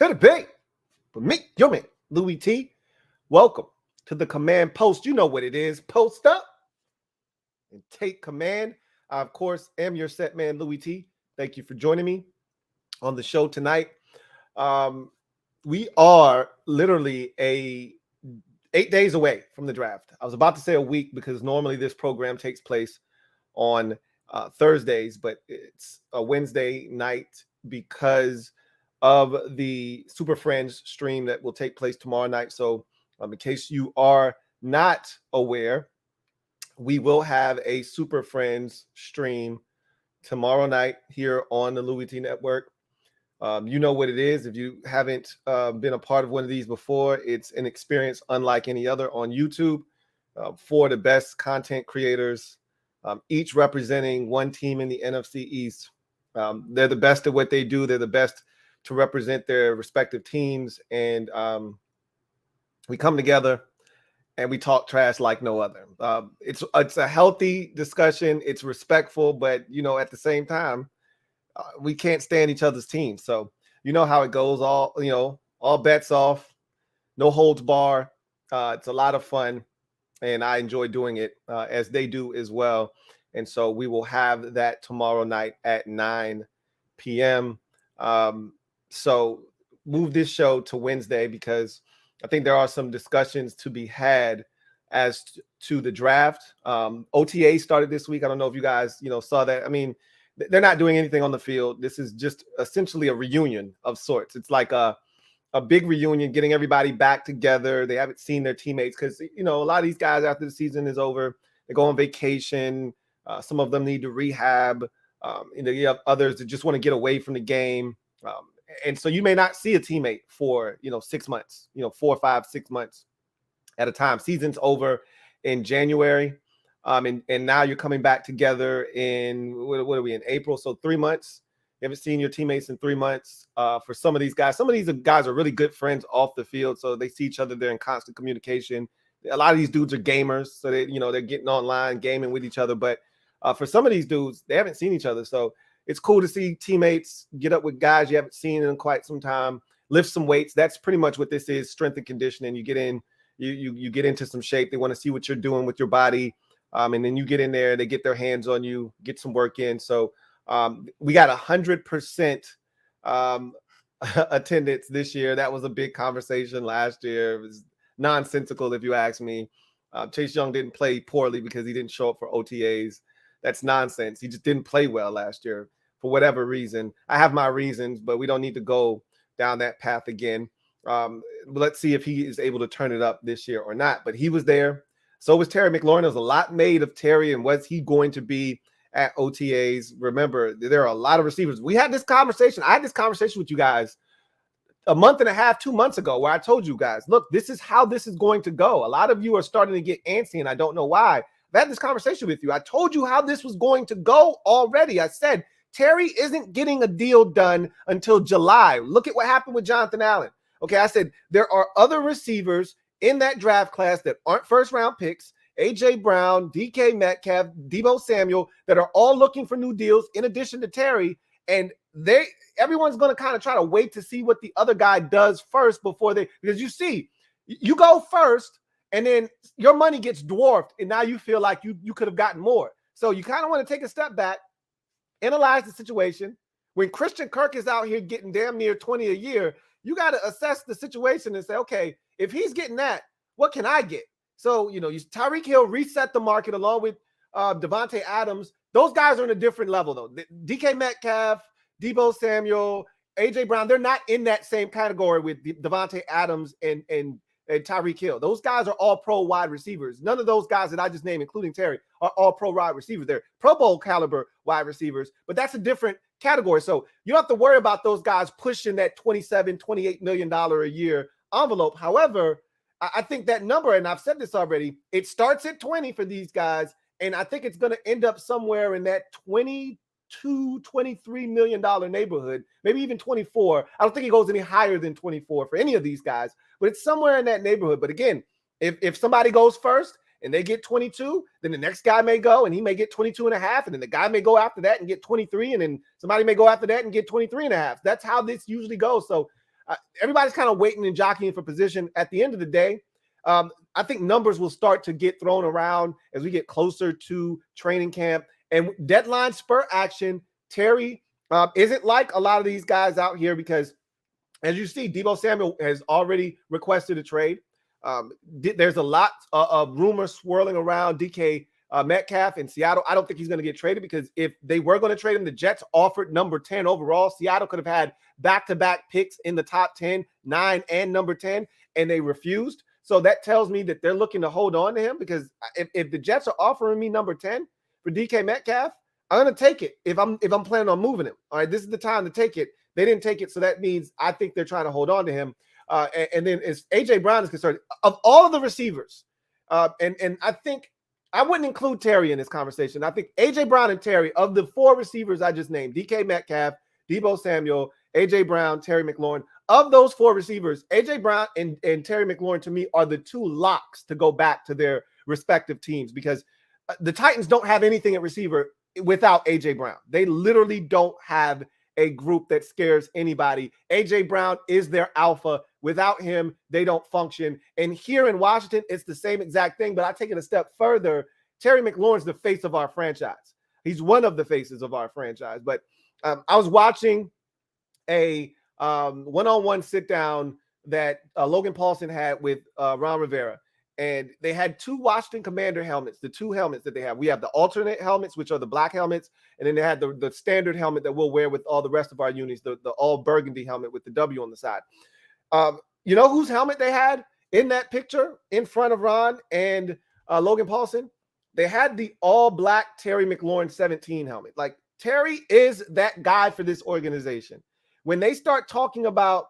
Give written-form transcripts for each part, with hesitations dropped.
to the big. But me, your man, Louie T. Welcome to the command post. You know what it is. Post up and take command. I, of course, am your set man, Louie T. Thank you for joining me on the show tonight. We are literally 8 days away from the draft. I was about to say a week because normally this program takes place on Thursdays, but it's a Wednesday night because of the Super Friends stream that will take place tomorrow night. So in case you are not aware, we will have a Super Friends stream tomorrow night here on the LouieTeeNetwork. You know what it is. If you haven't been a part of one of these before, it's an experience unlike any other on YouTube for the best content creators, each representing one team in the NFC East. They're the best at what they do. They're the best to represent their respective teams. And we come together and we talk trash like no other. It's a healthy discussion. It's respectful, but, you know, at the same time, we can't stand each other's teams. So you know how it goes. All bets off, no holds bar. It's a lot of fun, and I enjoy doing it as they do as well. And so we will have that tomorrow night at 9 p.m. So move this show to Wednesday because I think there are some discussions to be had as to the draft. OTA started this week. I don't know if you guys, saw that. I mean, they're not doing anything on the field. This is just essentially a reunion of sorts. It's like a big reunion, getting everybody back together. They haven't seen their teammates because, a lot of these guys after the season is over, they go on vacation. Some of them need to rehab. You have others that just want to get away from the game. And so you may not see a teammate for, 6 months, 4, 5, 6 months at a time. Season's over in January. And now you're coming back together in, what are we in, April? So 3 months. You haven't seen your teammates in 3 months. For some of these guys are really good friends off the field. So they see each other. They're in constant communication. A lot of these dudes are gamers. So they're getting online, gaming with each other. But for some of these dudes, they haven't seen each other. So it's cool to see teammates get up with guys you haven't seen in quite some time, lift some weights. That's pretty much what this is, strength and conditioning. You get in, you get into some shape. They want to see what you're doing with your body. And then you get in there, they get their hands on you, get some work in. So we got 100% attendance this year. That was a big conversation last year. It was nonsensical, if you ask me. Chase Young didn't play poorly because he didn't show up for OTAs. That's nonsense. He just didn't play well last year for whatever reason. I have my reasons, but we don't need to go down that path again. Let's see if he is able to turn it up this year or not. But he was there. So was Terry McLaurin. There was a lot made of Terry and was he going to be at OTAs. Remember, there are a lot of receivers. We had this conversation. I had this conversation with you guys a month and a half, 2 months ago, where I told you guys, look, this is how this is going to go. A lot of you are starting to get antsy, and I don't know why. I've had this conversation with you. I told you how this was going to go already. I said, Terry isn't getting a deal done until July. Look at what happened with Jonathan Allen. Okay, I said there are other receivers in that draft class that aren't first-round picks, A.J. Brown, D.K. Metcalf, Deebo Samuel, that are all looking for new deals in addition to Terry, and everyone's going to kind of try to wait to see what the other guy does first because you see, you go first, and then your money gets dwarfed, and now you feel like you could have gotten more. So you kind of want to take a step back, analyze the situation. When Christian Kirk is out here getting damn near 20 a year, you got to assess the situation and say, okay, if he's getting that, what can I get? So, Tyreek Hill reset the market along with Devontae Adams. Those guys are in a different level, though. DK Metcalf, Deebo Samuel, A.J. Brown, they're not in that same category with Devontae Adams and Tyreek Hill. Those guys are all pro wide receivers. None of those guys that I just named, including Terry, are all pro wide receivers. They're Pro Bowl caliber wide receivers, but that's a different category. So you don't have to worry about those guys pushing that $27, $28 million a year envelope. However, I think that number, and I've said this already, it starts at 20 for these guys, and I think it's going to end up somewhere in that $22, $23 million neighborhood, maybe even 24. I don't think it goes any higher than 24 for any of these guys, but it's somewhere in that neighborhood. But again, if somebody goes first and they get 22, then the next guy may go and he may get 22 and a half, and then the guy may go after that and get 23, and then somebody may go after that and get 23 and a half. That's how this usually goes. So everybody's kind of waiting and jockeying for position. At the end of the day, I think numbers will start to get thrown around as we get closer to training camp and deadline spur action. Terry isn't like a lot of these guys out here because, as you see, Deebo Samuel has already requested a trade. There's a lot of rumors swirling around DK Metcalf in Seattle. I don't think he's going to get traded because if they were going to trade him, the Jets offered number 10 overall. Seattle could have had back-to-back picks in the top 10, 9, and number 10, and they refused. So that tells me that they're looking to hold on to him because if the Jets are offering me number 10 for DK Metcalf, I'm going to take it if I'm planning on moving him. All right, this is the time to take it. They didn't take it, so that means I think they're trying to hold on to him. And then as A.J. Brown is concerned, of all of the receivers, and I think I wouldn't include Terry in this conversation. I think A.J. Brown and Terry, of the 4 receivers I just named, DK Metcalf, Deebo Samuel, A.J. Brown, Terry McLaurin, of those 4 receivers, A.J. Brown and Terry McLaurin, to me, are the 2 locks to go back to their respective teams because the Titans don't have anything at receiver without A.J. Brown. They literally don't have a group that scares anybody. A.J. Brown is their alpha. Without him, they don't function. And here in Washington, it's the same exact thing, but I take it a step further. Terry McLaurin's the face of our franchise. He's one of the faces of our franchise. But I was watching a one-on-one sit-down that Logan Paulson had with Ron Rivera. And they had 2 Washington Commander helmets, the 2 helmets that they have. We have the alternate helmets, which are the black helmets. And then they had the standard helmet that we'll wear with all the rest of our unis, the all burgundy helmet with the W on the side. You know whose helmet they had in that picture in front of Ron and Logan Paulson? They had the all black Terry McLaurin 17 helmet. Like, Terry is that guy for this organization. When they start talking about,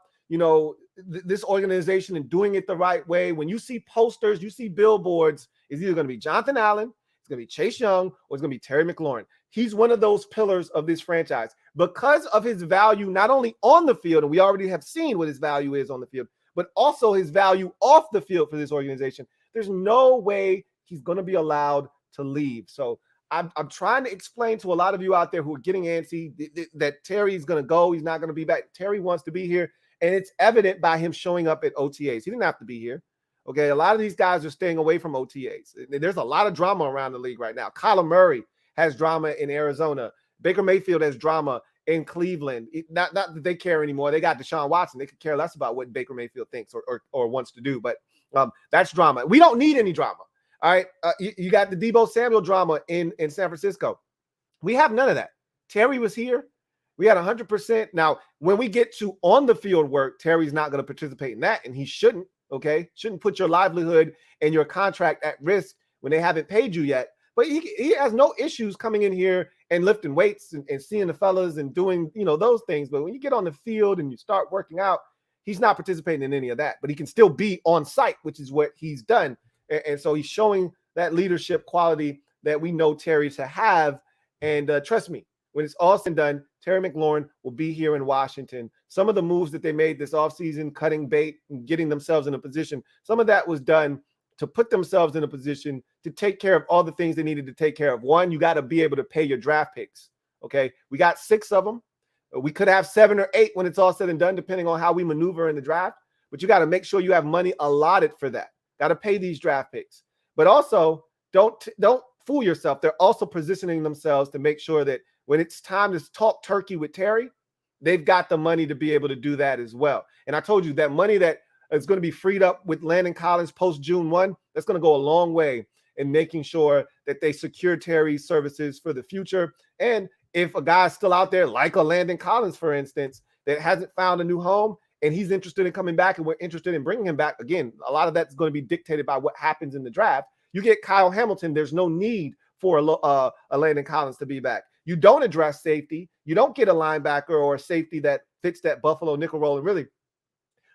this organization and doing it the right way, when you see posters, you see billboards, it's either going to be Jonathan Allen, it's going to be Chase Young, or it's going to be Terry McLaurin. He's one of those pillars of this franchise because of his value, not only on the field, and we already have seen what his value is on the field, but also his value off the field for this organization. There's no way he's going to be allowed to leave. So I'm trying to explain to a lot of you out there who are getting antsy that Terry's going to go. He's not going to be back. Terry wants to be here. And it's evident by him showing up at OTAs. He didn't have to be here. Okay, a lot of these guys are staying away from OTAs. There's a lot of drama around the league right now. Kyler Murray has drama in Arizona. Baker Mayfield has drama in Cleveland. Not that they care anymore. They got Deshaun Watson. They could care less about what Baker Mayfield thinks or wants to do. But that's drama. We don't need any drama. All right, you got the Deebo Samuel drama in San Francisco. We have none of that. Terry was here. We had 100%. Now, when we get to on the field work, Terry's not going to participate in that, and he shouldn't. Okay, shouldn't put your livelihood and your contract at risk when they haven't paid you yet. But he has no issues coming in here and lifting weights and seeing the fellas and doing those things. But when you get on the field and you start working out, he's not participating in any of that. But he can still be on site, which is what he's done. And so he's showing that leadership quality that we know Terry to have. And trust me, when it's all said and done, Terry McLaurin will be here in Washington. Some of the moves that they made this offseason, cutting bait and getting themselves in a position, some of that was done to put themselves in a position to take care of all the things they needed to take care of. One, you got to be able to pay your draft picks. Okay, we got 6 of them. We could have 7 or 8 when it's all said and done, depending on how we maneuver in the draft. But you got to make sure you have money allotted for that. Got to pay these draft picks. But also, don't fool yourself. They're also positioning themselves to make sure that when it's time to talk turkey with Terry, they've got the money to be able to do that as well. And I told you that money that is going to be freed up with Landon Collins post June 1, that's going to go a long way in making sure that they secure Terry's services for the future. And if a guy's still out there, like a Landon Collins, for instance, that hasn't found a new home and he's interested in coming back and we're interested in bringing him back, again, a lot of that's going to be dictated by what happens in the draft. You get Kyle Hamilton, there's no need for a Landon Collins to be back. You don't address safety. You don't get a linebacker or a safety that fits that Buffalo nickel role. And really,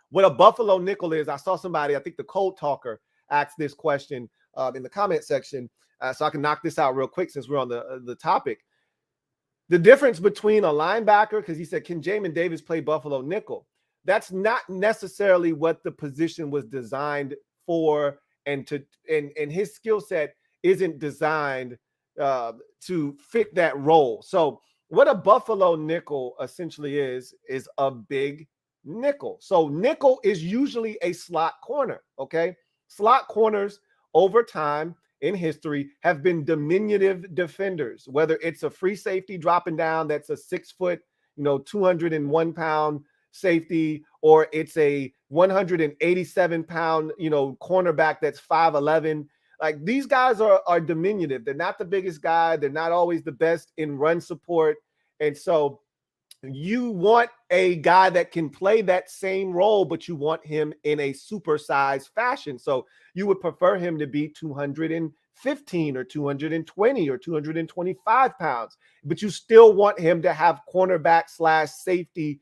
what a Buffalo nickel is, I saw somebody, I think the Cold Talker, asked this question in the comment section, so I can knock this out real quick since we're on the topic. The difference between a linebacker, because he said, can Jamin Davis play Buffalo nickel? That's not necessarily what the position was designed for, and his skill set isn't designed to fit that role. So what a Buffalo nickel essentially is a big nickel. So nickel is usually a slot corner, okay? Slot corners over time in history have been diminutive defenders, whether it's a free safety dropping down that's a 6 foot, 201 pound safety, or it's a 187 pound, cornerback that's 5'11". Like, these guys are diminutive. They're not the biggest guy. They're not always the best in run support. And so you want a guy that can play that same role, but you want him in a supersized fashion. So you would prefer him to be 215 or 220 or 225 pounds, but you still want him to have cornerback / safety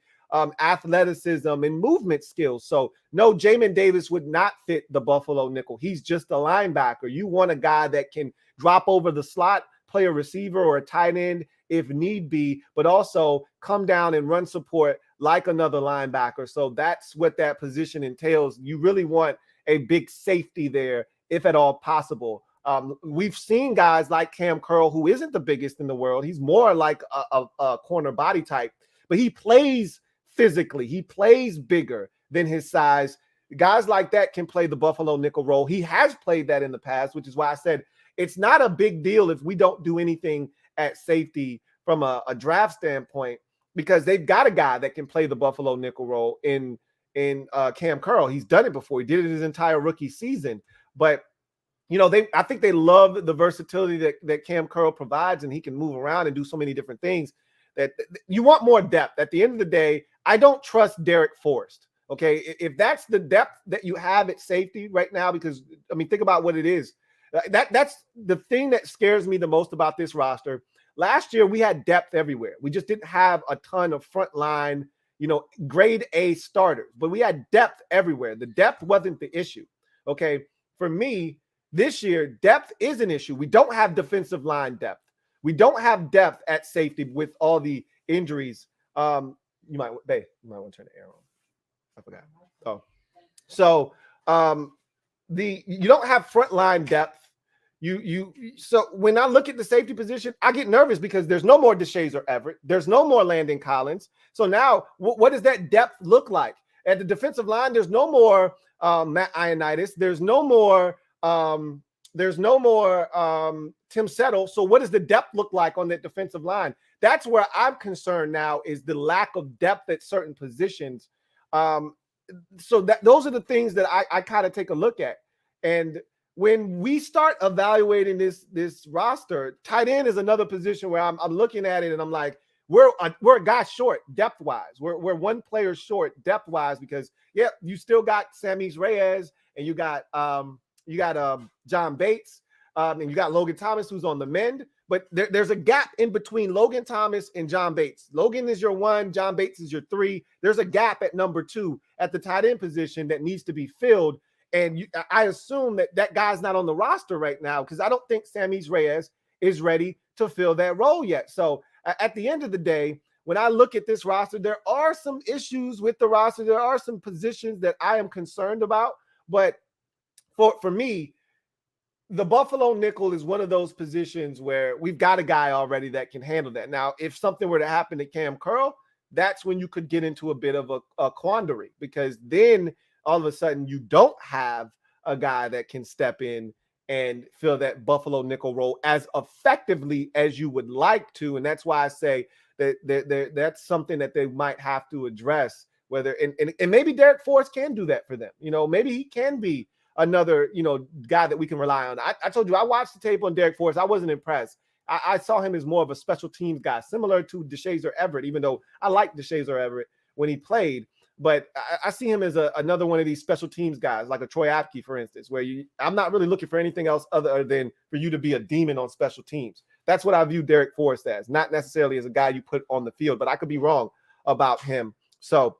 athleticism and movement skills. So no, Jamin Davis would not fit the Buffalo nickel. He's just a linebacker. You want a guy that can drop over the slot, play a receiver or a tight end if need be, but also come down and run support like another linebacker. So that's what that position entails. You really want a big safety there, if at all possible. We've seen guys like Cam Curl, who isn't the biggest in the world. He's more like a corner body type, but he plays physically. He plays bigger than his size. Guys like that can play the Buffalo nickel role. He has played that in the past, which is why I said it's not a big deal if we don't do anything at safety from a draft standpoint, because they've got a guy that can play the Buffalo nickel role in Cam Curl. He's done it before. He did it his entire rookie season. But I think they love the versatility that Cam Curl provides, and he can move around and do so many different things that you want more depth. At the end of the day, I don't trust Derek Forrest. Okay, if that's the depth that you have at safety right now, because think about what it is. That's the thing that scares me the most about this roster. Last year, we had depth everywhere. We just didn't have a ton of frontline, grade A starters, but we had depth everywhere. The depth wasn't the issue. Okay, for me, this year, depth is an issue. We don't have defensive line depth. We don't have depth at safety with all the injuries. You might want to turn the air on. I forgot. Oh, so you don't have frontline depth. So when I look at the safety position, I get nervous because there's no more DeShazer Everett. There's no more Landon Collins. So now what does that depth look like? At the defensive line, there's no more Matt Ioannidis. There's no more Tim Settle. So what does the depth look like on that defensive line? That's where I'm concerned now, is the lack of depth at certain positions. So those are the things that I kind of take a look at. And when we start evaluating this roster, tight end is another position where I'm looking at it and I'm like, we're a guy short depth wise. We're one player short depth wise, because you still got Sammy Reyes, and you got John Bates, and you got Logan Thomas, who's on the mend. But there's a gap in between Logan Thomas and John Bates. Logan is your 1, John Bates is your 3. There's a gap at number 2 at the tight end position that needs to be filled. And I assume that guy's not on the roster right now, because I don't think Sammy Reyes is ready to fill that role yet. So at the end of the day, when I look at this roster, there are some issues with the roster. There are some positions that I am concerned about. But for me, the Buffalo nickel is one of those positions where we've got a guy already that can handle that. Now, if something were to happen to Cam Curl, that's when you could get into a bit of a quandary, because then all of a sudden you don't have a guy that can step in and fill that Buffalo nickel role as effectively as you would like to. And that's why I say that that's something that they might have to address, whether and maybe Derek Forrest can do that for them. Maybe he can be another, guy that we can rely on. I told you, I watched the tape on Derek Forrest. I wasn't impressed. I saw him as more of a special teams guy, similar to DeShazer Everett, even though I liked DeShazer Everett when he played. But I see him as another one of these special teams guys, like a Troy Apke, for instance, where I'm not really looking for anything else other than for you to be a demon on special teams. That's what I view Derek Forrest as, not necessarily as a guy you put on the field, but I could be wrong about him. So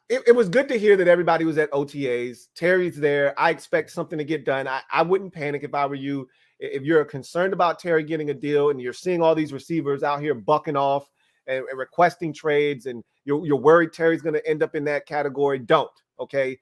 it was good to hear that everybody was at OTAs. Terry's there. I expect something to get done. I wouldn't panic if I were you. If you're concerned about Terry getting a deal and you're seeing all these receivers out here bucking off and requesting trades, and you're worried Terry's going to end up in that category, don't. Okay,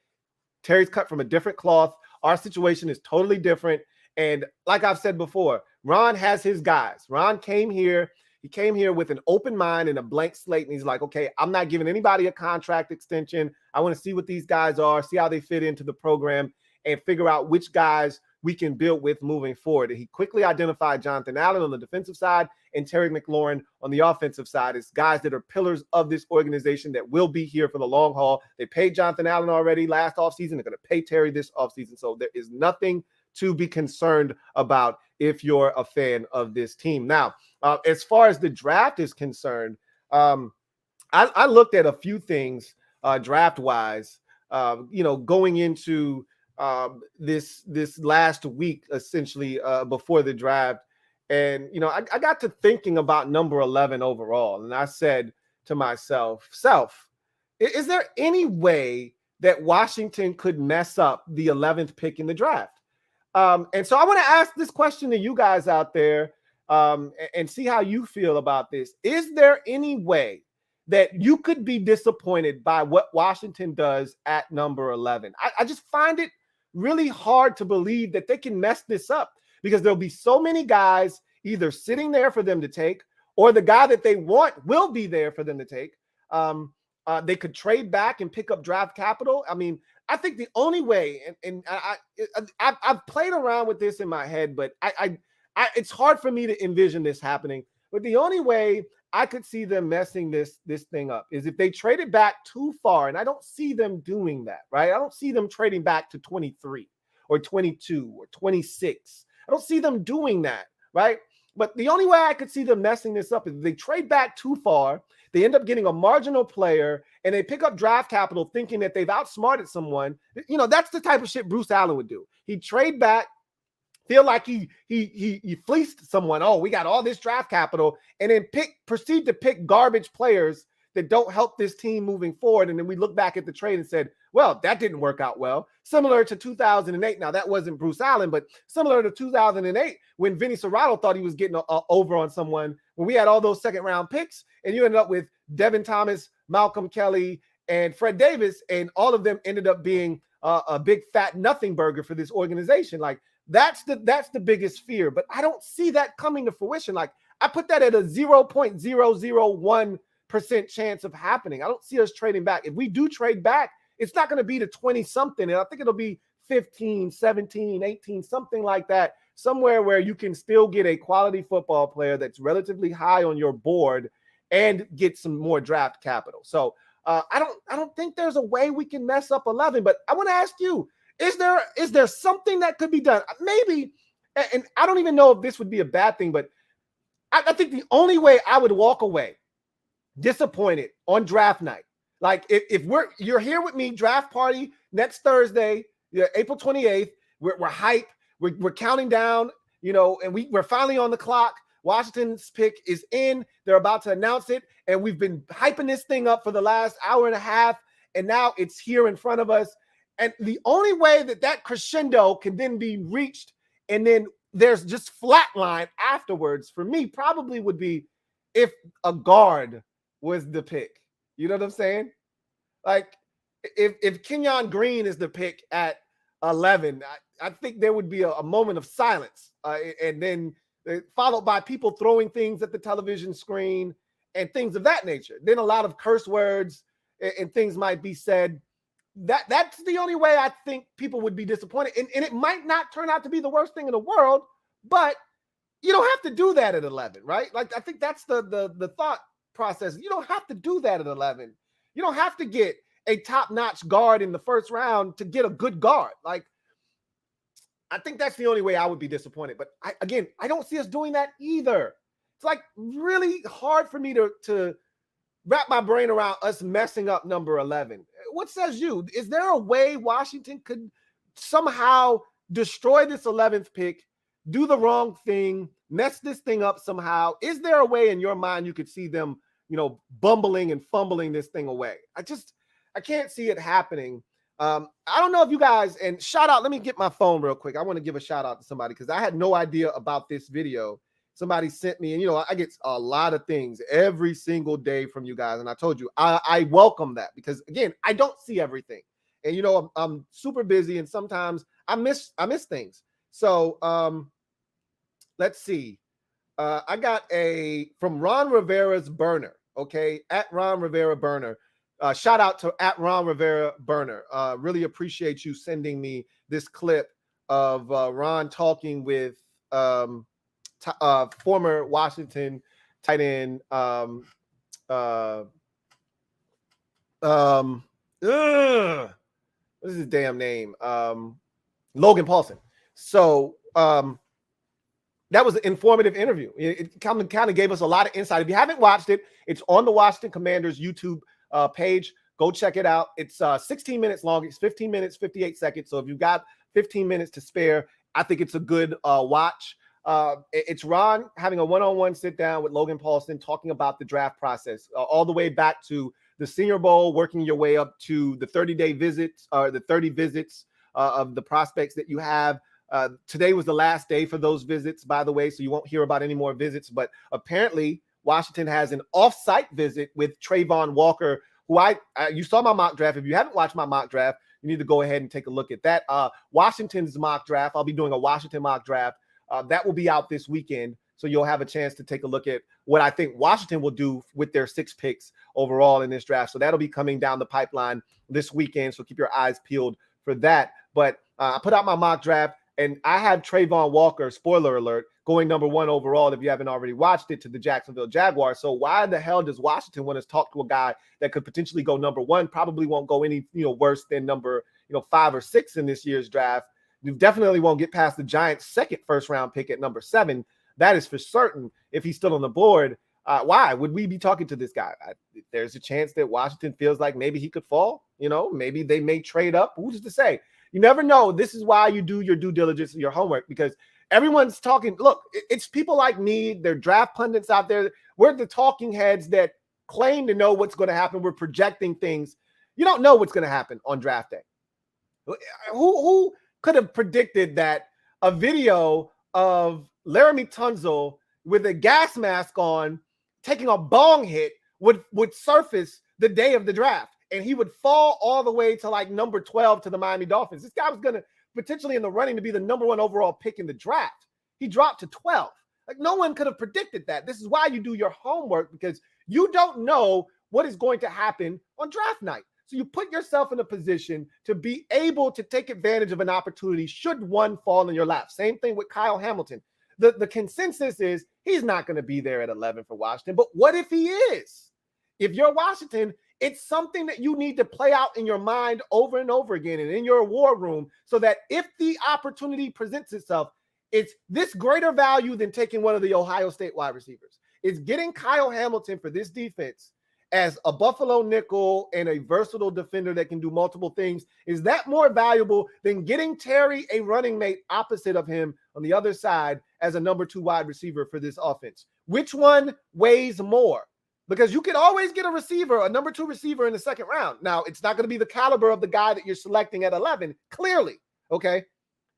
Terry's cut from a different cloth. Our situation is totally different. And like I've said before, Ron has his guys. Ron came here. He came here with an open mind and a blank slate, and he's like, okay, I'm not giving anybody a contract extension. I want to see what these guys are, see how they fit into the program, and figure out which guys we can build with moving forward. And he quickly identified Jonathan Allen on the defensive side and Terry McLaurin on the offensive side as guys that are pillars of this organization that will be here for the long haul. They paid Jonathan Allen already last offseason. They're going to pay Terry this offseason. So there is nothing to be concerned about if you're a fan of this team. Now, as far as the draft is concerned, I looked at a few things draft-wise, going into this last week, essentially, before the draft. And, I got to thinking about number 11 overall. And I said to myself, is there any way that Washington could mess up the 11th pick in the draft? And so I want to ask this question to you guys out there and see how you feel about this. Is there any way that you could be disappointed by what Washington does at number 11? I just find it really hard to believe that they can mess this up, because there'll be so many guys either sitting there for them to take, or the guy that they want will be there for them to take. They could trade back and pick up draft capital. I mean, I think the only way, and I've played around with this in my head, but it's hard for me to envision this happening. But the only way I could see them messing this thing up is if they traded back too far, and I don't see them doing that, right? I don't see them trading back to 23 or 22 or 26. I don't see them doing that, right? But the only way I could see them messing this up is if they trade back too far, they end up getting a marginal player, and they pick up draft capital thinking that they've outsmarted someone. That's the type of shit Bruce Allen would do. He'd trade back, feel like he fleeced someone. Oh, we got all this draft capital, and then proceed to pick garbage players that don't help this team moving forward. And then we look back at the trade and said, well, that didn't work out well. Similar to 2008. Now, that wasn't Bruce Allen, but similar to 2008 when Vinny Serrato thought he was getting over on someone, when we had all those second-round picks, and you ended up with Devin Thomas, Malcolm Kelly, and Fred Davis, and all of them ended up being a big fat nothing burger for this organization. Like, that's the biggest fear. But I don't see that coming to fruition. Like, I put that at a 0.001% chance of happening. I don't see us trading back. If we do trade back, it's not going to be to 20-something. And I think it'll be 15, 17, 18, something like that, somewhere where you can still get a quality football player that's relatively high on your board and get some more draft capital. So I don't think there's a way we can mess up 11. But I want to ask you, is there something that could be done? Maybe, and I don't even know if this would be a bad thing, but I think the only way I would walk away disappointed on draft night, like if you're here with me, draft party next Thursday, April 28th, we're hype, we're counting down, and we're finally on the clock. Washington's pick is in. They're about to announce it, and we've been hyping this thing up for the last hour and a half, and now it's here in front of us. And the only way that crescendo can then be reached, and then there's just flatline afterwards, for me, probably would be if a guard was the pick. You know what I'm saying? Like, if Kenyon Green is the pick at 11, I think there would be a moment of silence, and then followed by people throwing things at the television screen and things of that nature. Then a lot of curse words and things might be said. That's the only way I think people would be disappointed. And it might not turn out to be the worst thing in the world, but you don't have to do that at 11, right? Like, I think that's the thought process. You don't have to do that at 11. You don't have to get a top-notch guard in the first round to get a good guard. Like, I think that's the only way I would be disappointed. But I don't see us doing that either. It's like really hard for me to wrap my brain around us messing up number 11. What says you? Is there a way Washington could somehow destroy this 11th pick, do the wrong thing, mess this thing up somehow? Is there a way in your mind you could see them, bumbling and fumbling this thing away? I can't see it happening. I don't know if you guys, and shout out, let me get my phone real quick. I want to give a shout out to somebody because I had no idea about this video. Somebody sent me, and I get a lot of things every single day from you guys. And I told you, I welcome that because, again, I don't see everything. And, I'm super busy, and sometimes I miss things. So let's see. I got from Ron Rivera's burner. Okay, at Ron Rivera burner. Shout out to at Ron Rivera burner. Really appreciate you sending me this clip of Ron talking with former Washington tight end what is his damn name? Logan Paulson. So that was an informative interview. It kind of gave us a lot of insight. If you haven't watched it, it's on the Washington Commanders YouTube page. Go check it out. It's 16 minutes long. It's 15 minutes, 58 seconds. So if you've got 15 minutes to spare, I think it's a good watch. It's Ron having a one-on-one sit down with Logan Paulson talking about the draft process, all the way back to the Senior Bowl, working your way up to the 30-day visits, or the 30 visits of the prospects that you have. Today was the last day for those visits, by the way, so you won't hear about any more visits. But apparently, Washington has an off-site visit with Trayvon Walker, who you saw my mock draft. If you haven't watched my mock draft, you need to go ahead and take a look at that. Washington's mock draft, I'll be doing a Washington mock draft. That will be out this weekend, so you'll have a chance to take a look at what I think Washington will do with their 6 picks overall in this draft. So that'll be coming down the pipeline this weekend, so keep your eyes peeled for that. But I put out my mock draft, and I have Trayvon Walker, spoiler alert, going number 1 overall, if you haven't already watched it, to the Jacksonville Jaguars. So why the hell does Washington want to talk to a guy that could potentially go number 1, probably won't go any worse than number 5 or 6 in this year's draft? You definitely won't get past the Giants' second first-round pick at number 7. That is for certain if he's still on the board. Why would we be talking to this guy? There's a chance that Washington feels like maybe he could fall. Maybe they may trade up. Who's to say? You never know. This is why you do your due diligence and your homework, because everyone's talking. Look, it's people like me. They're draft pundits out there. We're the talking heads that claim to know what's going to happen. We're projecting things. You don't know what's going to happen on draft day. Who could have predicted that a video of Laramie Tunsil with a gas mask on taking a bong hit would surface the day of the draft, and he would fall all the way to like number 12 to the Miami Dolphins? This guy was going to potentially in the running to be the number 1 overall pick in the draft. He dropped to 12. Like, no one could have predicted that. This is why you do your homework, because you don't know what is going to happen on draft night. So you put yourself in a position to be able to take advantage of an opportunity should one fall in your lap. Same thing with Kyle Hamilton. The consensus is he's not going to be there at 11 for Washington. But what if he is? If you're Washington, it's something that you need to play out in your mind over and over again and in your war room, so that if the opportunity presents itself, it's this greater value than taking one of the Ohio State wide receivers. It's getting Kyle Hamilton for this defense as a Buffalo nickel and a versatile defender that can do multiple things. Is that more valuable than getting Terry, a running mate, opposite of him on the other side as a number 2 wide receiver for this offense? Which one weighs more? Because you can always get a number 2 receiver in the second round. Now, it's not going to be the caliber of the guy that you're selecting at 11, clearly, okay?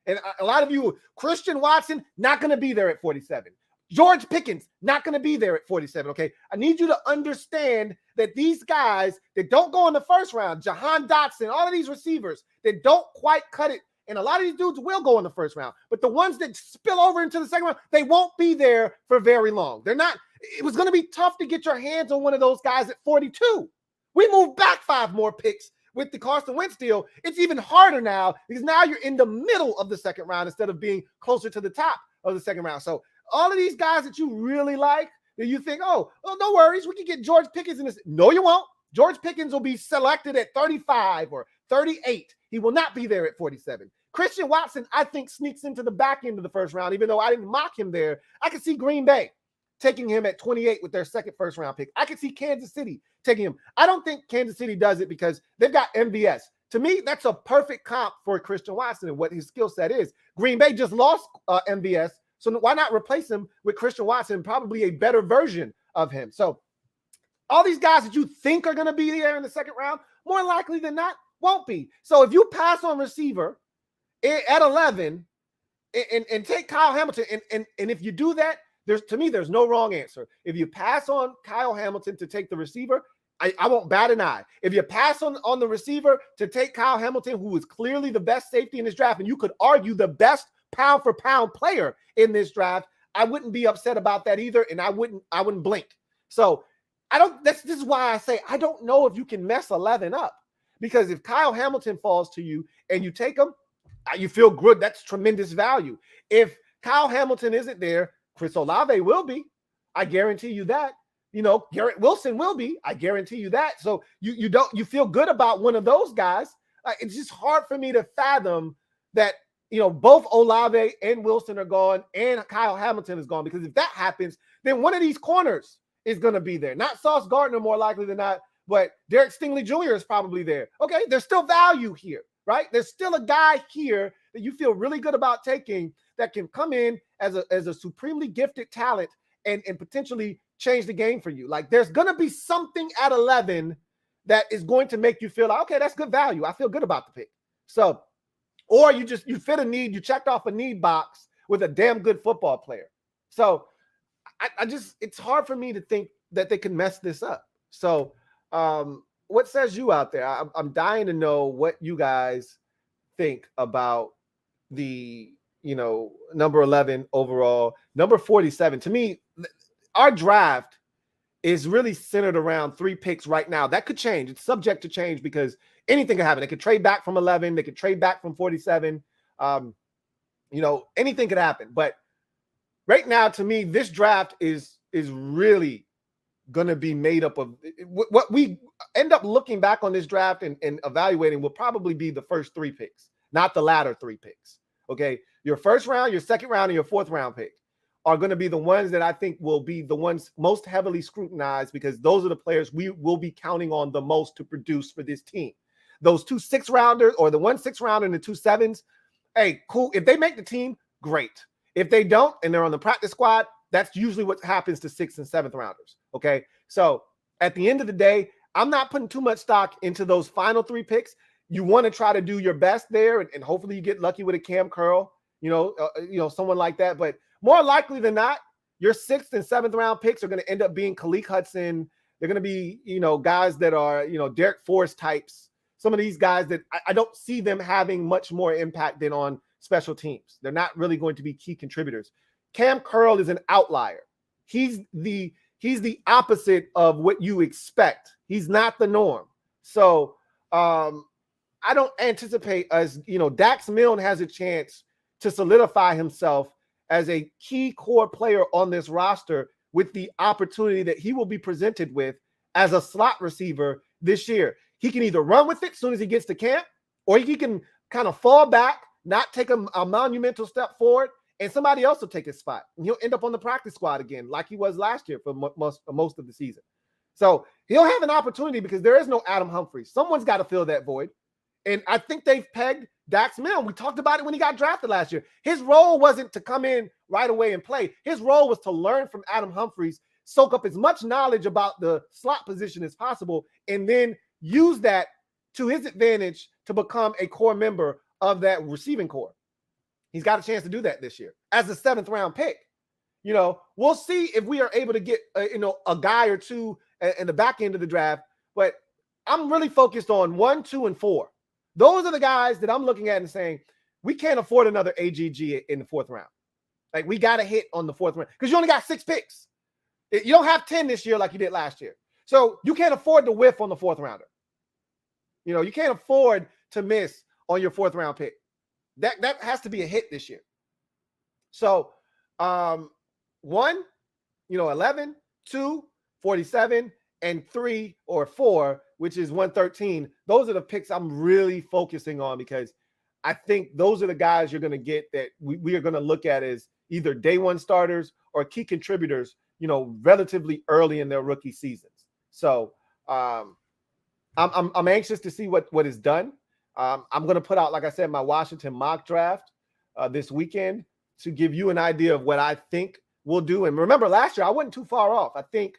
And a lot of you, Christian Watson, not going to be there at 47. George Pickens, not going to be there at 47, okay? I need you to understand that these guys that don't go in the first round, Jahan Dotson, all of these receivers that don't quite cut it, and a lot of these dudes will go in the first round, but the ones that spill over into the second round, they won't be there for very long. They're not. It was going to be tough to get your hands on one of those guys at 42. We moved back 5 more picks with the Carson Wentz deal. It's even harder now, because now you're in the middle of the second round instead of being closer to the top of the second round. So all of these guys that you really like, that you think, oh, no worries, we can get George Pickens in this. No, you won't. George Pickens will be selected at 35 or 38. He will not be there at 47. Christian Watson, I think, sneaks into the back end of the first round, even though I didn't mock him there. I could see Green Bay taking him at 28 with their second first-round pick. I could see Kansas City taking him. I don't think Kansas City does it because they've got MVS. To me, that's a perfect comp for Christian Watson and what his skill set is. Green Bay just lost MVS, so why not replace him with Christian Watson, probably a better version of him? So all these guys that you think are going to be there in the second round, more likely than not, won't be. So if you pass on receiver at 11 and take Kyle Hamilton, and if you do that, there's no wrong answer. If you pass on Kyle Hamilton to take the receiver, I won't bat an eye. If you pass on the receiver to take Kyle Hamilton, who is clearly the best safety in this draft, and you could argue the best pound-for-pound player in this draft, I wouldn't be upset about that either, and I wouldn't blink. So this is why I say I don't know if you can mess 11 up, because if Kyle Hamilton falls to you and you take him, you feel good. That's tremendous value. If Kyle Hamilton isn't there, Chris Olave will be. I guarantee you that. Garrett Wilson will be. I guarantee you that. So you feel good about one of those guys. It's just hard for me to fathom that, both Olave and Wilson are gone and Kyle Hamilton is gone, because if that happens, then one of these corners is going to be there. Not Sauce Gardner, more likely than not, but Derek Stingley Jr. is probably there. Okay, there's still value here, right? There's still a guy here that you feel really good about taking that can come in as a supremely gifted talent and potentially change the game for you. Like, there's going to be something at 11 that is going to make you feel like, okay, that's good value. I feel good about the pick. So, or you fit a need, you checked off a need box with a damn good football player. So it's hard for me to think that they can mess this up. So what says you out there? I'm dying to know what you guys think about the, number 11 overall, number 47. To me, our draft is really centered around 3 picks right now. That could change. It's subject to change because anything could happen. They could trade back from 11. They could trade back from 47. Anything could happen. But right now, to me, this draft is really going to be made up of what we end up looking back on this draft and evaluating will probably be the first 3 picks, not the latter 3 picks. Okay. Your first round, your second round, and your 4th round pick are going to be the ones that I think will be the ones most heavily scrutinized, because those are the players we will be counting on the most to produce for this team. Those 2 6-rounders, or the 1 6-rounder and the 2 7s, hey, cool. If they make the team, great. If they don't and they're on the practice squad, that's usually what happens to 6th and 7th rounders. Okay. So at the end of the day, I'm not putting too much stock into those final 3 picks. You want to try to do your best there, and hopefully you get lucky with a Cam Curl, someone like that. But more likely than not, your 6th and 7th round picks are going to end up being Khaleke Hudson. They're going to be, guys that are, Derek Forrest types. Some of these guys that I don't see them having much more impact than on special teams. They're not really going to be key contributors. Cam Curl is an outlier. He's the opposite of what you expect. He's not the norm. So I don't anticipate us, Dax Milne has a chance to solidify himself as a key core player on this roster with the opportunity that he will be presented with as a slot receiver this year. He can either run with it as soon as he gets to camp, or he can kind of fall back, not take a monumental step forward, and somebody else will take his spot. And he'll end up on the practice squad again, like he was last year for most of the season. So he'll have an opportunity because there is no Adam Humphries. Someone's got to fill that void. And I think they've pegged Dax Milne. We talked about it when he got drafted last year. His role wasn't to come in right away and play. His role was to learn from Adam Humphries, soak up as much knowledge about the slot position as possible, and then use that to his advantage to become a core member of that receiving core. He's got a chance to do that this year as a 7th round pick. We'll see if we are able to get, a guy or 2 in the back end of the draft, but I'm really focused on 1, 2, and 4. Those are the guys that I'm looking at and saying, we can't afford another AGG in the 4th round. Like, we got to hit on the 4th round because you only got 6 picks. You don't have 10 this year like you did last year. So you can't afford to whiff on the 4th rounder. You can't afford to miss on your 4th round pick. That has to be a hit this year. So 1, 11, 2, 47, and 3 or 4, which is 113. Those are the picks I'm really focusing on, because I think those are the guys you're going to get that we are going to look at as either day 1 starters or key contributors, relatively early in their rookie seasons. So I'm anxious to see what is done. I'm going to put out, like I said, my Washington mock draft this weekend to give you an idea of what I think we'll do. And remember, last year I wasn't too far off. I think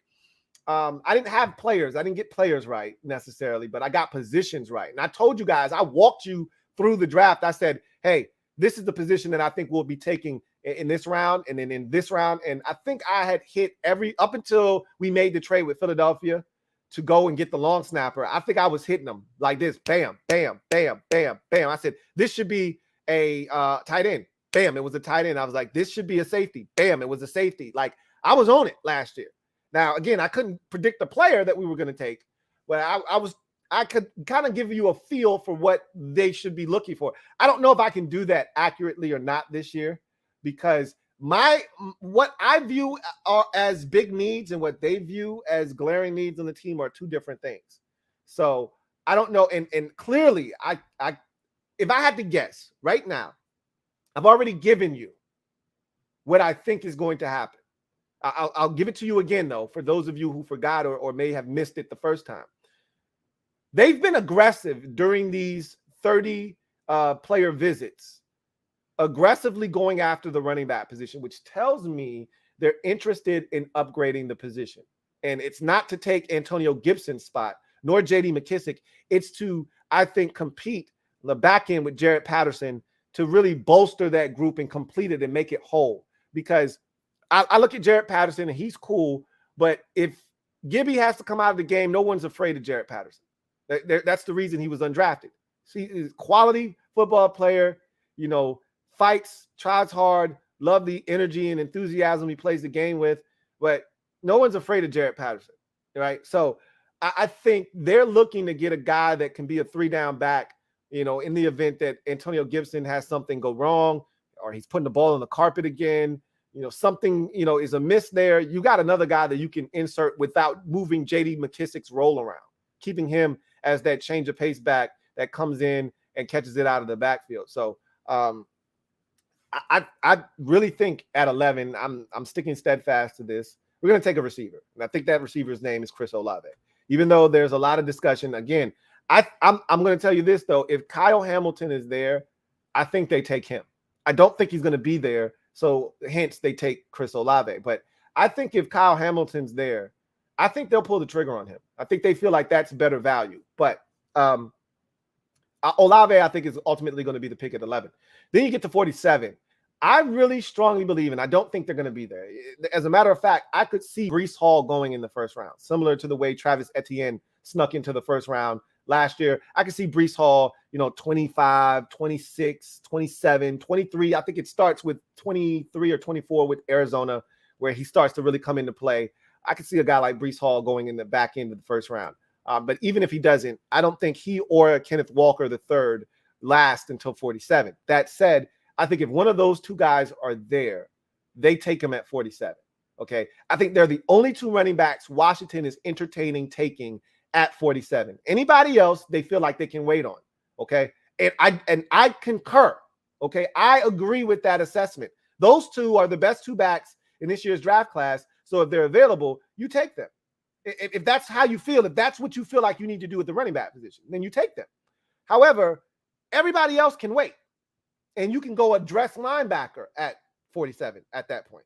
I didn't have players. I didn't get players right necessarily, but I got positions right. And I told you guys, I walked you through the draft. I said, hey, this is the position that I think we'll be taking in this round and then in this round. And I think I had hit up until we made the trade with Philadelphia to go and get the long snapper. I think I was hitting them like this. Bam, bam, bam, bam, bam. I said, this should be a tight end. Bam, it was a tight end. I was like, this should be a safety. Bam, it was a safety. Like, I was on it last year. Now, again, I couldn't predict the player that we were going to take, but I could kind of give you a feel for what they should be looking for. I don't know if I can do that accurately or not this year, because what I view as big needs and what they view as glaring needs on the team are two different things. So I don't know. And clearly, if I had to guess right now, I've already given you what I think is going to happen. I'll give it to you again, though, for those of you who forgot or may have missed it the first time. They've been aggressive during these 30 player visits, aggressively going after the running back position, which tells me they're interested in upgrading the position. And it's not to take Antonio Gibson's spot, nor J.D. McKissic. It's to, I think, compete the back end with Jaret Patterson to really bolster that group and complete it and make it whole. Because I look at Jaret Patterson and he's cool, but if Gibby has to come out of the game, no one's afraid of Jaret Patterson. That's the reason he was undrafted. See, he's a quality football player, fights, tries hard, love the energy and enthusiasm he plays the game with, but no one's afraid of Jaret Patterson, right? So I think they're looking to get a guy that can be a 3-down back, in the event that Antonio Gibson has something go wrong or he's putting the ball on the carpet again, something, is amiss there. You got another guy that you can insert without moving J.D. McKissic's roll around, keeping him as that change of pace back that comes in and catches it out of the backfield. So I really think at 11, I'm sticking steadfast to this. We're going to take a receiver. And I think that receiver's name is Chris Olave. Even though there's a lot of discussion, again, I'm going to tell you this, though. If Kyle Hamilton is there, I think they take him. I don't think he's going to be there, so hence they take Chris Olave. But I think if Kyle Hamilton's there, I think they'll pull the trigger on him. I think they feel like that's better value. But Olave, I think, is ultimately going to be the pick at 11. Then you get to 47. I really strongly believe, and I don't think they're going to be there. As a matter of fact, I could see Breece Hall going in the first round, similar to the way Travis Etienne snuck into the first round last year. I could see Breece Hall, 25, 26, 27, 23. I think it starts with 23 or 24 with Arizona, where he starts to really come into play. I could see a guy like Breece Hall going in the back end of the first round. But even if he doesn't, I don't think he or Kenneth Walker III last until 47. That said, I think if one of those two guys are there, they take him at 47. Okay. I think they're the only two running backs Washington is entertaining taking at 47. Anybody else, they feel like they can wait on. Okay. And I concur. Okay. I agree with that assessment. Those two are the best two backs in this year's draft class. So if they're available, you take them. If that's how you feel, if that's what you feel like you need to do with the running back position, then you take them. However, everybody else can wait. And you can go address linebacker at 47 at that point.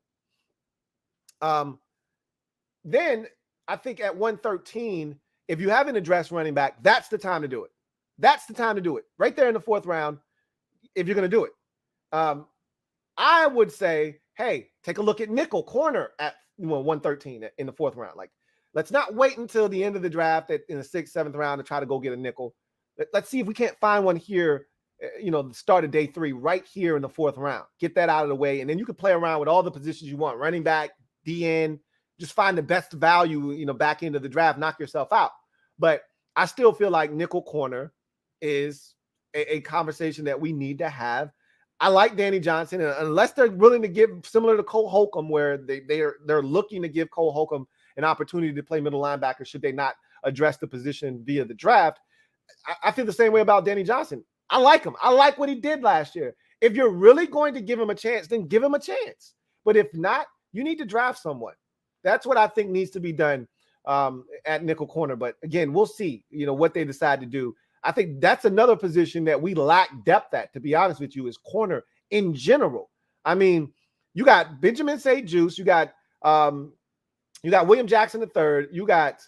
Then I think at 113, if you haven't addressed running back, that's the time to do it. That's the time to do it. Right there in the fourth round, if you're going to do it. I would say, hey, take a look at nickel corner at 113 in the fourth round. Like, let's not wait until the end of the draft in the 6th, 7th round to try to go get a nickel. Let's see if we can't find one here, the start of day 3 right here in the 4th round. Get that out of the way, and then you can play around with all the positions you want, running back, DN, just find the best value, back into the draft, knock yourself out. But I still feel like nickel corner is a conversation that we need to have. I like Danny Johnson, and unless they're willing to give, similar to Cole Holcomb, where they're looking to give Cole Holcomb an opportunity to play middle linebacker should they not address the position via the draft. I feel the same way about Danny Johnson. I like him. I like what he did last year. If you're really going to give him a chance, then give him a chance. But if not, you need to draft someone. That's what I think needs to be done at nickel corner. But again, we'll see, what they decide to do. I think that's another position that we lack depth at, to be honest with you, is corner in general. I mean, you got Benjamin St-Juste, you got William Jackson III, you got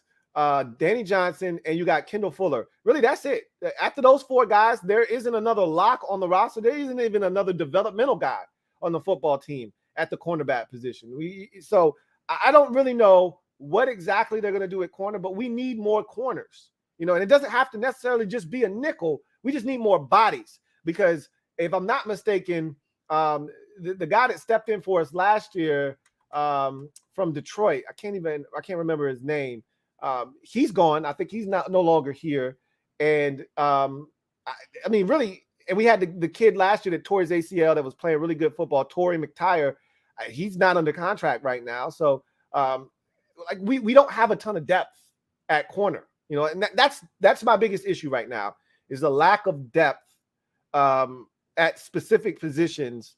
Danny Johnson, and you got Kendall Fuller. Really, that's it. After those 4 guys, there isn't another lock on the roster. There isn't even another developmental guy on the football team at the cornerback position. So I don't really know what exactly they're going to do at corner, but we need more corners. And it doesn't have to necessarily just be a nickel. We just need more bodies, because if I'm not mistaken, the guy that stepped in for us last year from Detroit, I can't remember his name. He's gone. I think he's no longer here. And I mean, really, and we had the kid last year that tore his ACL that was playing really good football, Torrey McTire. He's not under contract right now. So like we don't have a ton of depth at corner, you know, and that's my biggest issue right now is the lack of depth at specific positions,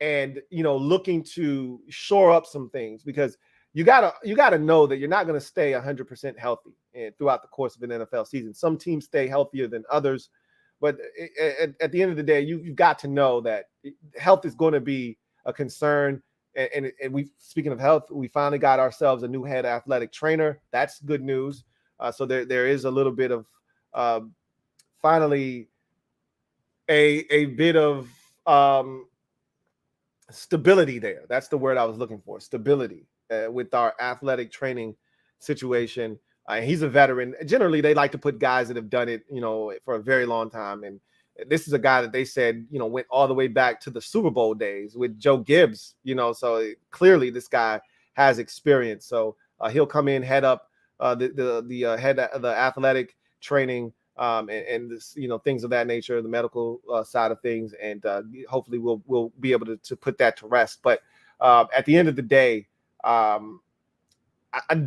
and you know, looking to shore up some things, because you gotta know that you're not going to stay 100% healthy throughout the course of an NFL season. Some teams stay healthier than others, but at the end of the day, you've got to know that health is going to be a concern. And we, speaking of health, we finally got ourselves a new head athletic trainer. That's good news. So there is a little bit of finally a bit of stability there. That's the word I was looking for, stability with our athletic training situation. He's a veteran. Generally, they like to put guys that have done it, you know, for a very long time. And this is a guy that they said, you know, went all the way back to the Super Bowl days with Joe Gibbs, you know, so clearly this guy has experience. So he'll come in, head up the athletic training and this, you know, things of that nature, the medical side of things. And hopefully we'll be able to put that to rest. But at the end of the day,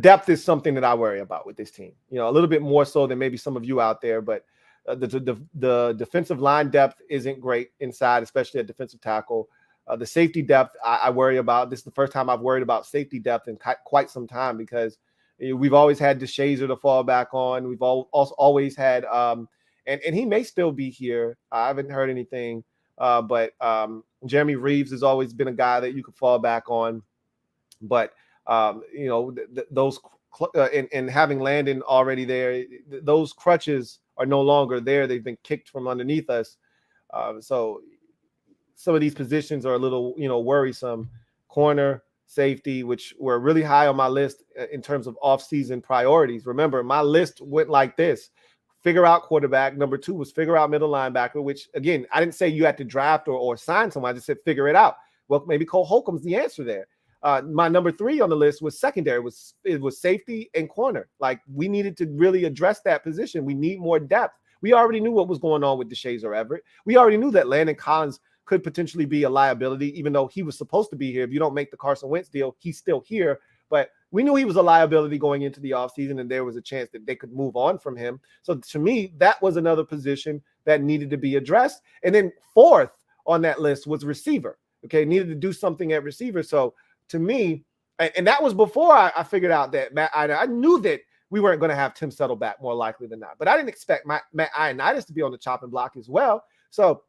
depth is something that I worry about with this team, you know, a little bit more so than maybe some of you out there. But the defensive line depth isn't great inside, especially at defensive tackle. The safety depth I worry about. This is the first time I've worried about safety depth in quite some time, because we've always had DeShazer to fall back on. We've also always had, and he may still be here. I haven't heard anything, but Jeremy Reeves has always been a guy that you could fall back on. But you know, those and having Landon already there, those crutches are no longer there. They've been kicked from underneath us. So some of these positions are a little, you know, worrisome. Corner, safety, which were really high on my list in terms of off-season priorities. Remember, my list went like this: figure out quarterback. Number 2 was figure out middle linebacker, which, again, I didn't say you had to draft or sign someone. I just said figure it out. Well, maybe Cole Holcomb's the answer there. My number 3 on the list was secondary. It was safety and corner. Like, we needed to really address that position. We need more depth. We already knew what was going on with DeShazer Everett. We already knew that Landon Collins could potentially be a liability, even though he was supposed to be here. If you don't make the Carson Wentz deal, he's still here. But we knew he was a liability going into the offseason, and there was a chance that they could move on from him. So to me, that was another position that needed to be addressed. And then 4th on that list was receiver. Okay, needed to do something at receiver. So to me, and that was before I figured out that I knew that we weren't going to have Tim Settle back more likely than not. But I didn't expect Matt Ioannidis to be on the chopping block as well. So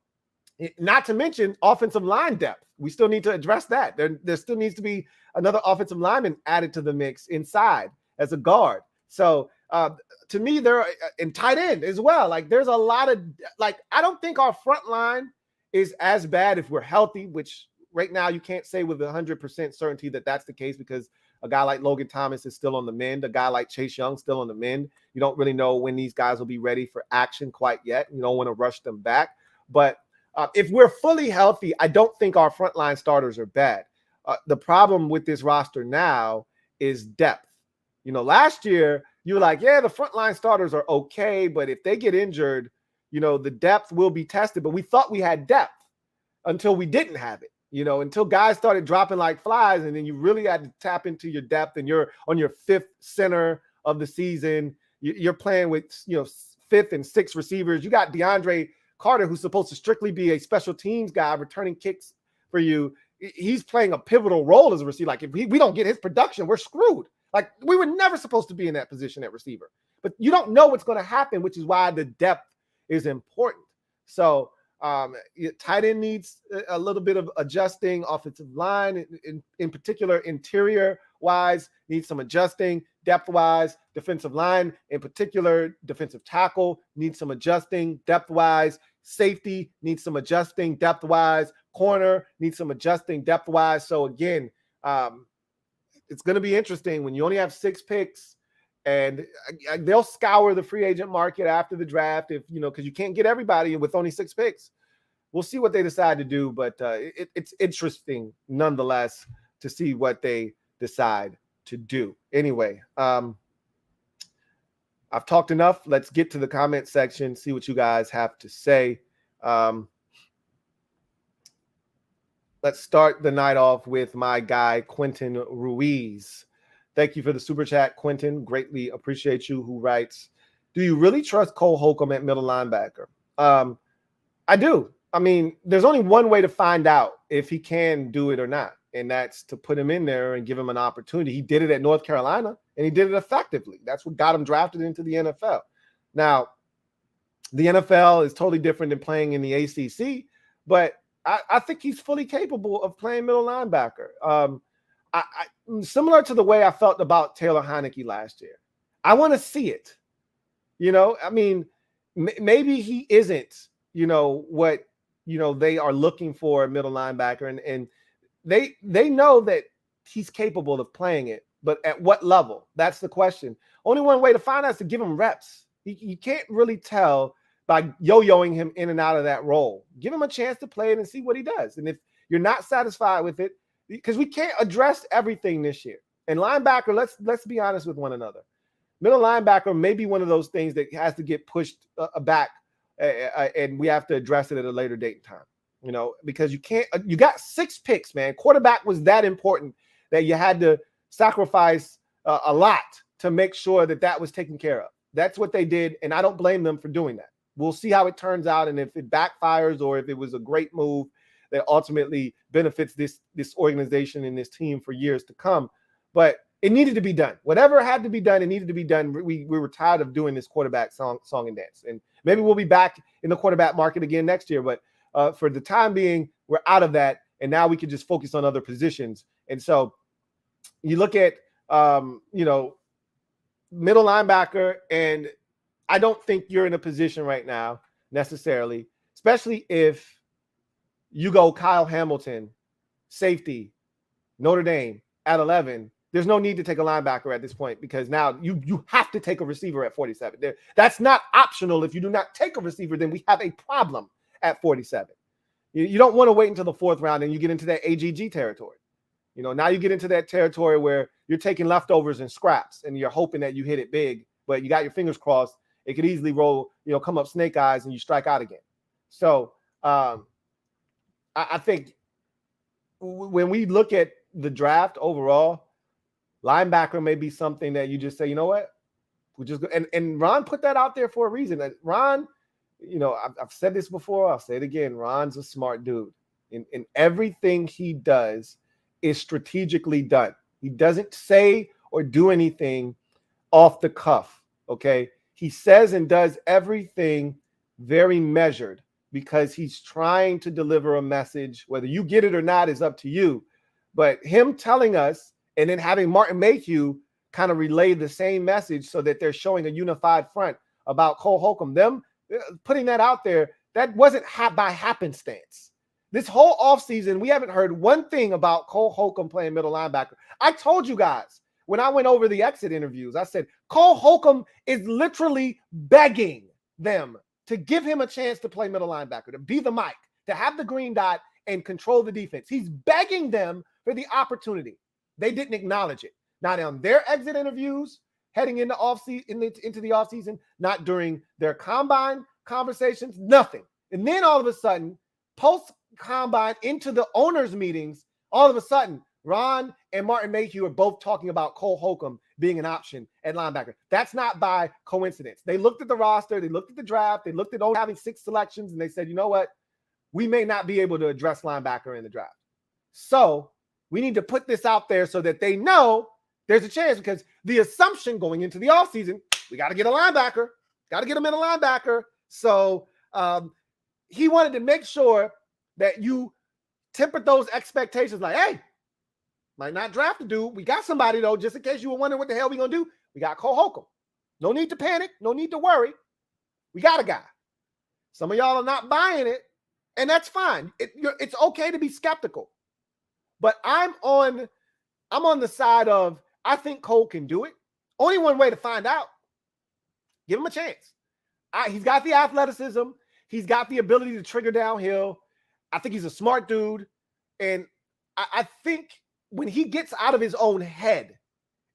not to mention offensive line depth. We still need to address that. There still needs to be another offensive lineman added to the mix inside as a guard. So to me, there in tight end as well. Like, there's a lot of, like, I don't think our front line is as bad if we're healthy, which right now you can't say with 100% certainty that that's the case, because a guy like Logan Thomas is still on the mend. A guy like Chase Young still on the mend. You don't really know when these guys will be ready for action quite yet. You don't want to rush them back. But if we're fully healthy, I don't think our frontline starters are bad. The problem with this roster now is depth. You know, last year you were like, yeah, the frontline starters are okay, but if they get injured, you know, the depth will be tested. But we thought we had depth until we didn't have it. You know, until guys started dropping like flies, and then you really had to tap into your depth, and you're on your 5th center of the season. You're playing with, you know, 5th and 6th receivers. You got DeAndre Carter, who's supposed to strictly be a special teams guy, returning kicks for you. He's playing a pivotal role as a receiver. Like, if we don't get his production, we're screwed. Like, we were never supposed to be in that position at receiver. But you don't know what's going to happen, which is why the depth is important. So tight end needs a little bit of adjusting. Offensive line, in particular, interior wise, needs some adjusting. Depth wise, defensive line, in particular, defensive tackle needs some adjusting. Depth wise, safety needs some adjusting. Depth wise, corner needs some adjusting. Depth wise. So again, it's going to be interesting when you only have 6 picks. And they'll scour the free agent market after the draft, if you know, because you can't get everybody with only 6 picks. we'll see what they decide to do. But it's interesting nonetheless to see what they decide to do. Anyway, I've talked enough. Let's get to the comment section, see what you guys have to say. Let's start the night off with my guy, Quentin Ruiz. Thank you for the super chat, Quentin. Greatly appreciate you. Who writes, do you really trust Cole Holcomb at middle linebacker? I do. I mean, there's only one way to find out if he can do it or not, and that's to put him in there and give him an opportunity. He did it at North Carolina, and he did it effectively. That's what got him drafted into the NFL. Now, the NFL is totally different than playing in the ACC, but I think he's fully capable of playing middle linebacker. Similar to the way I felt about Taylor Heinicke last year. I want to see it. You know, I mean, maybe he isn't, you know, what, you know, they are looking for a middle linebacker, and they know that he's capable of playing it, but at what level? That's the question. Only one way to find out is to give him reps. You can't really tell by yo-yoing him in and out of that role. Give him a chance to play it and see what he does. And if you're not satisfied with it, because we can't address everything this year. And linebacker, let's be honest with one another. Middle linebacker may be one of those things that has to get pushed back, and we have to address it at a later date and time. You know, because you can't. You got 6 picks, man. Quarterback was that important that you had to sacrifice a lot to make sure that was taken care of. That's what they did, and I don't blame them for doing that. We'll see how it turns out, and if it backfires or if it was a great move that ultimately benefits this organization and this team for years to come. But it needed to be done. Whatever had to be done, it needed to be done. We were tired of doing this quarterback song and dance. And maybe we'll be back in the quarterback market again next year. But for the time being, we're out of that. And now we can just focus on other positions. And so you look at, you know, middle linebacker, and I don't think you're in a position right now necessarily, especially if you go Kyle Hamilton, safety, Notre Dame at 11. There's no need to take a linebacker at this point, because now you have to take a receiver at 47. That's not optional. If you do not take a receiver, then we have a problem at 47. You don't want to wait until the 4th round and you get into that AGG territory. You know, now you get into that territory where you're taking leftovers and scraps and you're hoping that you hit it big, but you got your fingers crossed. It could easily roll, you know, come up snake eyes and you strike out again. So I think when we look at the draft overall, linebacker may be something that you just say, you know what, we just go. And Ron put that out there for a reason. That Ron, you know, I've said this before, I'll say it again. Ron's a smart dude. In everything he does is strategically done. He doesn't say or do anything off the cuff. Okay. He says and does everything very measured, because he's trying to deliver a message. Whether you get it or not is up to you. But him telling us and then having Martin Mayhew kind of relay the same message so that they're showing a unified front about Cole Holcomb, them putting that out there, that wasn't by happenstance. This whole offseason, we haven't heard one thing about Cole Holcomb playing middle linebacker. I told you guys when I went over the exit interviews, I said, Cole Holcomb is literally begging them to give him a chance to play middle linebacker, to be the Mike, to have the green dot and control the defense. He's begging them for the opportunity. They didn't acknowledge it. Not on their exit interviews, heading into the offseason, not during their combine conversations, nothing. And then all of a sudden, post-combine into the owners' meetings, all of a sudden, Ron and Martin Mayhew are both talking about Cole Holcomb being an option at linebacker. That's not by coincidence. They looked at the roster, they looked at the draft, they looked at only having 6 selections, and they said, you know what? We may not be able to address linebacker in the draft. So we need to put this out there so that they know there's a chance, because the assumption going into the offseason, we got to get a linebacker, got to get him in a linebacker. So he wanted to make sure that you tempered those expectations, like, hey, might not draft a dude. We got somebody, though, just in case you were wondering what the hell we going to do. We got Cole Holcomb. No need to panic. No need to worry. We got a guy. Some of y'all are not buying it, and that's fine. It's okay to be skeptical. But I'm on the side of, I think Cole can do it. Only one way to find out. Give him a chance. He's got the athleticism. He's got the ability to trigger downhill. I think he's a smart dude. And I think when he gets out of his own head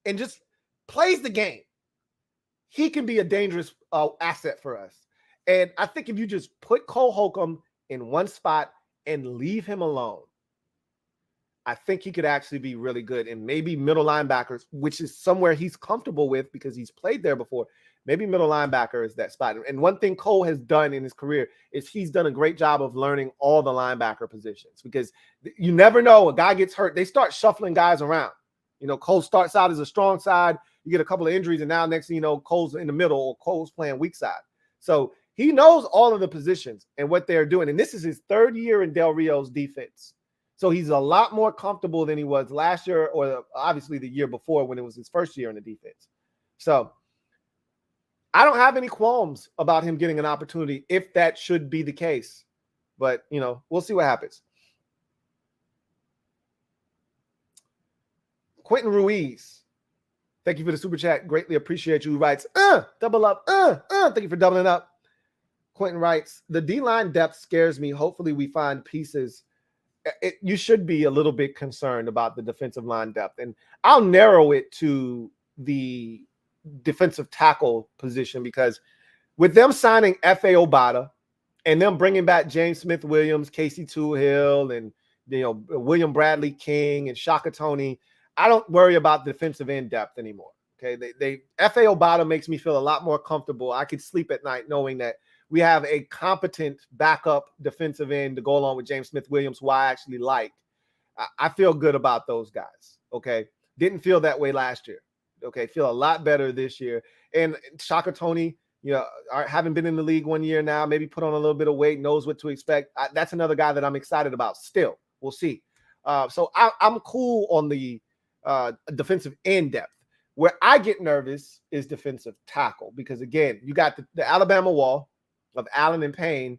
and just plays the game, he can be a dangerous asset for us. And I think if you just put Cole Holcomb in one spot and leave him alone, I think he could actually be really good. And maybe middle linebackers, which is somewhere he's comfortable with because he's played there before. Maybe middle linebacker is that spot. And one thing Cole has done in his career is he's done a great job of learning all the linebacker positions, because you never know, a guy gets hurt, they start shuffling guys around. You know, Cole starts out as a strong side, you get a couple of injuries, and now next thing you know, Cole's in the middle or Cole's playing weak side. So he knows all of the positions and what they're doing. And this is his third year in Del Rio's defense. So he's a lot more comfortable than he was last year, or obviously the year before when it was his first year in the defense. So I don't have any qualms about him getting an opportunity if that should be the case. But, you know, we'll see what happens. Quentin Ruiz, thank you for the super chat. Greatly appreciate you. He writes, double up. Thank you for doubling up. Quentin writes, the D-line depth scares me. Hopefully we find pieces. You should be a little bit concerned about the defensive line depth. And I'll narrow it to the defensive tackle position, because with them signing F.A. Obata and them bringing back James Smith-Williams, Casey Toohill, and, you know, William Bradley King and Shaka Toney, I don't worry about defensive end depth anymore. Okay, F.A. Obata makes me feel a lot more comfortable. I could sleep at night knowing that we have a competent backup defensive end to go along with James Smith-Williams, who I actually like. I feel good about those guys, okay? Didn't feel that way last year, okay? Feel a lot better this year. And Shaka Toney, you know, haven't been in the league 1 year now, maybe put on a little bit of weight, knows what to expect. That's another guy that I'm excited about still. We'll see. So I'm cool on the defensive end depth. Where I get nervous is defensive tackle, because, again, you got the Alabama wall of Allen and Payne,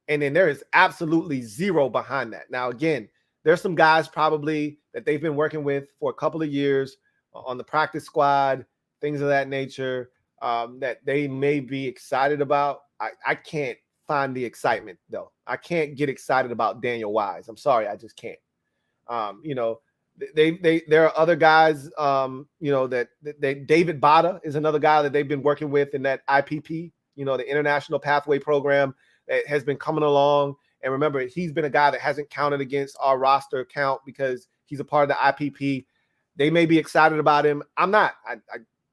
and then there is absolutely zero behind that. Now, again, there's some guys probably that they've been working with for a couple of years on the practice squad, things of that nature, that they may be excited about. I can't find the excitement, though. I can't get excited about Daniel Wise. I'm sorry, I just can't. You know, there are other guys, you know, that David Bada is another guy that they've been working with in that IPP, you know, the International Pathway Program that has been coming along. And remember, he's been a guy that hasn't counted against our roster count because he's a part of the IPP. They may be excited about him. I'm not.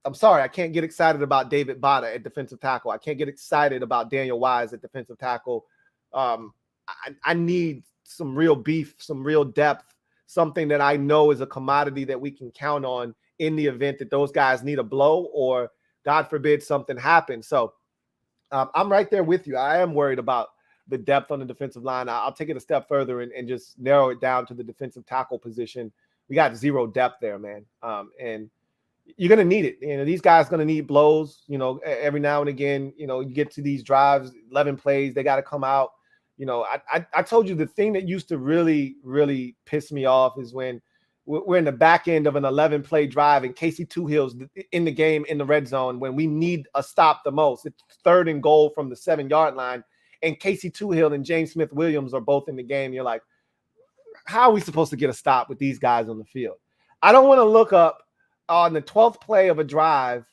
I'm sorry. I can't get excited about David Bada at defensive tackle. I can't get excited about Daniel Wise at defensive tackle. I need some real beef, some real depth, something that I know is a commodity that we can count on in the event that those guys need a blow or, God forbid, something happens. So I'm right there with you. I am worried about the depth on the defensive line. I'll take it a step further and just narrow it down to the defensive tackle position. We got zero depth there, man. And you're going to need it. You know, these guys are going to need blows, you know, every now and again. You know, you get to these drives, 11 plays, they got to come out. You know, I told you the thing that used to really, really piss me off is when we're in the back end of an 11-play drive and Casey Toohill's in the game in the red zone when we need a stop the most. It's 3rd and goal from the 7-yard line, and Casey Toohill and James Smith-Williams are both in the game. You're like, how are we supposed to get a stop with these guys on the field? I don't want to look up on the 12th play of a drive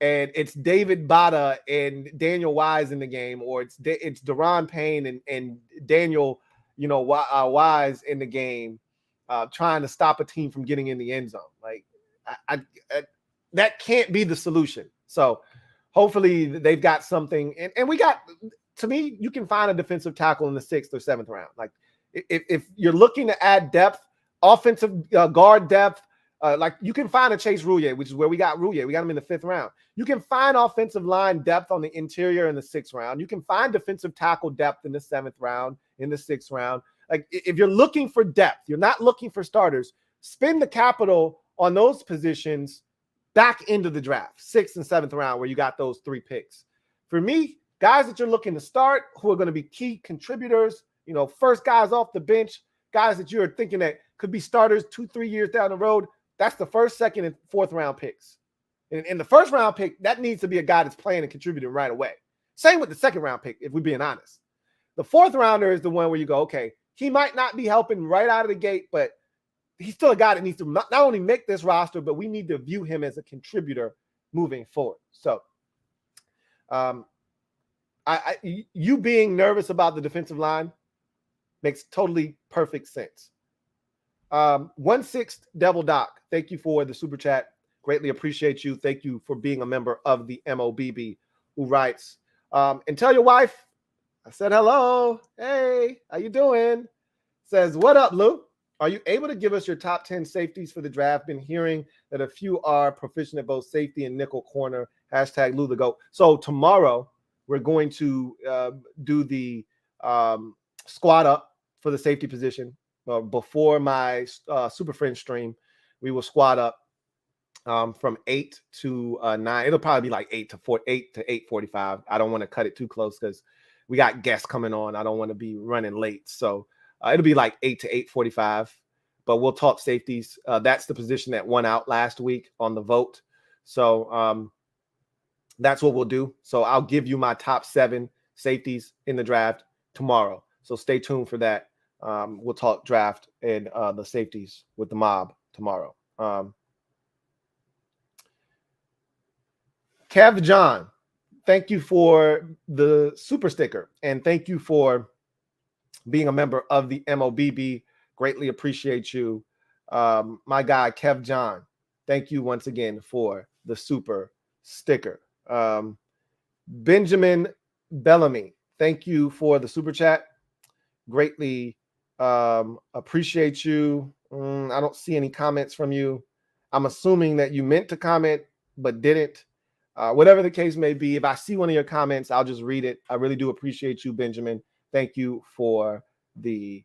and it's David Bada and Daniel Wise in the game, or it's Deron Payne and Daniel, you know, Wise in the game, trying to stop a team from getting in the end zone. Like, I that can't be the solution. So hopefully they've got something. And we got, to me, you can find a defensive tackle in the 6th or 7th round. Like, if you're looking to add depth, offensive guard depth, like you can find a Chase Rouillet, which is where we got Rouillet. We got him in the 5th round. You can find offensive line depth on the interior in the 6th round. You can find defensive tackle depth in the 7th round, in the 6th round. Like, if you're looking for depth, you're not looking for starters, spend the capital on those positions back into the draft, 6th and 7th round, where you got those 3 picks. For me, guys that you're looking to start, who are going to be key contributors, you know, first guys off the bench, guys that you're thinking that could be starters 2-3 years down the road, that's the 1st, 2nd, and 4th round picks. And in the 1st round pick, that needs to be a guy that's playing and contributing right away. Same with the 2nd round pick, if we're being honest. The 4th rounder is the one where you go, okay, he might not be helping right out of the gate, but he's still a guy that needs to not only make this roster, but we need to view him as a contributor moving forward. So you being nervous about the defensive line makes totally perfect sense. 1/6 Devil Doc, thank you for the super chat. Greatly appreciate you. Thank you for being a member of the MOBB, who writes, and tell your wife I said hello. Hey, how you doing? Says, what up, Lou? Are you able to give us your top 10 safeties for the draft? Been hearing that a few are proficient at both safety and nickel corner. Hashtag Lou the GOAT. So tomorrow we're going to do the squad up for the safety position. Before my Super Friends stream, we will squad up from 8 to 9. It'll probably be like 8 to 8:45. I don't want to cut it too close because we got guests coming on. I don't want to be running late. So it'll be like 8 to 8:45. But we'll talk safeties. That's the position that won out last week on the vote. So that's what we'll do. So I'll give you my top 7 safeties in the draft tomorrow. So stay tuned for that. We'll talk draft and the safeties with the mob tomorrow. Kev John, thank you for the super sticker, and thank you for being a member of the MOBB. Greatly appreciate you. My guy, Kev John, thank you once again for the super sticker. Benjamin Bellamy, thank you for the super chat. Greatly appreciate you. I don't see any comments from you. I'm assuming that you meant to comment but didn't. Whatever the case may be, if I see one of your comments, I'll just read it. I really do appreciate you, Benjamin. Thank you for the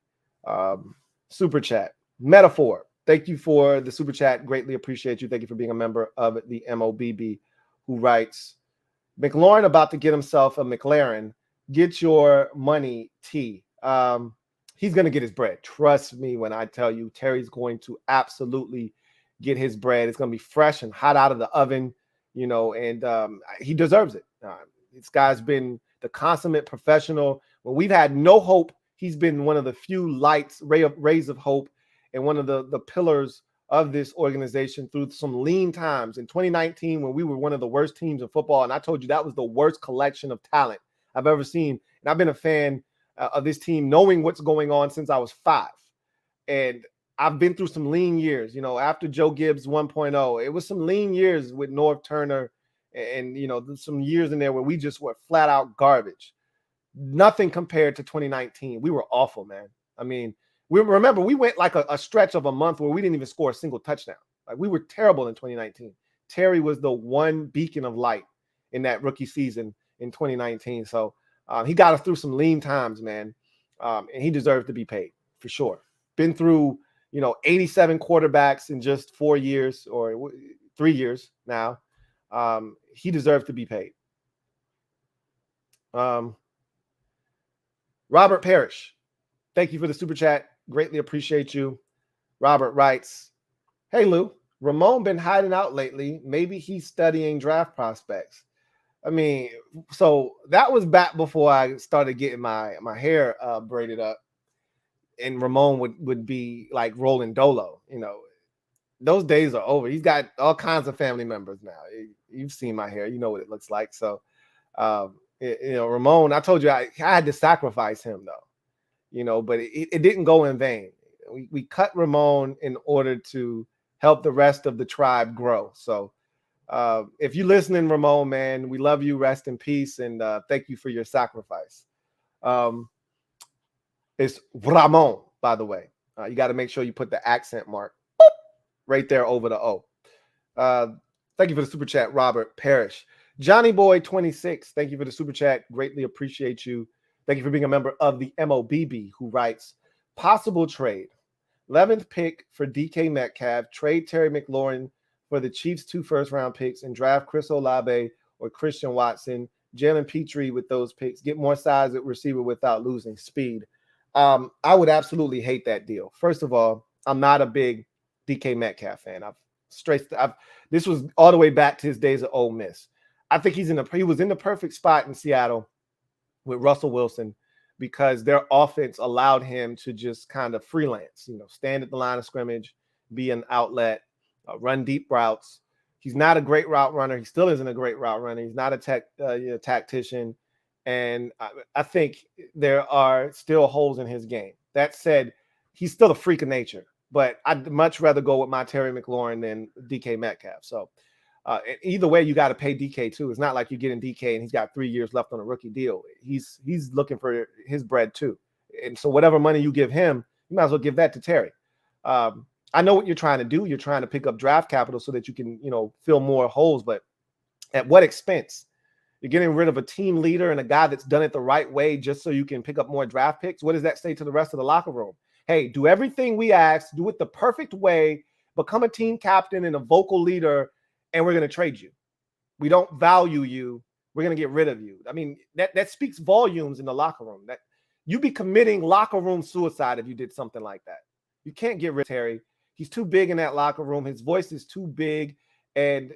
super chat. Metaphor, thank you for the super chat. Greatly appreciate you. Thank you for being a member of the MOBB, who writes, McLaurin about to get himself a McLaren. Get your money, T. He's going to get his bread. Trust me when I tell you, Terry's going to absolutely get his bread. It's going to be fresh and hot out of the oven, you know, and he deserves it. This guy's been the consummate professional. When we've had no hope, he's been one of the few rays of hope, and one of the pillars of this organization through some lean times. In 2019, when we were one of the worst teams in football, and I told you that was the worst collection of talent I've ever seen. And I've been a fan of this team, knowing what's going on since I was 5. And I've been through some lean years, you know, after Joe Gibbs 1.0, it was some lean years with Norv Turner and, you know, some years in there where we just were flat out garbage. Nothing compared to 2019. We were awful, man. I mean, we went like a stretch of a month where we didn't even score a single touchdown. Like, we were terrible in 2019. Terry was the one beacon of light in that rookie season in 2019. So he got us through some lean times, man. And he deserves to be paid for sure. Been through, you know, 87 quarterbacks in just 4 years or 3 years now. He deserves to be paid. Robert Parrish, thank you for the super chat. Greatly appreciate you. Robert writes, hey, Lou, Ramon been hiding out lately. Maybe he's studying draft prospects. I mean, so that was back before I started getting my hair braided up. And Ramon would be like rolling dolo, you know. Those days are over. He's got all kinds of family members now. You've seen my hair. You know what it looks like. So, you know, Ramon, I told you I had to sacrifice him, though. You know, but it didn't go in vain. We cut Ramon in order to help the rest of the tribe grow. So if you're listening, Ramon, man, we love you. Rest in peace. And thank you for your sacrifice. It's Ramon, by the way. You got to make sure you put the accent mark right there over the O. Thank you for the super chat, Robert Parrish. Johnny Boy 26, thank you for the super chat. Greatly appreciate you. Thank you for being a member of the MOBB, who writes, possible trade. 11th pick for DK Metcalf. Trade Terry McLaurin for the Chiefs' 2 first-round picks and draft Chris Olave or Christian Watson. Jalen Petrie with those picks. Get more size at receiver without losing speed. I would absolutely hate that deal. First of all, I'm not a big DK Metcalf fan. This was all the way back to his days at Ole Miss. I think he was in the perfect spot in Seattle with Russell Wilson. because their offense allowed him to just kind of freelance, stand at the line of scrimmage, be an outlet, run deep routes. He's not a great route runner. He still isn't a great route runner. He's not a tactician. And I think there are still holes in his game. That said, he's still a freak of nature, but I'd much rather go with my Terry McLaurin than DK Metcalf. So either way, you got to pay DK too. It's not like you're getting DK and he's got 3 years left on a rookie deal. He's looking for his bread too. And so whatever money you give him, you might as well give that to Terry. I know what you're trying to do. You're trying to pick up draft capital so that you can, fill more holes, but at what expense? You're getting rid of a team leader and a guy that's done it the right way just so you can pick up more draft picks. What does that say to the rest of the locker room? Hey, do everything we ask, do it the perfect way, become a team captain and a vocal leader, and we're going to trade you. We don't value you. We're going to get rid of you. I mean, that speaks volumes in the locker room. That you'd be committing locker room suicide if you did something like that. You can't get rid of Terry. He's too big in that locker room. His voice is too big, and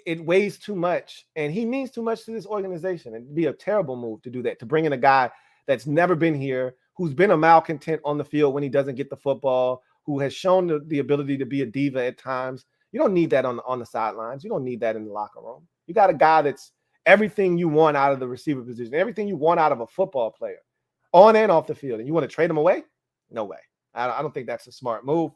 it weighs too much, and he means too much to this organization. It'd be a terrible move to do that, to bring in a guy that's never been here, who's been a malcontent on the field when he doesn't get the football, who has shown the ability to be a diva at times. You don't need that on the sidelines. You don't need that in the locker room. You got a guy that's everything you want out of the receiver position, everything you want out of a football player, on and off the field, and you want to trade him away? No way. I don't think that's a smart move.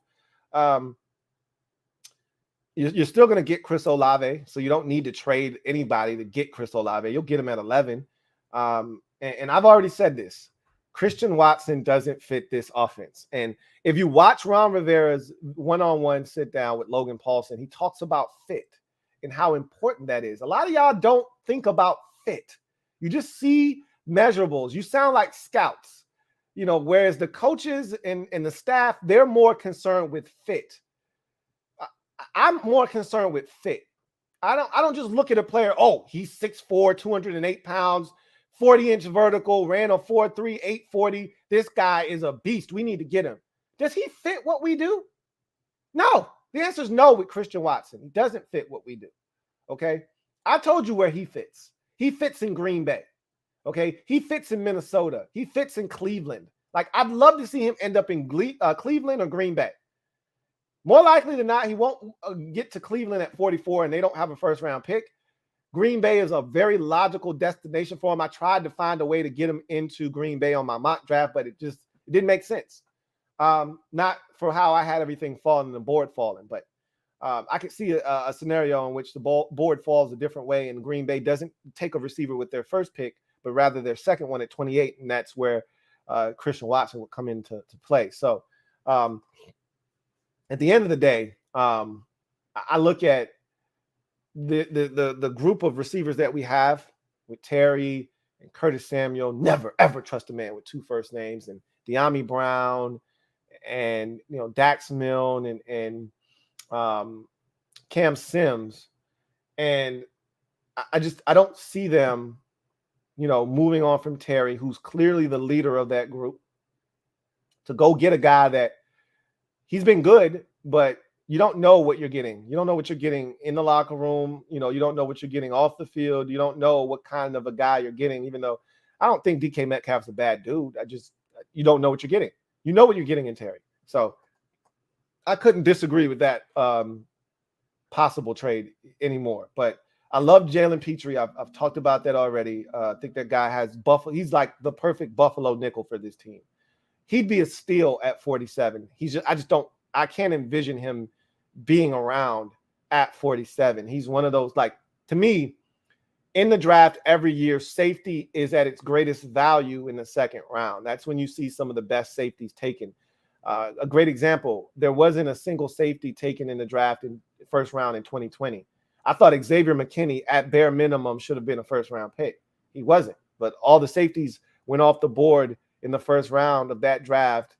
You're still going to get Chris Olave, so you don't need to trade anybody to get Chris Olave. You'll get him at 11. And I've already said this. Christian Watson doesn't fit this offense. And if you watch Ron Rivera's one-on-one sit-down with Logan Paulson, he talks about fit and how important that is. A lot of y'all don't think about fit. You just see measurables. You sound like scouts, whereas the coaches and the staff, they're more concerned with fit. I'm more concerned with fit. I don't just look at a player, oh, he's 6'4", 208 pounds, 40-inch vertical, ran a 4.3, 840. This guy is a beast. We need to get him. Does he fit what we do? No. The answer is no with Christian Watson. He doesn't fit what we do. Okay? I told you where he fits. He fits in Green Bay. Okay? He fits in Minnesota. He fits in Cleveland. Like, I'd love to see him end up in Cleveland or Green Bay. More likely than not, he won't get to Cleveland at 44 and they don't have a first-round pick. Green Bay is a very logical destination for him. I tried to find a way to get him into Green Bay on my mock draft, but it didn't make sense. Not for how I had everything falling and the board falling, but I could see a scenario in which the board falls a different way and Green Bay doesn't take a receiver with their first pick, but rather their second one at 28, and that's where Christian Watson would come into play. So at the end of the day, I look at the group of receivers that we have with Terry and Curtis Samuel. Never, ever trust a man with 2 first names, and De'Ami Brown and, Dax Milne and Cam Sims. And I don't see them, moving on from Terry, who's clearly the leader of that group, to go get a guy that he's been good, but you don't know what you're getting. You don't know what you're getting in the locker room. You don't know what you're getting off the field. You don't know what kind of a guy you're getting, even though I don't think DK Metcalf's a bad dude. You don't know what you're getting. You know what you're getting in Terry. So I couldn't disagree with that possible trade anymore. But I love Jalen Petrie. I've talked about that already. I think that guy has Buffalo. He's like the perfect Buffalo nickel for this team. He'd be a steal at 47. I can't envision him being around at 47. He's one of those, to me, in the draft every year, safety is at its greatest value in the second round. That's when you see some of the best safeties taken. A great example, there wasn't a single safety taken in the draft in the first round in 2020. I thought Xavier McKinney, at bare minimum, should have been a first-round pick. He wasn't. But all the safeties went off the board in the first round of that draft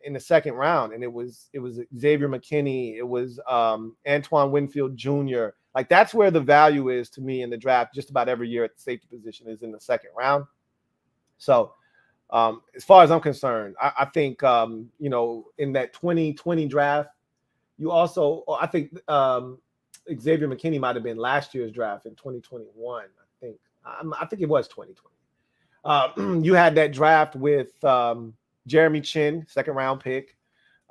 in the second round. And it was Xavier McKinney. It was Antoine Winfield Jr. That's where the value is to me in the draft just about every year at the safety position is in the second round. So as far as I'm concerned, I think, in that 2020 draft, I think Xavier McKinney might have been last year's draft in 2021. I think it was 2020. You had that draft with Jeremy Chin, second round pick.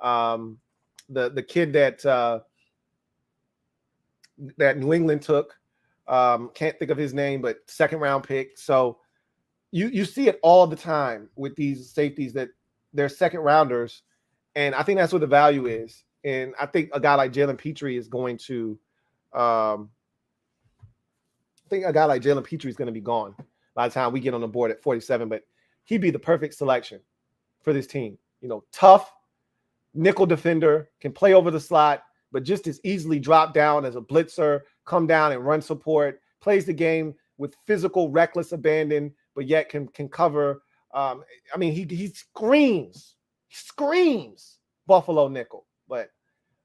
The kid that New England took, can't think of his name, but second round pick. So you see it all the time with these safeties that they're second rounders, and I think that's what the value is. And I think a guy like Jalen Petrie is going to, I think a guy like Jalen Petrie is going to be gone by the time we get on the board at 47. But he'd be the perfect selection for this team. You know, tough nickel defender, can play over the slot, but just as easily drop down as a blitzer, come down and run support, plays the game with physical, reckless abandon, but yet can cover. I mean, he screams Buffalo nickel. But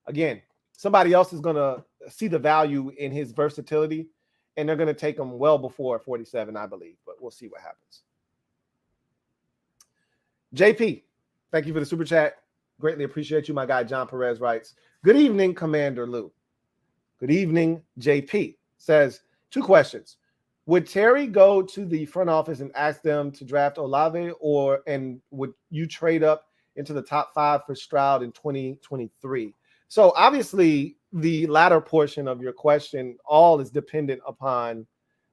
again, somebody else is going to see the value in his versatility, and they're going to take him well before 47, I believe. But we'll see what happens. JP, thank you for the super chat. Greatly appreciate you. My guy John Perez writes, good evening, Commander Lou. Good evening, JP. Says, 2 questions. Would Terry go to the front office and ask them to draft Olave, and would you trade up into the top 5 for Stroud in 2023? So obviously the latter portion of your question all is dependent upon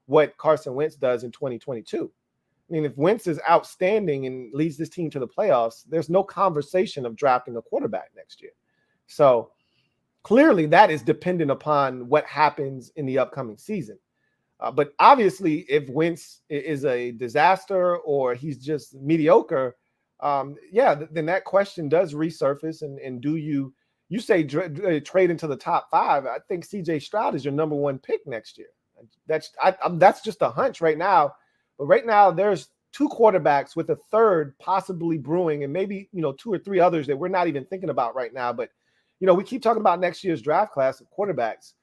what Carson Wentz does in 2022. I mean, if Wentz is outstanding and leads this team to the playoffs, there's no conversation of drafting a quarterback next year. So clearly that is dependent upon what happens in the upcoming season. But obviously, if Wentz is a disaster or he's just mediocre, then that question does resurface. And do you say trade into the top 5? I think C.J. Stroud is your number 1 pick next year. That's just a hunch right now. But right now, there's 2 quarterbacks with a third possibly brewing, and maybe 2 or 3 others that we're not even thinking about right now. But we keep talking about next year's draft class of quarterbacks.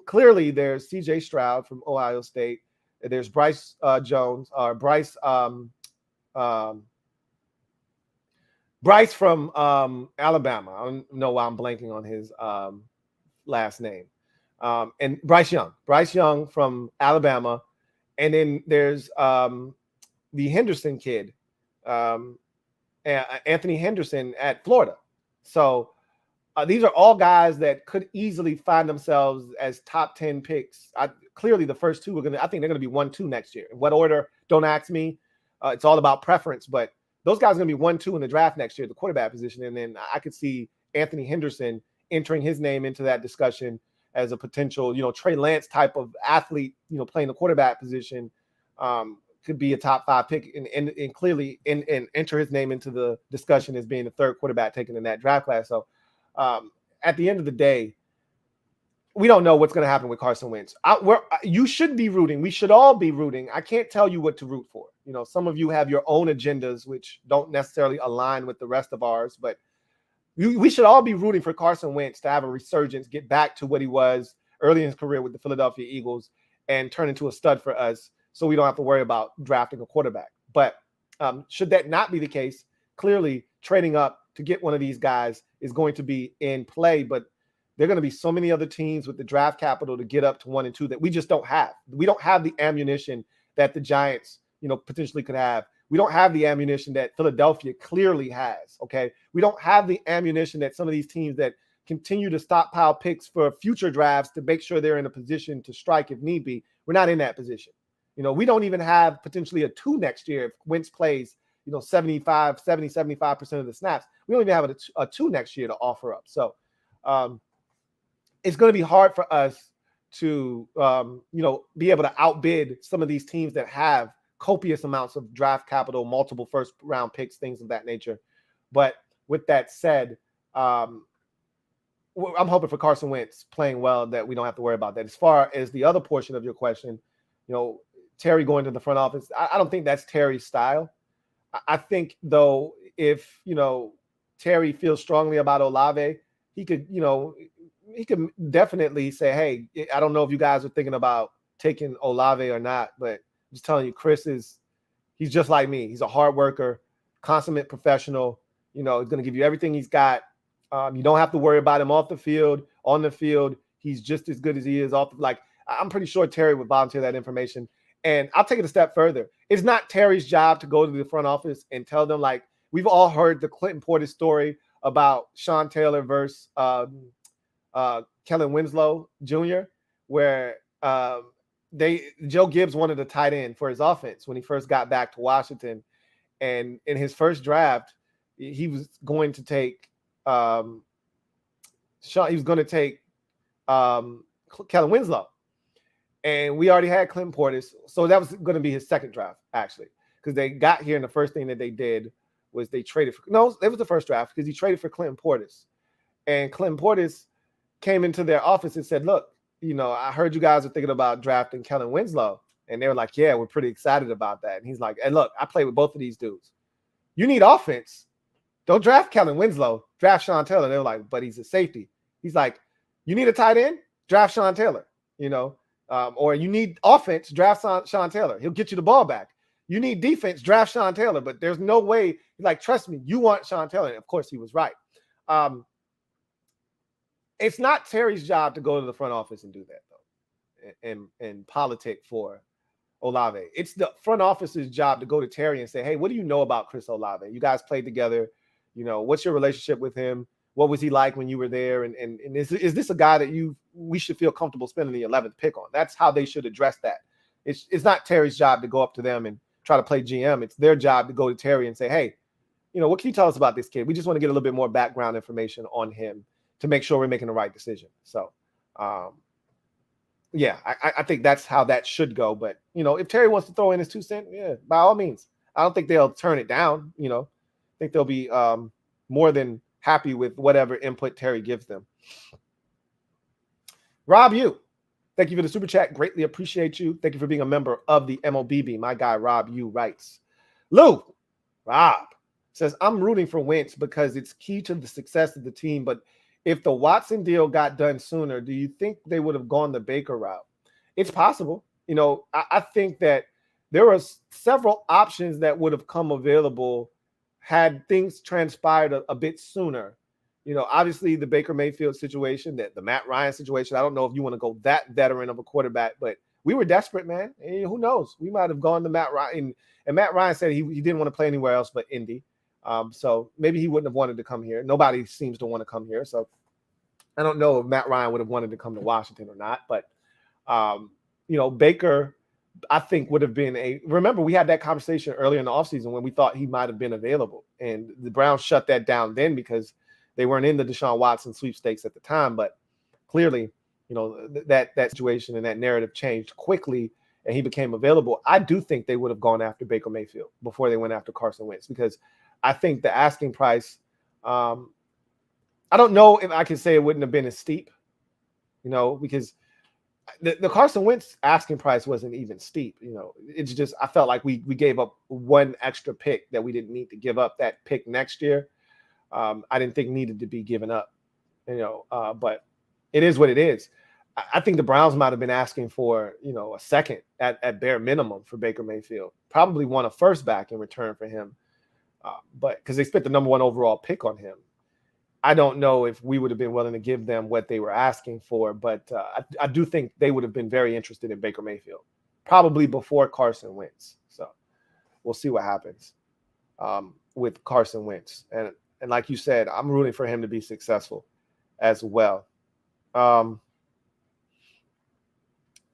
Clearly, there's C.J. Stroud from Ohio State. There's Bryce Bryce from Alabama. I don't know why I'm blanking on his last name. And Bryce Young from Alabama. And then there's the Henderson kid, Anthony Henderson at Florida. So these are all guys that could easily find themselves as top 10 picks. Clearly, the first 2 I think they're going to be 1-2 next year. In what order? Don't ask me. It's all about preference. But those guys are going to be 1-2 in the draft next year, the quarterback position. And then I could see Anthony Henderson entering his name into that discussion as a potential, Trey Lance type of athlete, playing the quarterback position, could be a top 5 pick and clearly and enter his name into the discussion as being the 3rd quarterback taken in that draft class. So at the end of the day, we don't know what's going to happen with Carson Wentz. You should be rooting. We should all be rooting. I can't tell you what to root for. Some of you have your own agendas, which don't necessarily align with the rest of ours, but we should all be rooting for Carson Wentz to have a resurgence, get back to what he was early in his career with the Philadelphia Eagles and turn into a stud for us so we don't have to worry about drafting a quarterback. But should that not be the case, clearly trading up to get one of these guys is going to be in play. But there are going to be so many other teams with the draft capital to get up to 1 and 2 that we just don't have. We don't have the ammunition that the Giants, potentially could have. We don't have the ammunition that Philadelphia clearly has, okay? We don't have the ammunition that some of these teams that continue to stockpile picks for future drafts to make sure they're in a position to strike if need be. We're not in that position. We don't even have potentially a 2 next year if Wentz plays, 75% of the snaps. We don't even have a 2 next year to offer up. So it's going to be hard for us to, be able to outbid some of these teams that have copious amounts of draft capital, multiple first-round picks, things of that nature. But with that said, I'm hoping for Carson Wentz playing well that we don't have to worry about that. As far as the other portion of your question, Terry going to the front office, I don't think that's Terry's style. I think, though, if, Terry feels strongly about Olave, he could definitely say, hey, I don't know if you guys are thinking about taking Olave or not, but I'm just telling you, he's just like me. He's a hard worker, consummate professional. He's going to give you everything he's got. You don't have to worry about him off the field. On the field, he's just as good as he is off. I'm pretty sure Terry would volunteer that information. And I'll take it a step further. It's not Terry's job to go to the front office and tell them, like, we've all heard the Clinton Portis story about Sean Taylor versus Kellen Winslow Jr., where Joe Gibbs wanted a tight end for his offense when he first got back to Washington. And in his first draft, he was going to take Kellen Winslow. And we already had Clinton Portis. So that was going to be his second draft, actually, because they got here and the first thing that they did was they traded for, no, it was the first draft because he traded for Clinton Portis. And Clinton Portis came into their office and said, look, I heard you guys are thinking about drafting Kellen Winslow. And they were like, yeah, we're pretty excited about that. And he's like, and look, I play with both of these dudes. You need offense. Don't draft Kellen Winslow. Draft Sean Taylor. They were like, but he's a safety. He's like, you need a tight end? Draft Sean Taylor, or you need offense, draft Sean Taylor. He'll get you the ball back. You need defense, draft Sean Taylor. But there's no way, like, trust me, you want Sean Taylor. And of course, he was right. It's not Terry's job to go to the front office and do that, though, and politic for Olave. It's the front office's job to go to Terry and say, hey, what do you know about Chris Olave? You guys played together. What's your relationship with him? What was he like when you were there? And is this a guy that we should feel comfortable spending the 11th pick on? That's how they should address that. It's not Terry's job to go up to them and try to play GM. It's their job to go to Terry and say, hey, what can you tell us about this kid? We just want to get a little bit more background information on him to make sure we're making the right decision. So, yeah, I think that's how that should go. But, if Terry wants to throw in his 2 cents, yeah, by all means. I don't think they'll turn it down. I think they'll be more than happy with whatever input Terry gives them. Rob, thank you for the super chat. Greatly appreciate you. Thank you for being a member of the MOBB. My guy, Rob, writes. Rob says, I'm rooting for Wentz because it's key to the success of the team. But if the Watson deal got done sooner, do you think they would have gone the Baker route? It's possible. I think that there were several options that would have come available had things transpired a bit sooner. Obviously the Baker Mayfield situation, the Matt Ryan situation. I don't know if you want to go that veteran of a quarterback, but we were desperate, man. And who knows? We might have gone to Matt Ryan. And Matt Ryan said he didn't want to play anywhere else but Indy. So maybe he wouldn't have wanted to come here. Nobody seems to want to come here. So I don't know if Matt Ryan would have wanted to come to Washington or not. But, Baker, I think, would have been remember, we had that conversation earlier in the offseason when we thought he might have been available. And the Browns shut that down then because they weren't in the Deshaun Watson sweepstakes at the time. But clearly, that situation and that narrative changed quickly and he became available. I do think they would have gone after Baker Mayfield before they went after Carson Wentz because I think the asking price, I don't know if I can say it wouldn't have been as steep, because the Carson Wentz asking price wasn't even steep. It's just I felt like we gave up one extra pick that we didn't need to give up. That pick next year, I didn't think needed to be given up. But it is what it is. I think the Browns might have been asking for a second at bare minimum for Baker Mayfield. Probably want a first back in return for him, but because they spent the number 1 overall pick on him. I don't know if we would have been willing to give them what they were asking for, but I do think they would have been very interested in Baker Mayfield, probably before Carson Wentz. So we'll see what happens with Carson Wentz. And like you said, I'm rooting for him to be successful as well.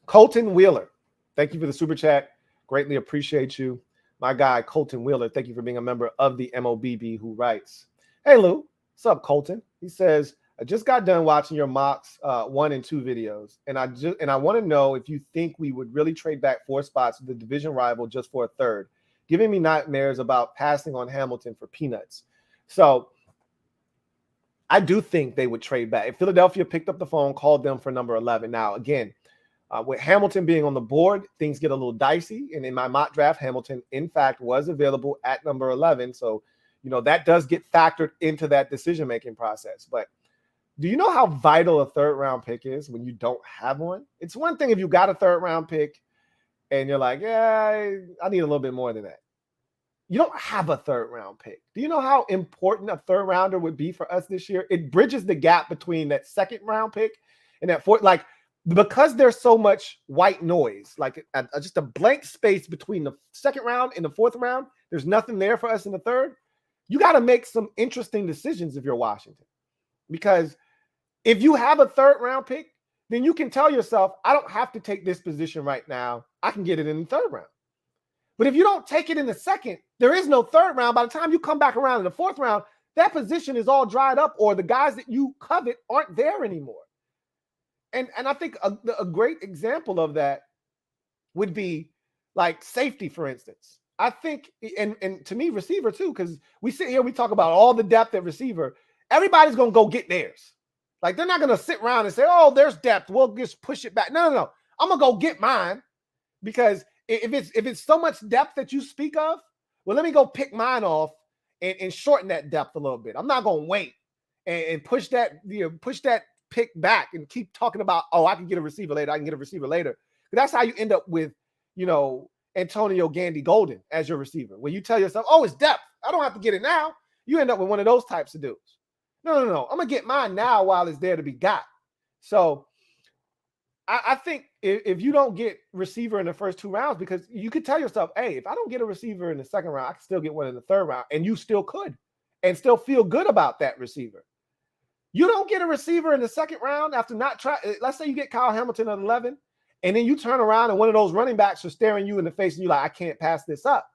Colton Wheeler, thank you for the super chat. Greatly appreciate you. My guy, Colton Wheeler, thank you for being a member of the MOBB who writes, hey, Lou. What's up, Colton? He says, I just got done watching your mocks 1 and 2 videos, and I want to know if you think we would really trade back 4 spots with the division rival just for a third, giving me nightmares about passing on Hamilton for peanuts. So I do think they would trade back. If Philadelphia picked up the phone, called them for number 11. Now, again, with Hamilton being on the board, things get a little dicey. And in my mock draft, Hamilton, in fact, was available at number 11. So that does get factored into that decision-making process. But do you know how vital a third-round pick is when you don't have one? It's one thing if you got a third-round pick and you're like, yeah, I need a little bit more than that. You don't have a third-round pick. Do you know how important a third-rounder would be for us this year? It bridges the gap between that second-round pick and that fourth. Like, because there's so much white noise, like just a blank space between the second round and the fourth round, there's nothing there for us in the third. You got to make some interesting decisions if you're Washington, because if you have a third round pick, then you can tell yourself, I don't have to take this position right now. I can get it in the third round. But if you don't take it in the second, there is no third round. By the time you come back around in the fourth round, that position is all dried up, or the guys that you covet aren't there anymore. And I think a great example of that would be like safety, for instance. I think, and to me, receiver too, because we sit here, we talk about all the depth at receiver. Everybody's going to go get theirs. Like, they're not going to sit around and say, oh, there's depth, we'll just push it back. No. I'm going to go get mine, because if it's so much depth that you speak of, well, let me go pick mine off and shorten that depth a little bit. I'm not going to wait and push that pick back and keep talking about, oh, I can get a receiver later. That's how you end up with, Antonio Gandy Golden as your receiver, where you tell yourself, oh, it's depth, I don't have to get it now. You end up with one of those types of dudes. No. I'm going to get mine now while it's there to be got. So I think if you don't get receiver in the first two rounds, because you could tell yourself, hey, if I don't get a receiver in the second round, I can still get one in the third round, and you still could, and still feel good about that receiver. You don't get a receiver in the second round after not try. Let's say you get Kyle Hamilton at 11, and then you turn around and one of those running backs are staring you in the face, and you're like, I can't pass this up.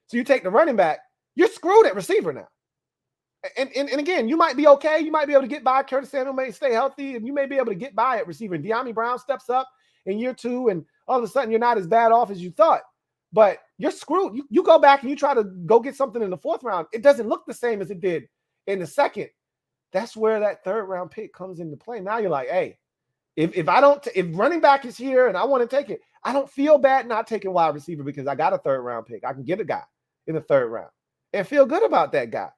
So you take the running back, you're screwed at receiver now. And again, you might be okay. You might be able to get by. Curtis Samuel may stay healthy, and you may be able to get by at receiver. And De'Ami Brown steps up in year two, and all of a sudden you're not as bad off as you thought. But you're screwed. You go back and you try to go get something in the fourth round. It doesn't look the same as it did in the second. That's where that third round pick comes into play. Now you're like, hey, if running back is here and I want to take it, I don't feel bad not taking wide receiver, because I got a third round pick. I can get a guy in the third round and feel good about that guy.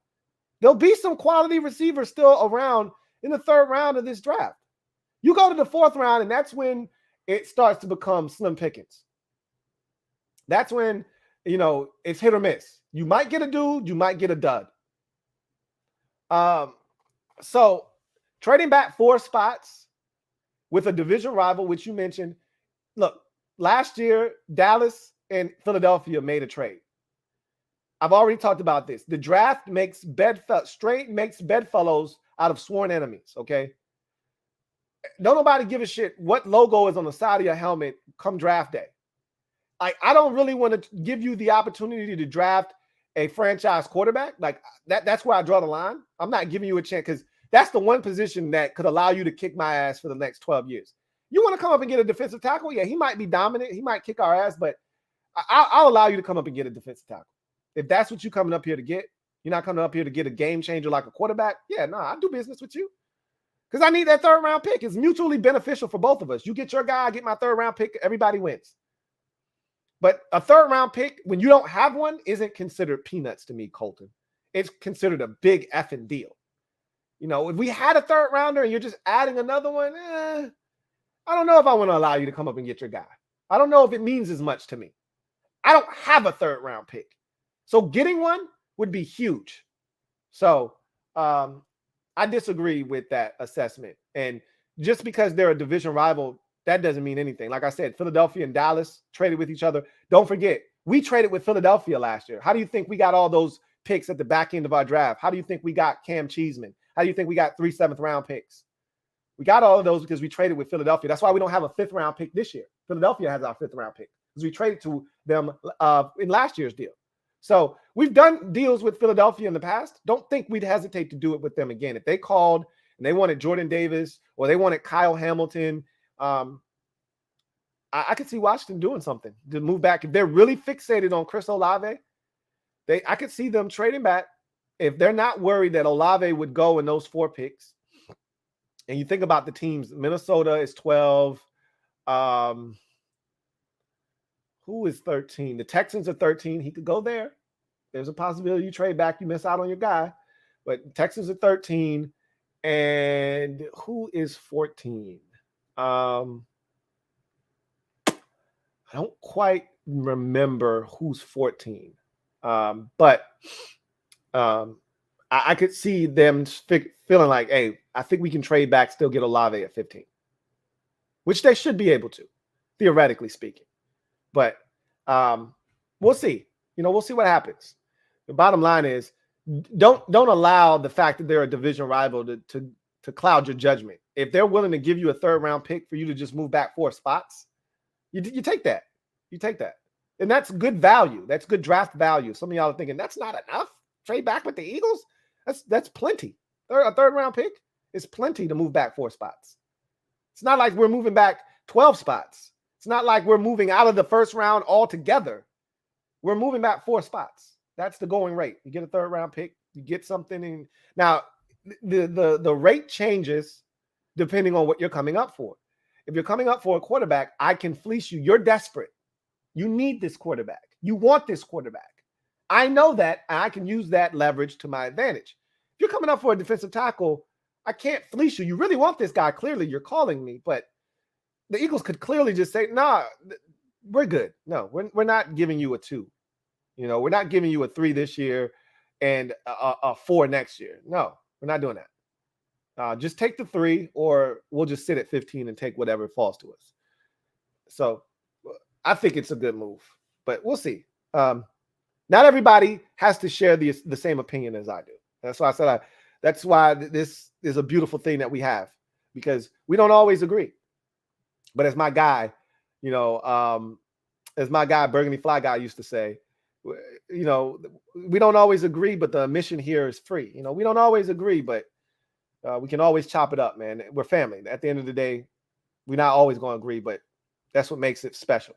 There'll be some quality receivers still around in the third round of this draft. You go to the fourth round, and that's when it starts to become slim pickings. That's when, it's hit or miss. You might get a dude, you might get a dud. So trading back 4 spots with a division rival, which you mentioned. Look, last year, Dallas and Philadelphia made a trade. I've already talked about this. The draft makes bedfellows out of sworn enemies, okay? Don't nobody give a shit what logo is on the side of your helmet come draft day. I don't really want to give you the opportunity to draft a franchise quarterback. Like, that's where I draw the line. I'm not giving you a chance, because that's the one position that could allow you to kick my ass for the next 12 years. You want to come up and get a defensive tackle? Yeah, he might be dominant. He might kick our ass, but I'll allow you to come up and get a defensive tackle. If that's what you're coming up here to get, you're not coming up here to get a game changer like a quarterback. Yeah, no, I do business with you, because I need that third round pick. It's mutually beneficial for both of us. You get your guy, I get my third round pick. Everybody wins. But a third round pick, when you don't have one, isn't considered peanuts to me, Colton. It's considered a big effing deal. If we had a third rounder and you're just adding another one, I don't know if I want to allow you to come up and get your guy. I don't know if it means as much to me. I don't have a third round pick. So getting one would be huge. So I disagree with that assessment. And just because they're a division rival, that doesn't mean anything. Like I said, Philadelphia and Dallas traded with each other. Don't forget, we traded with Philadelphia last year. How do you think we got all those picks at the back end of our draft? How do you think we got Cam Cheeseman? How do you think we got 3 7th-round picks? We got all of those because we traded with Philadelphia. That's why we don't have a 5th-round pick this year. Philadelphia has our 5th-round pick because we traded to them in last year's deal. So we've done deals with Philadelphia in the past. Don't think we'd hesitate to do it with them again. If they called and they wanted Jordan Davis or they wanted Kyle Hamilton, I could see Washington doing something to move back. If they're really fixated on Chris Olave, I could see them trading back. If they're not worried that Olave would go in those 4 picks, and you think about the teams, Minnesota is 12. Who is 13? The Texans are 13. He could go there. There's a possibility you trade back. You miss out on your guy. But Texans are 13. And who is 14? I don't quite remember who's 14. But I could see them feeling like, hey, I think we can trade back, still get Olave at 15. which they should be able to, theoretically speaking. But we'll see. We'll see what happens. The bottom line is don't allow the fact that they're a division rival to cloud your judgment. If they're willing to give you a 3rd-round pick for you to just move back 4 spots, you take that. You take that. And that's good value. That's good draft value. Some of y'all are thinking, that's not enough? Trade back with the Eagles? That's plenty. A 3rd-round pick is plenty to move back 4 spots. It's not like we're moving back 12 spots. It's not like we're moving out of the 1st round altogether. We're moving back 4 spots. That's the going rate. You get a 3rd-round pick, you get something in. Now, the rate changes depending on what you're coming up for. If you're coming up for a quarterback, I can fleece you. You're desperate. You need this quarterback. You want this quarterback. I know that, and I can use that leverage to my advantage. If you're coming up for a defensive tackle, I can't fleece you. You really want this guy. Clearly, you're calling me, but the Eagles could clearly just say, nah, we're good. No, we're not giving you a 2. We're not giving you a 3 this year and a 4 next year. No, we're not doing that. Just take the 3, or we'll just sit at 15 and take whatever falls to us. So I think it's a good move, but we'll see. Not everybody has to share the same opinion as I do. That's why I said that's why this is a beautiful thing that we have, because we don't always agree. But as my guy, as my guy Burgundy Fly Guy used to say, we don't always agree, but the mission here is free. We don't always agree, but we can always chop it up, man. We're family. At the end of the day, we're not always going to agree, but that's what makes it special.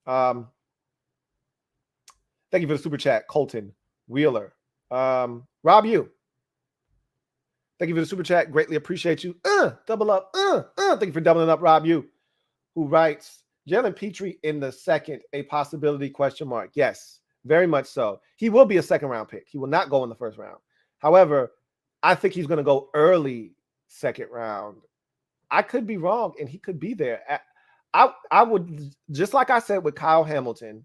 Thank you for the super chat, Colton Wheeler. Rob, thank you for the super chat. Greatly appreciate you. Double up. Thank you for doubling up, Rob, who writes, Jalen Petrie in the 2nd, a possibility ? Yes, very much so. He will be a 2nd-round pick. He will not go in the 1st round. However, I think he's going to go early 2nd round. I could be wrong, and he could be there. I would, just like I said with Kyle Hamilton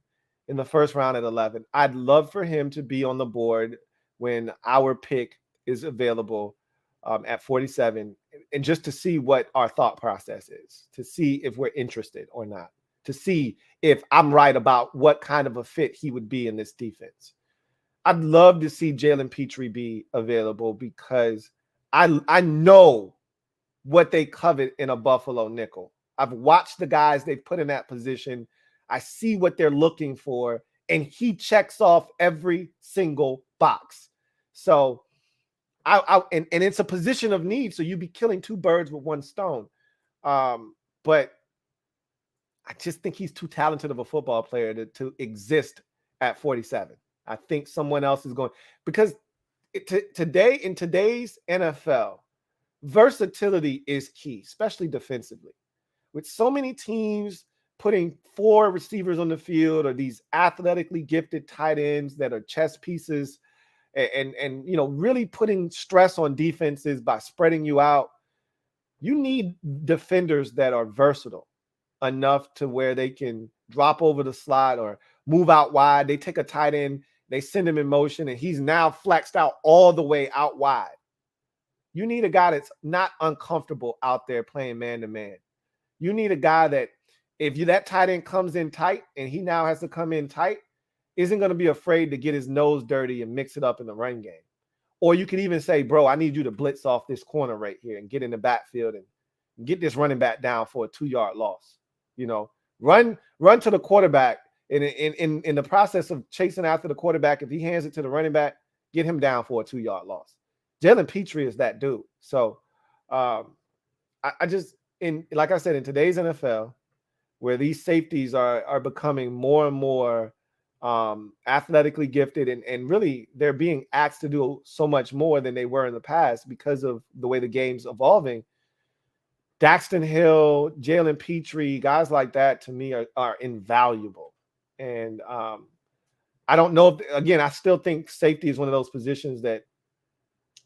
in the 1st round at 11, I'd love for him to be on the board when our pick is available at 47, and just to see what our thought process is, to see if we're interested or not, to see if I'm right about what kind of a fit he would be in this defense. I'd love to see Jalen Petrie be available, because I know what they covet in a Buffalo nickel. I've watched the guys they've put in that position. I see what they're looking for, and he checks off every single box. So and it's a position of need, so you'd be killing 2 birds with 1 stone. But I just think he's too talented of a football player to exist at 47. I think someone else is going, because today, in today's NFL, versatility is key, especially defensively. With so many teams putting 4 receivers on the field, or these athletically gifted tight ends that are chess pieces, and really putting stress on defenses by spreading you out, you need defenders that are versatile enough to where they can drop over the slot or move out wide. They take a tight end, they send him in motion, and he's now flexed out all the way out wide. You need a guy that's not uncomfortable out there playing man-to-man. You need a guy that, if that tight end comes in tight and he now has to come in tight, isn't going to be afraid to get his nose dirty and mix it up in the run game. Or you could even say, bro, I need you to blitz off this corner right here and get in the backfield and get this running back down for a 2-yard loss. Run to the quarterback. In the process of chasing after the quarterback, if he hands it to the running back, get him down for a 2-yard loss. Jalen Petrie is that dude. So I just, like I said, in today's NFL, where these safeties are becoming more and more athletically gifted, and really they're being asked to do so much more than they were in the past because of the way the game's evolving. Daxton Hill, Jalen Petrie, guys like that, to me are invaluable. And I don't know again, I still think safety is one of those positions that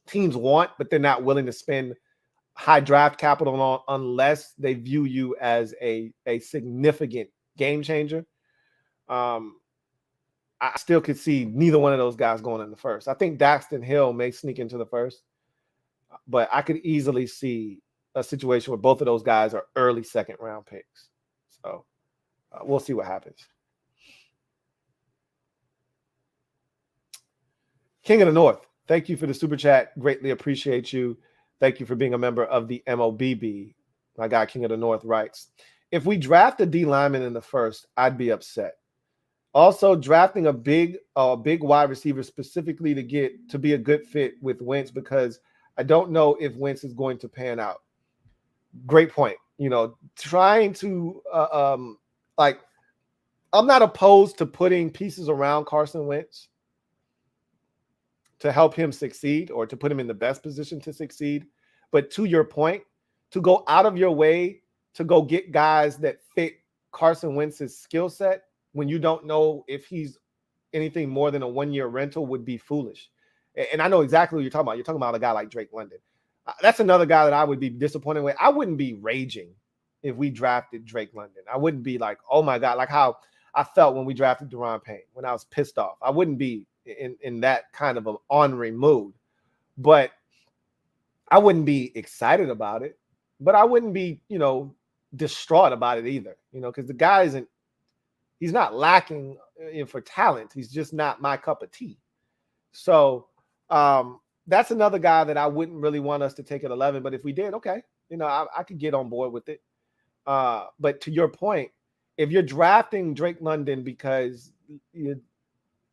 teams want, but they're not willing to spend high draft capital on unless they view you as a significant game changer. I still could see neither one of those guys going in the 1st. I think Daxton Hill may sneak into the 1st, but I could easily see a situation where both of those guys are early second round picks. So we'll see what happens. King of the North, thank you for the super chat. Greatly appreciate you. Thank you for being a member of the MOBB. My guy, King of the North, writes, if we draft a D lineman in the first, I'd be upset. Also, drafting a big wide receiver specifically to be a good fit with Wentz, because I don't know if Wentz is going to pan out. Great point. Trying to I'm not opposed to putting pieces around Carson Wentz to help him succeed or to put him in the best position to succeed. But to your point, to go out of your way to go get guys that fit Carson Wentz's skill set when you don't know if he's anything more than a one-year rental would be foolish. And I know exactly what you're talking about. You're talking about a guy like Drake London. That's another guy that I would be disappointed with. I wouldn't be raging if we drafted Drake London. I wouldn't be like, oh my God, like how I felt when we drafted Daron Payne, when I was pissed off. I wouldn't be in that kind of an ornery mood. But I wouldn't be excited about it. But I wouldn't be, distraught about it either, because the guy he's not lacking for talent. He's just not my cup of tea. So that's another guy that I wouldn't really want us to take at 11. But if we did, okay, I could get on board with it. But to your point, if you're drafting Drake London because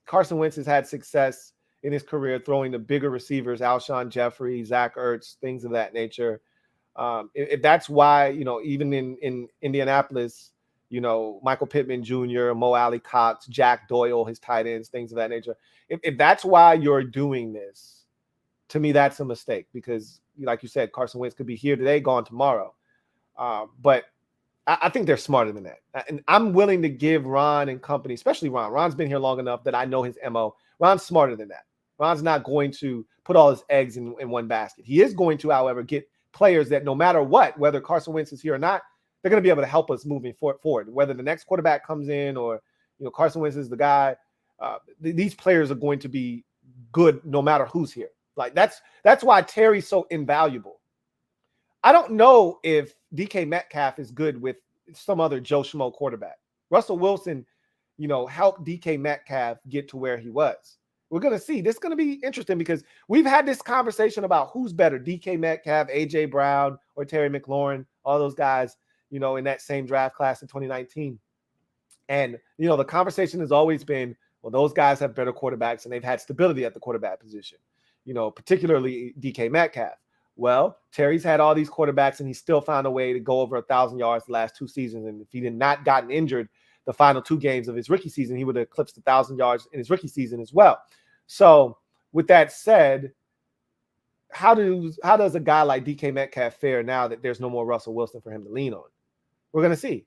Carson Wentz has had success in his career throwing the bigger receivers, Alshon Jeffrey, Zach Ertz, things of that nature, if that's why, even in Indianapolis, Michael Pittman Jr., Mo Alley Cox, Jack Doyle, his tight ends, things of that nature. If that's why you're doing this, to me, that's a mistake because, like you said, Carson Wentz could be here today, gone tomorrow. But I think they're smarter than that. And I'm willing to give Ron and company, especially Ron. Ron's been here long enough that I know his MO. Ron's smarter than that. Ron's not going to put all his eggs in one basket. He is going to, however, get players that no matter what, whether Carson Wentz is here or not, they're going to be able to help us moving forward. Whether the next quarterback comes in or, Carson Wentz is the guy, these players are going to be good no matter who's here. Like that's why Terry's so invaluable. I don't know if DK Metcalf is good with some other Joe Schmo quarterback. Russell Wilson, helped DK Metcalf get to where he was. We're going to see. This is going to be interesting because we've had this conversation about who's better, DK Metcalf, A.J. Brown, or Terry McLaurin, all those guys, in that same draft class in 2019. And, the conversation has always been, well, those guys have better quarterbacks and they've had stability at the quarterback position, particularly DK Metcalf. Well, Terry's had all these quarterbacks and he still found a way to go over 1,000 yards the last 2 seasons. And if he had not gotten injured the final 2 games of his rookie season, he would have eclipsed 1,000 yards in his rookie season as well. So with that said, how does a guy like DK Metcalf fare now that there's no more Russell Wilson for him to lean on? We're going to see.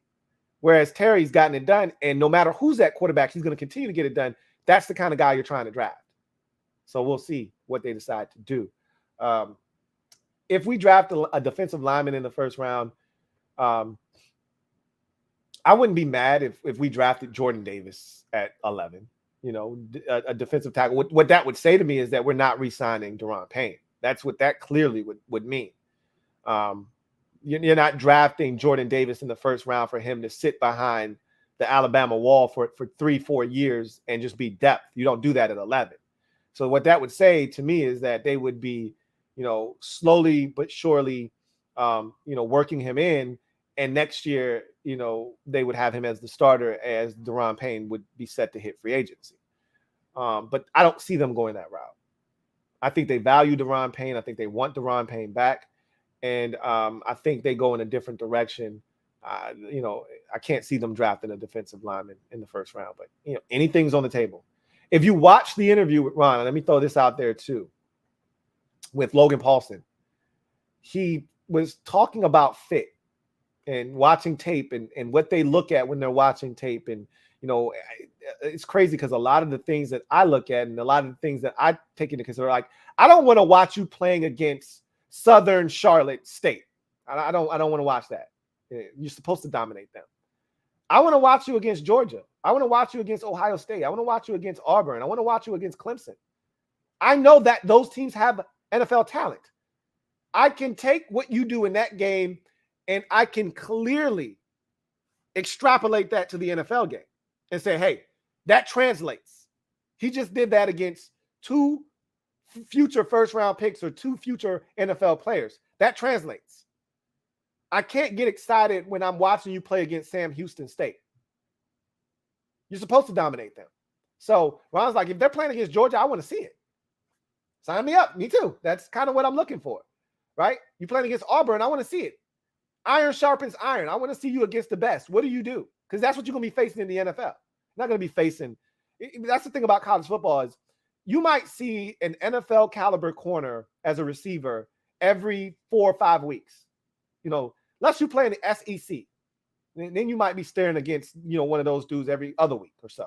Whereas Terry's gotten it done, and no matter who's at quarterback, he's going to continue to get it done. That's the kind of guy you're trying to draft. So we'll see what they decide to do. If we draft a defensive lineman in the first round, I wouldn't be mad if we drafted Jordan Davis at 11. A defensive tackle. What that would say to me is that we're not re-signing Daron Payne. That's what that clearly would mean. You're not drafting Jordan Davis in the first round for him to sit behind the Alabama wall for 3-4 years and just be depth. You don't do that at 11. So what that would say to me is that they would be, slowly but surely, working him in. And next year, they would have him as the starter as Daron Payne would be set to hit free agency. But I don't see them going that route. I think they value Daron Payne. I think they want Daron Payne back. And I think they go in a different direction. I can't see them drafting a defensive lineman in the first round. But, anything's on the table. If you watch the interview with Ron, let me throw this out there too, with Logan Paulson, he was talking about fit and watching tape and what they look at when they're watching tape. And, it's crazy because a lot of the things that I look at and a lot of the things that I take into consideration, like, I don't want to watch you playing against Southern Charlotte State. I don't want to watch that. You're supposed to dominate them. I want to watch you against Georgia. I want to watch you against Ohio State. I want to watch you against Auburn. I want to watch you against Clemson. I know that those teams have NFL talent. I can take what you do in that game and I can clearly extrapolate that to the NFL game and say, hey, that translates. He just did that against 2 future first-round picks or 2 future NFL players. That translates. I can't get excited when I'm watching you play against Sam Houston State. You're supposed to dominate them. So Ron's like, if they're playing against Georgia, I want to see it. Sign me up. Me too. That's kind of what I'm looking for, right? You playing against Auburn, I want to see it. Iron sharpens iron. I want to see you against the best. What do you do? Because that's what you're going to be facing in the NFL. You're not going to be facing. That's the thing about college football is you might see an NFL caliber corner as a receiver every 4 or 5 weeks. Unless you play in the SEC. Then you might be staring against, one of those dudes every other week or so.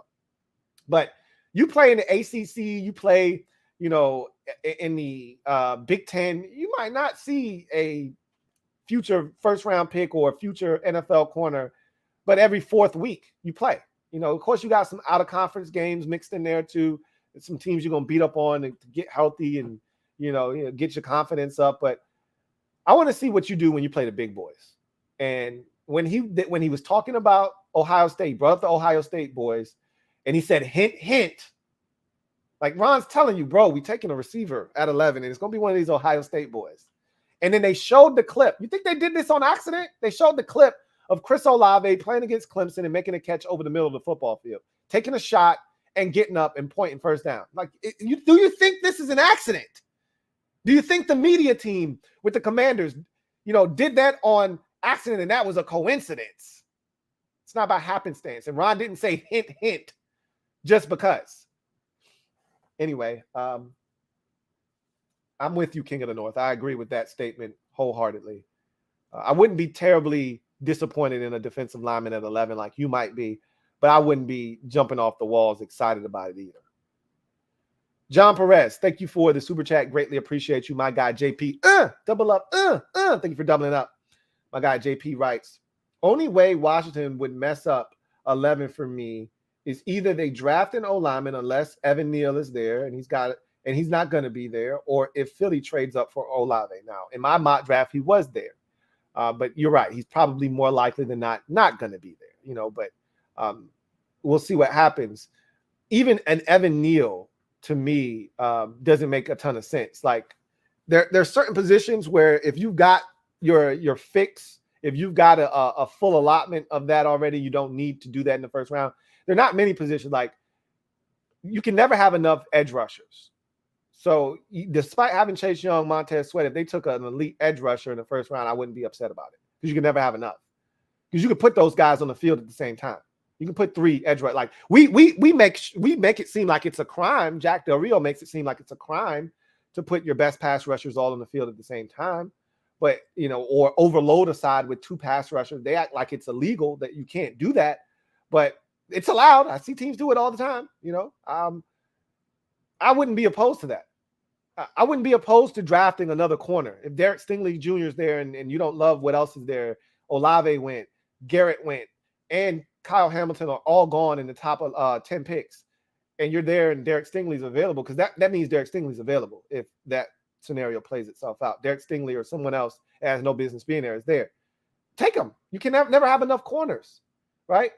But you play in the ACC, you play, in the Big Ten, you might not see a future first-round pick or a future NFL corner, but every 4th week you play. Of course, you got some out-of-conference games mixed in there too. Some teams you're going to beat up on to get healthy and, get your confidence up. But I want to see what you do when you play the big boys. And when he was talking about Ohio State, brought up the Ohio State boys, and he said, hint, hint. Like Ron's telling you, bro, we taking a receiver at 11, and it's going to be one of these Ohio State boys. And then they showed the clip. You think they did this on accident? They showed the clip of Chris Olave playing against Clemson and making a catch over the middle of the football field, taking a shot and getting up and pointing first down. Like, do you think this is an accident? Do you think the media team with the Commanders, did that on accident and that was a coincidence? It's not by happenstance. And Ron didn't say hint, hint, just because. Anyway, I'm with you, King of the North. I agree with that statement wholeheartedly. I wouldn't be terribly disappointed in a defensive lineman at 11 like you might be, but I wouldn't be jumping off the walls excited about it either. John Perez, thank you for the super chat. Greatly appreciate you. My guy, JP, double up. Thank you for doubling up. My guy, JP writes, only way Washington would mess up 11 for me is either they draft an O-lineman unless Evan Neal is there and he's not going to be there, or if Philly trades up for Olave. Now, in my mock draft, he was there. But you're right. He's probably more likely than not going to be there, but we'll see what happens. Even an Evan Neal, to me, doesn't make a ton of sense. Like there's certain positions where if you've got your fix, if you've got a full allotment of that already, you don't need to do that in the first round. There are not many positions. Like you can never have enough edge rushers. So despite having Chase Young, Montez Sweat, if they took an elite edge rusher in the first round, I wouldn't be upset about it because you can never have enough. Because you can put those guys on the field at the same time. You can put 3 edge rushers. Like we make it seem like it's a crime. Jack Del Rio makes it seem like it's a crime to put your best pass rushers all on the field at the same time. But or overload a side with 2 pass rushers. They act like it's illegal that you can't do that, but it's allowed. I see teams do it all the time. I wouldn't be opposed to that. I wouldn't be opposed to drafting another corner. If Derek Stingley Jr. is there and you don't love what else is there, Olave went, Garrett went, and Kyle Hamilton are all gone in the top of 10 picks, and you're there and Derek Stingley's available, because that means Derek Stingley's available if that scenario plays itself out. Derek Stingley or someone else that has no business being there is there. Take them. You can never have enough corners, right?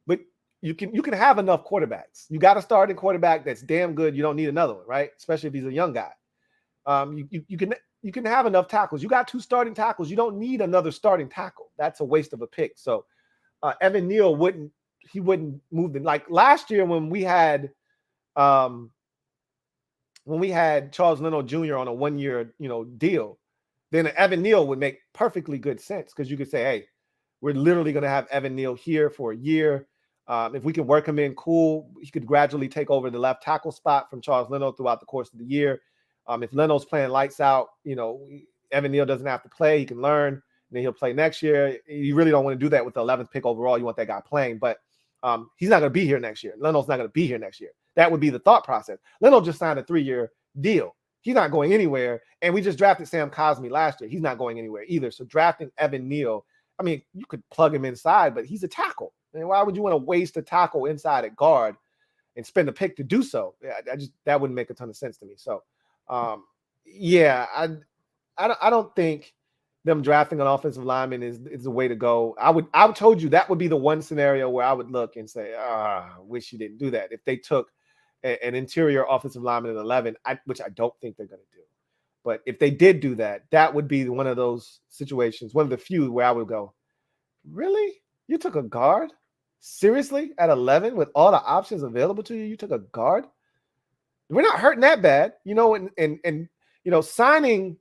But you can have enough quarterbacks. You got a starting quarterback that's damn good. You don't need another one, right? Especially if he's a young guy. You can have enough tackles. You got 2 starting tackles. You don't need another starting tackle. That's a waste of a pick. So Evan Neal wouldn't move them. Like last year when we had Charles Leno Jr. on a 1-year deal, then Evan Neal would make perfectly good sense, because you could say, hey, we're literally going to have Evan Neal here for a year. If we can work him in, cool. He could gradually take over the left tackle spot from Charles Leno throughout the course of the year. If Leno's playing lights out, Evan Neal doesn't have to play. He can learn, and then he'll play next year. You really don't want to do that with the 11th pick overall. You want that guy playing, but he's not going to be here next year. Leno's not going to be here next year. That would be the thought process. Leno just signed a 3-year deal. He's not going anywhere. And we just drafted Sam Cosmi last year. He's not going anywhere either. So drafting Evan Neal, I mean, you could plug him inside, but he's a tackle. And why would you want to waste a tackle inside at guard and spend a pick to do so? Yeah, that wouldn't make a ton of sense to me. So, I I don't think them drafting an offensive lineman is the way to go. I told you that would be the one scenario where I would look and say, I wish you didn't do that. If they took an interior offensive lineman at 11, which I don't think they're going to do. But if they did do that, that would be one of those situations, one of the few where I would go, really? You took a guard? Seriously? At 11 with all the options available to you, you took a guard? We're not hurting that bad, and signing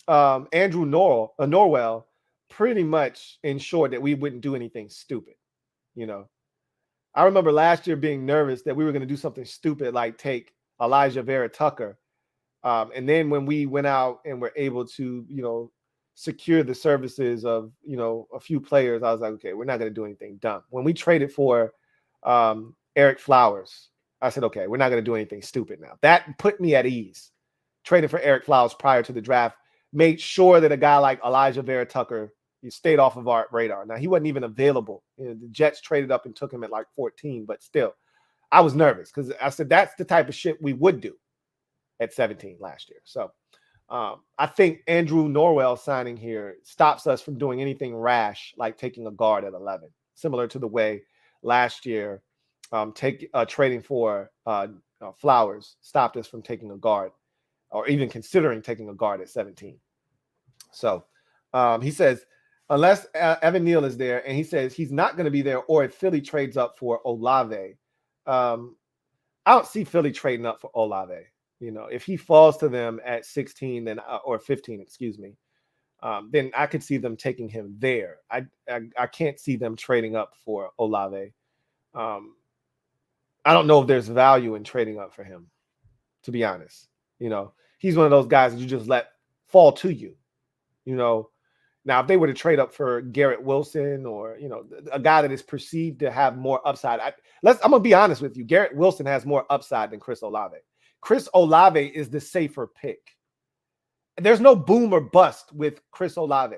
Andrew Norwell pretty much ensured that we wouldn't do anything stupid. I remember last year being nervous that we were going to do something stupid like take Elijah Vera Tucker. And then when we went out and were able to, secure the services of, a few players, I was like, okay, we're not going to do anything dumb. When we traded for Eric Flowers, I said, okay, we're not going to do anything stupid now. That put me at ease. Trading for Eric Flowers prior to the draft made sure that a guy like Elijah Vera Tucker, he stayed off of our radar. Now, he wasn't even available. The Jets traded up and took him at like 14, but still, I was nervous because I said that's the type of shit we would do at 17 last year. So I think Andrew Norwell signing here stops us from doing anything rash like taking a guard at 11, similar to the way last year trading for Flowers stopped us from taking a guard or even considering taking a guard at 17. So he says, unless Evan Neal is there, and he says he's not going to be there, or if Philly trades up for Olave. I don't see Philly trading up for Olave. If he falls to them at 16, then or 15, excuse me, then I could see them taking him there. I can't see them trading up for Olave. I don't know if there's value in trading up for him, to be honest. He's one of those guys that you just let fall to you. Now, if they were to trade up for Garrett Wilson or, a guy that is perceived to have more upside, I'm going to be honest with you. Garrett Wilson has more upside than Chris Olave. Chris Olave is the safer pick. There's no boom or bust with Chris Olave.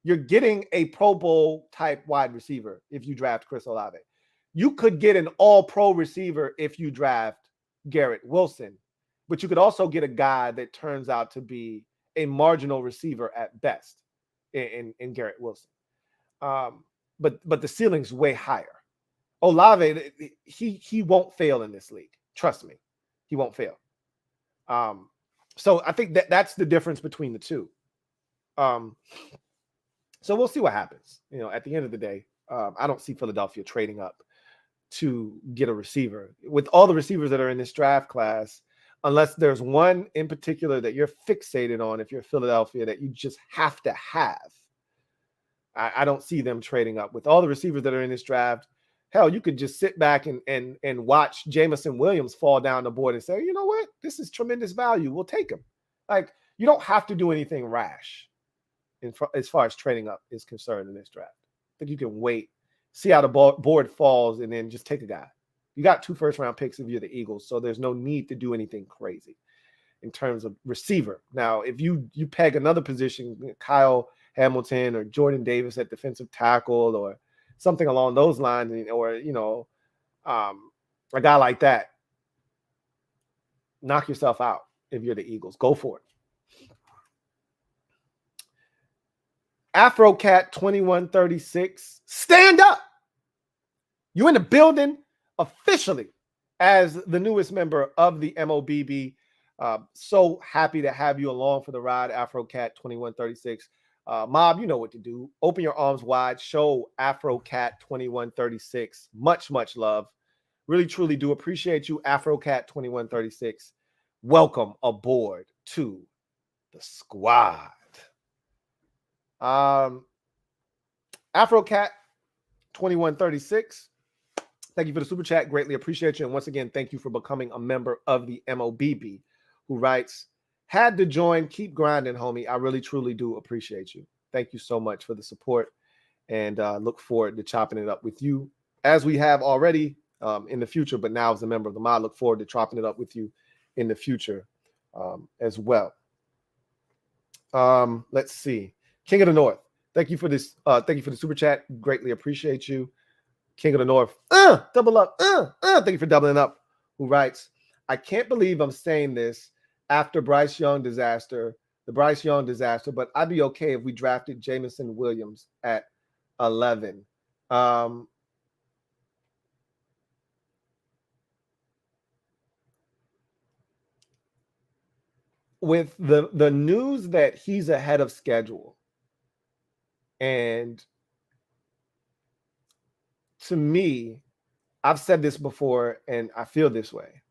You're getting a Pro Bowl type wide receiver if you draft Chris Olave. You could get an all-pro receiver if you draft Garrett Wilson, but you could also get a guy that turns out to be a marginal receiver at best in Garrett Wilson. But the ceiling's way higher. Olave, he won't fail in this league. Trust me, he won't fail. So I think that's the difference between the two. So we'll see what happens. At the end of the day, I don't see Philadelphia trading up to get a receiver. With all the receivers that are in this draft class, unless there's one in particular that you're fixated on, if you're Philadelphia, that you just have to have, I don't see them trading up. With all the receivers that are in this draft, hell, you could just sit back and watch Jameson Williams fall down the board and say, you know what? This is tremendous value. We'll take him. Like, you don't have to do anything rash as far as trading up is concerned in this draft. I think you can wait, see how the board falls, and then just take a guy. You got 2 first-round picks if you're the Eagles, so there's no need to do anything crazy in terms of receiver. Now, if you peg another position, Kyle Hamilton or Jordan Davis at defensive tackle or something along those lines, or, a guy like that, knock yourself out if you're the Eagles. Go for it. AfroCat 2136, stand up. You in the building officially as the newest member of the MOBB. So happy to have you along for the ride, AfroCat 2136. Mob, you know what to do. Open your arms wide. Show AfroCat 2136 much, much love. Really, truly do appreciate you, AfroCat 2136. Welcome aboard to the squad. AfroCat 2136. Thank you for the super chat. Greatly appreciate you. And once again, thank you for becoming a member of the MOBB, who writes, had to join, keep grinding, homie. I really, truly do appreciate you. Thank you so much for the support, and look forward to chopping it up with you as we have already in the future, but now as a member of the mod, look forward to chopping it up with you in the future as well. Let's see. King of the North. Thank you for this. Thank you for the super chat. Greatly appreciate you. King of the North. Double up. Thank you for doubling up. Who writes, I can't believe I'm saying this after Bryce Young disaster. the Bryce Young disaster, but I'd be okay if we drafted Jameson Williams at 11. With the news that he's ahead of schedule, and to me, I've said this before and I feel this way.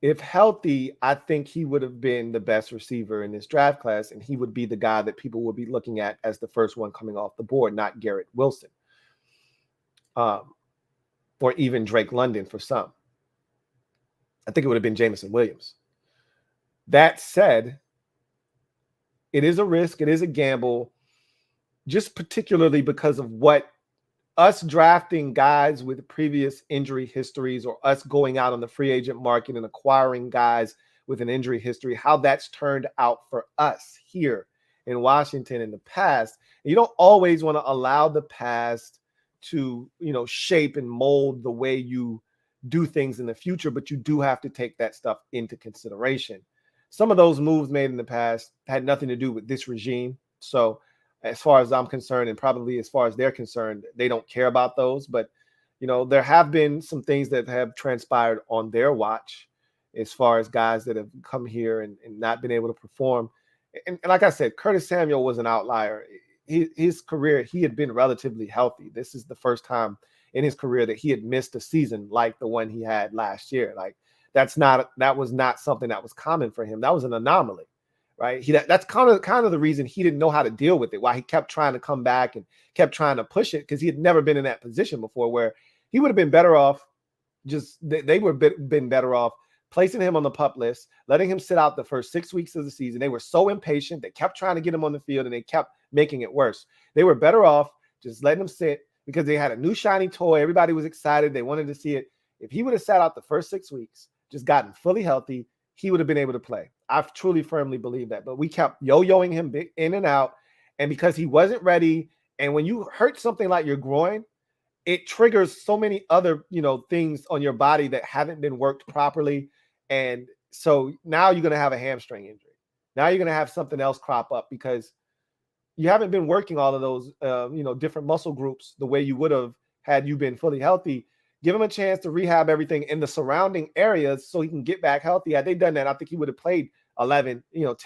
If healthy, I think he would have been the best receiver in this draft class, and he would be the guy that people would be looking at as the first one coming off the board, not Garrett Wilson, or even Drake London for some. I think it would have been Jameson Williams. That said, it is a risk. It is a gamble, just particularly because of what us drafting guys with previous injury histories, or us going out on the free agent market and acquiring guys with an injury history, how that's turned out for us here in Washington in the past. And you don't always want to allow the past to, shape and mold the way you do things in the future, but you do have to take that stuff into consideration. Some of those moves made in the past had nothing to do with this regime. So as far as I'm concerned, and probably as far as they're concerned, they don't care about those. But, there have been some things that have transpired on their watch as far as guys that have come here and not been able to perform. And like I said, Curtis Samuel was an outlier. His career, he had been relatively healthy. This is the first time in his career that he had missed a season like the one he had last year. Like that was not something that was common for him. That was an anomaly. Right. That's kind of the reason he didn't know how to deal with it, why he kept trying to come back and kept trying to push it, because he had never been in that position before, where he would have been better off. They would have been better off placing him on the PUP list, letting him sit out the first 6 weeks of the season. They were so impatient. They kept trying to get him on the field, and they kept making it worse. They were better off just letting him sit, because they had a new shiny toy. Everybody was excited. They wanted to see it. If he would have sat out the first 6 weeks, just gotten fully healthy, he would have been able to play. I truly, firmly believe that. But we kept yo-yoing him in and out. And because he wasn't ready, and when you hurt something like your groin, it triggers so many other, things on your body that haven't been worked properly. And so now you're going to have a hamstring injury. Now you're going to have something else crop up because you haven't been working all of those, different muscle groups the way you would have had you been fully healthy. Give him a chance to rehab everything in the surrounding areas so he can get back healthy. Had they done that, I think he would have played 10,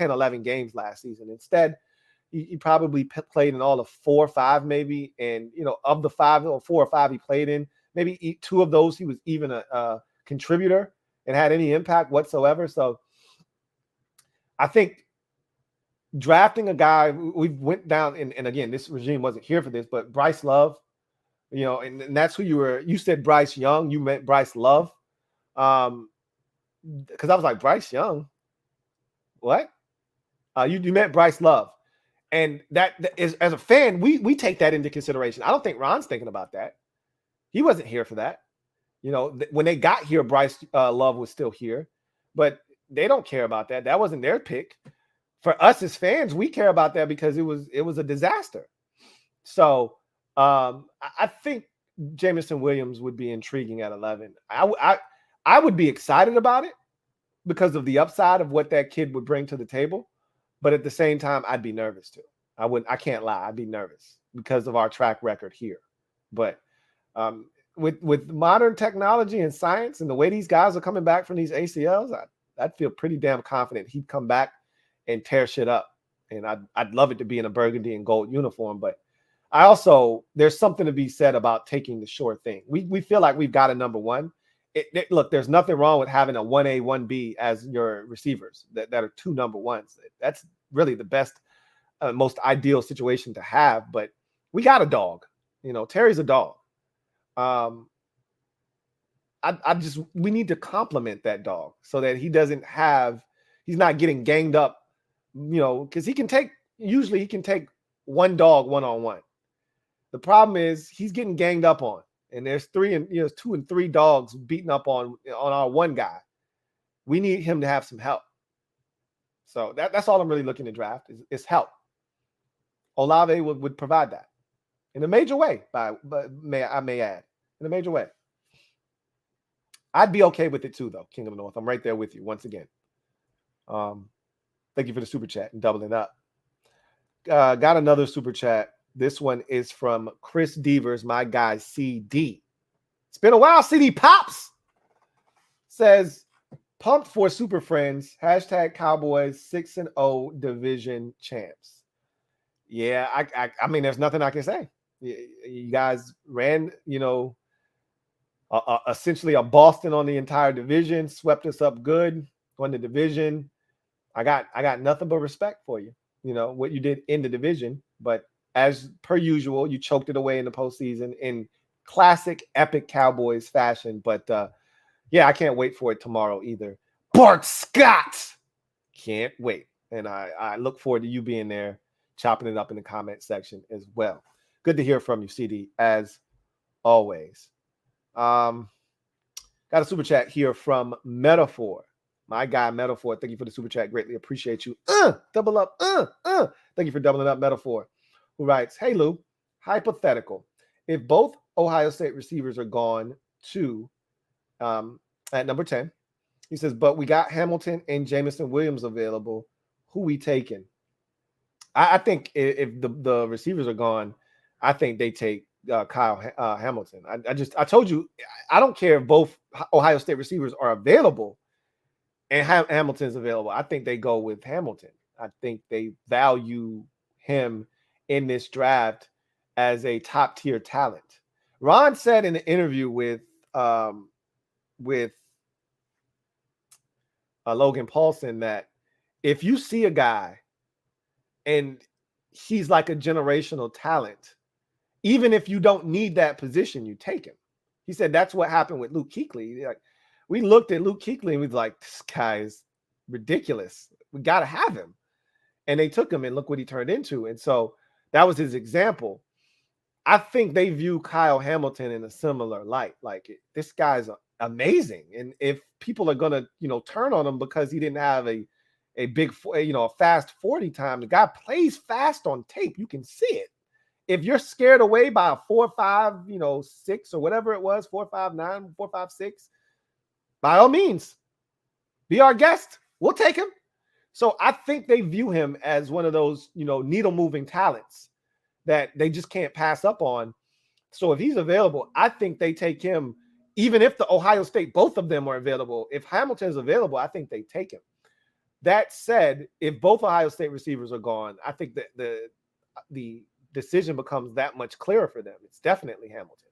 11 games last season. Instead, he probably played in all of 4 or 5 maybe. And, of the 5 or 4 or 5 he played in, maybe 2 of those he was even a contributor and had any impact whatsoever. So I think drafting a guy, we went down, and again, this regime wasn't here for this, but Bryce Love, and that's who you said Bryce Young, you meant Bryce Love. Because I was like, Bryce Young, what? You meant Bryce Love. And that is, as a fan, we take that into consideration. I don't think Ron's thinking about that. He wasn't here for that. When they got here, Bryce Love was still here, but they don't care about that. That wasn't their pick. For us as fans, we care about that because it was a disaster. So I think Jameson Williams would be intriguing at 11. I would be excited about it because of the upside of what that kid would bring to the table. But at the same time, I'd be nervous too. I can't lie. I'd be nervous because of our track record here. But with modern technology and science and the way these guys are coming back from these ACLs, I'd feel pretty damn confident he'd come back and tear shit up. And I'd love it to be in a burgundy and gold uniform. But there's something to be said about taking the sure thing. We feel like we've got a number one. Look, there's nothing wrong with having a 1A, 1B as your receivers that are 2 number ones. That's really the best, most ideal situation to have. But we got a dog. Terry's a dog. We need to compliment that dog so that he's not getting ganged up, because he can take one dog one-on-one. The problem is he's getting ganged up on. And there's 2 and 3 dogs beating up on our one guy. We need him to have some help. So that's all I'm really looking to draft is help. Olave would provide that in a major way. But I may add, in a major way. I'd be okay with it too, though. King of the North. I'm right there with you once again. Thank you for the super chat and doubling up. Got another super chat. This one is from Chris Devers, my guy CD. It's been a while, CD Pops. Says, pumped for Super Friends. Hashtag Cowboys 6-0 division champs. Yeah, I mean, there's nothing I can say. You guys ran, essentially a Boston on the entire division, swept us up good on the division. I got nothing but respect for you. What you did in the division, but as per usual, you choked it away in the postseason in classic epic Cowboys fashion. But yeah, I can't wait for it tomorrow either. Bart Scott, can't wait, and I look forward to you being there, chopping it up in the comment section as well. Good to hear from you, CD, as always. Got a super chat here from Metaphor. My guy, Metaphor. Thank you for the super chat. Greatly appreciate you. Double up. Thank you for doubling up, Metaphor. Who writes, hey, Lou, hypothetical. If both Ohio State receivers are gone too at number 10, he says, but we got Hamilton and Jamison Williams available. Who we taking? I think if the receivers are gone, I think they take Kyle Hamilton. I told you, I don't care if both Ohio State receivers are available and Hamilton's available. I think they go with Hamilton. I think they value him in this draft as a top tier talent. Ron said in the interview with Logan Paulson that if you see a guy and he's like a generational talent, even if you don't need that position, you take him. He said that's what happened with Luke Kuechly. Like, we looked at Luke Kuechly and we was like, this guy is ridiculous. We got to have him. And they took him, and look what he turned into. And so that was his example. I think they view Kyle Hamilton in a similar light. Like, this guy's amazing. And if people are going to, turn on him because he didn't have a big, a fast 40 time, the guy plays fast on tape. You can see it. If you're scared away by a 4.5, 6 or whatever it was, 4.59, 4.56, by all means, be our guest. We'll take him. So I think they view him as one of those, needle moving talents that they just can't pass up on. So if he's available, I think they take him, even if the Ohio State, both of them are available. If Hamilton's available, I think they take him. That said, if both Ohio State receivers are gone, I think that the decision becomes that much clearer for them. It's definitely Hamilton.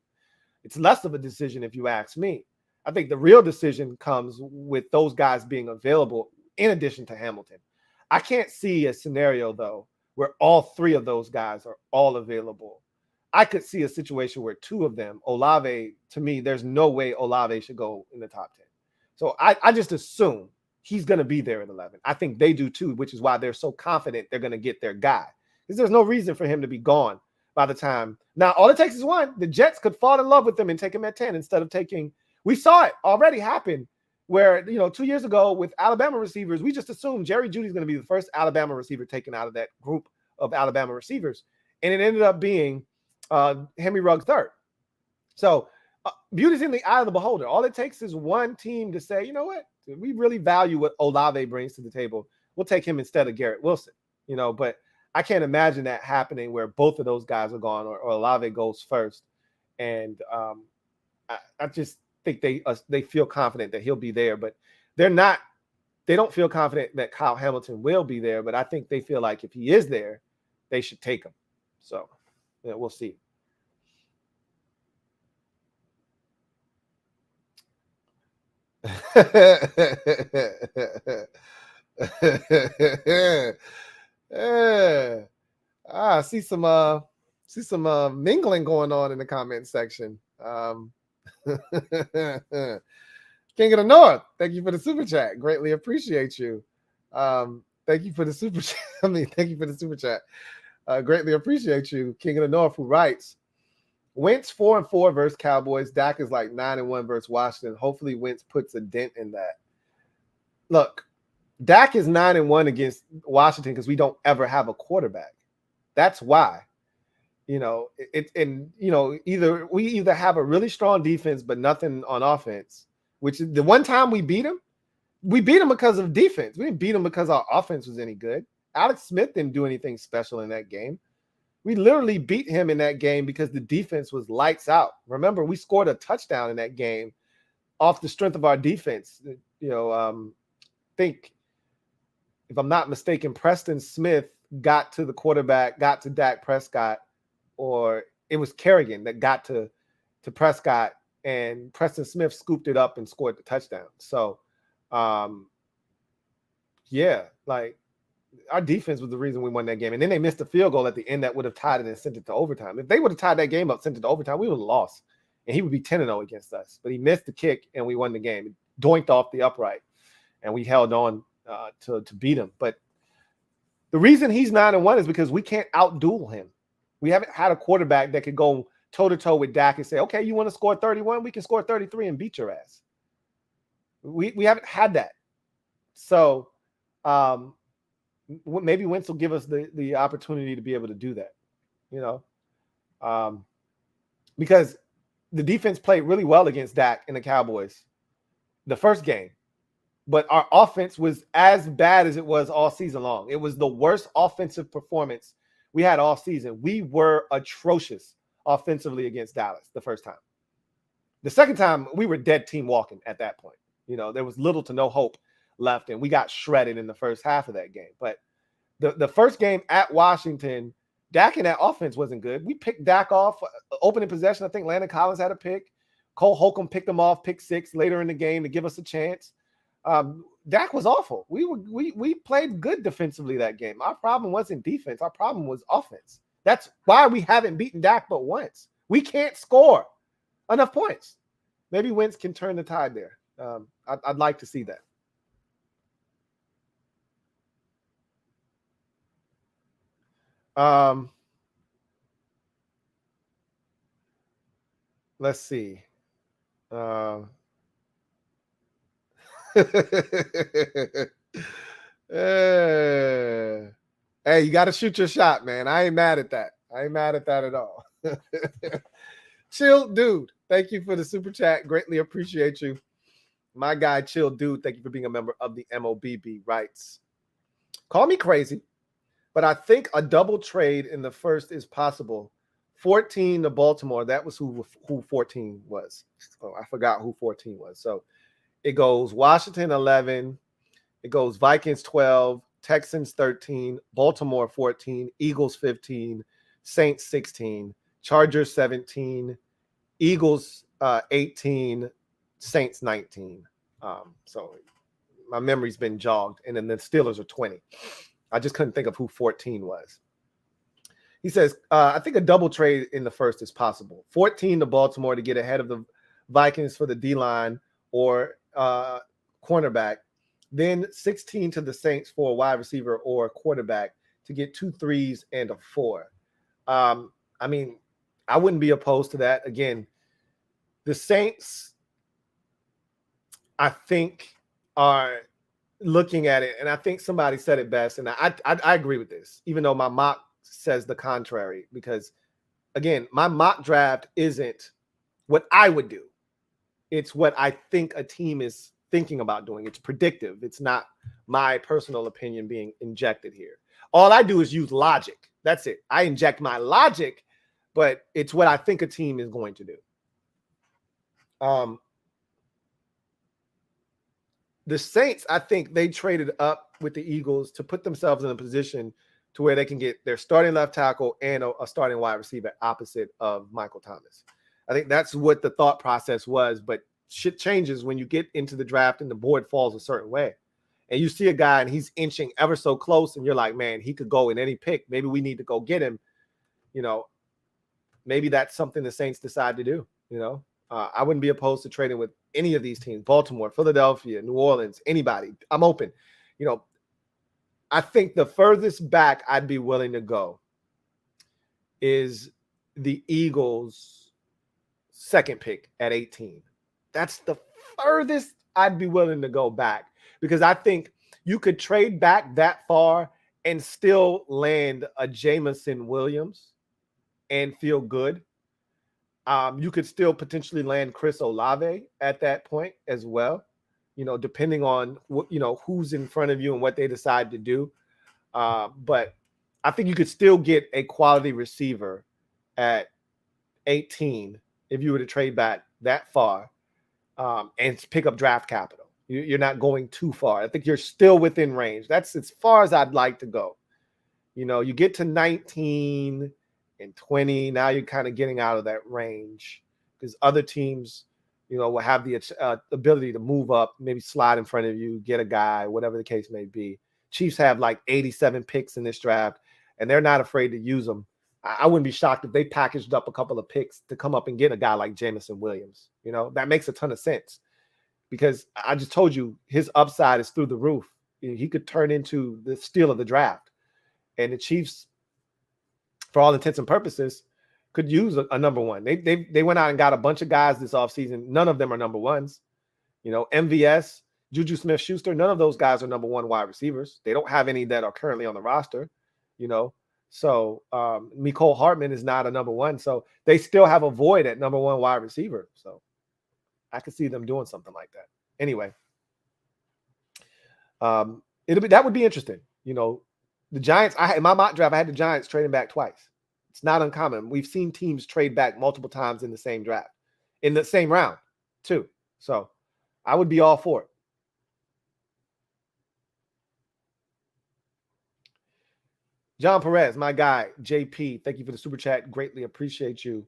It's less of a decision if you ask me. I think the real decision comes with those guys being available in addition to Hamilton. I can't see a scenario, though, where all three of those guys are all available. I could see a situation where two of them, Olave, to me, there's no way Olave should go in the top 10. So I just assume he's going to be there at 11. I think they do too, which is why they're so confident they're going to get their guy. Because there's no reason for him to be gone by the time. Now, all it takes is one. The Jets could fall in love with him and take him at 10 instead of taking. We saw it already happen where, 2 years ago with Alabama receivers, we just assumed Jerry Jeudy's going to be the first Alabama receiver taken out of that group of Alabama receivers. And it ended up being Henry Ruggs third. So beauty's in the eye of the beholder. All it takes is one team to say, you know what? We really value what Olave brings to the table. We'll take him instead of Garrett Wilson, but I can't imagine that happening where both of those guys are gone or Olave goes first. And I just think they feel confident that he'll be there, but they don't feel confident that Kyle Hamilton will be there, but I think they feel like if he is there, they should take him. So yeah, we'll see. I see some mingling going on in the comment section. King of the North, thank you for the super chat. Greatly appreciate you. Thank you for the super chat. Thank you for the super chat. Greatly appreciate you, King of the North, who writes, Wentz 4-4 versus Cowboys. Dak is like 9-1 versus Washington. Hopefully Wentz puts a dent in that. Look, Dak is 9-1 against Washington because we don't ever have a quarterback. That's why. Either we have a really strong defense but nothing on offense, which is the one time we beat them. We beat them because of defense. We didn't beat them because our offense was any good. Alex Smith didn't do anything special in that game. We literally beat him in that game because the defense was lights out. Remember, we scored a touchdown in that game off the strength of our defense. I think, if I'm not mistaken, Preston Smith got to the quarterback, got to Dak Prescott, or it was Kerrigan that got to Prescott, and Preston Smith scooped it up and scored the touchdown. So, yeah, like, our defense was the reason we won that game. And then they missed a field goal at the end that would have tied it and sent it to overtime. If they would have tied that game up, sent it to overtime, we would have lost. And he would be 10-0 against us. But he missed the kick, and we won the game. It doinked off the upright, and we held on to beat him. But the reason he's 9-1 is because we can't outduel him. We haven't had a quarterback that could go toe-to-toe with Dak and say, okay, you want to score 31? We can score 33 and beat your ass. We haven't had that. So maybe Wentz will give us the opportunity to be able to do that, because the defense played really well against Dak and the Cowboys the first game, but our offense was as bad as it was all season long. It was the worst offensive performance we had all season. We were atrocious offensively against Dallas the first time. The second time, we were dead team walking at that point. There was little to no hope left, and we got shredded in the first half of that game. But the first game at Washington, Dak and that offense wasn't good. We picked Dak off opening possession. I think Landon Collins had a pick. Cole Holcomb picked him off, pick 6 later in the game to give us a chance. Dak was awful. We played good defensively that game. Our problem wasn't defense. Our problem was offense. That's why we haven't beaten Dak but once. We can't score enough points. Maybe Wentz can turn the tide there. I'd like to see that. Let's see. Hey, you got to shoot your shot, man. I ain't mad at that. I ain't mad at that at all. Chill Dude, thank you for the super chat. Greatly appreciate you. My guy, Chill Dude, thank you for being a member of the MOBB. Writes, call me crazy, but I think a double trade in the first is possible. 14 to Baltimore. That was who 14 was. Oh, I forgot who 14 was. So it goes Washington 11. It goes Vikings 12, Texans 13, Baltimore 14, Eagles 15, Saints 16, Chargers 17, Eagles 18, Saints 19. So my memory's been jogged. And then the Steelers are 20. I just couldn't think of who 14 was. He says, I think a double trade in the first is possible. 14 to Baltimore to get ahead of the Vikings for the D-line or cornerback. Then 16 to the Saints for a wide receiver or a quarterback to get 2 3s and a 4. I mean, I wouldn't be opposed to that. Again, the Saints, I think, are looking at it, and I think somebody said it best, and I agree with this, even though my mock says the contrary, because, again, my mock draft isn't what I would do. It's what I think a team is thinking about doing. It's predictive. It's not my personal opinion being injected here. All I do is use logic. That's it. I inject my logic, but it's what I think a team is going to do. The Saints, I think they traded up with the Eagles to put themselves in a position to where they can get their starting left tackle and a starting wide receiver opposite of Michael Thomas. I think that's what the thought process was, but shit changes when you get into the draft and the board falls a certain way. And you see a guy and he's inching ever so close and you're like, man, he could go in any pick. Maybe we need to go get him. Maybe that's something the Saints decide to do. I wouldn't be opposed to trading with any of these teams, Baltimore, Philadelphia, New Orleans, anybody. I'm open. I think the furthest back I'd be willing to go is the Eagles' second pick at 18. That's the furthest I'd be willing to go back, because I think you could trade back that far and still land a Jameson Williams and feel good. You could still potentially land Chris Olave at that point as well. depending on what, who's in front of you and what they decide to do. But I think you could still get a quality receiver at 18 if you were to trade back that far and pick up draft capital. You're not going too far. I think you're still within range. That's as far as I'd like to go. You get to 19 and 20. Now you're kind of getting out of that range because other teams, will have the ability to move up, maybe slide in front of you, get a guy, whatever the case may be. Chiefs have like 87 picks in this draft, and they're not afraid to use them. I wouldn't be shocked if they packaged up a couple of picks to come up and get a guy like Jameson Williams. That makes a ton of sense because I just told you his upside is through the roof. He could turn into the steal of the draft. And the Chiefs, for all intents and purposes, could use a number one. They went out and got a bunch of guys this offseason. None of them are number ones. MVS, Juju Smith-Schuster, none of those guys are number one wide receivers. They don't have any that are currently on the roster, So Mecole Hardman is not a number one. So they still have a void at number one wide receiver. So I could see them doing something like that. Anyway, that would be interesting. The Giants, in my mock draft, I had the Giants trading back twice. It's not uncommon. We've seen teams trade back multiple times in the same draft, in the same round, too. So I would be all for it. John Perez, my guy, JP, thank you for the super chat. Greatly appreciate you.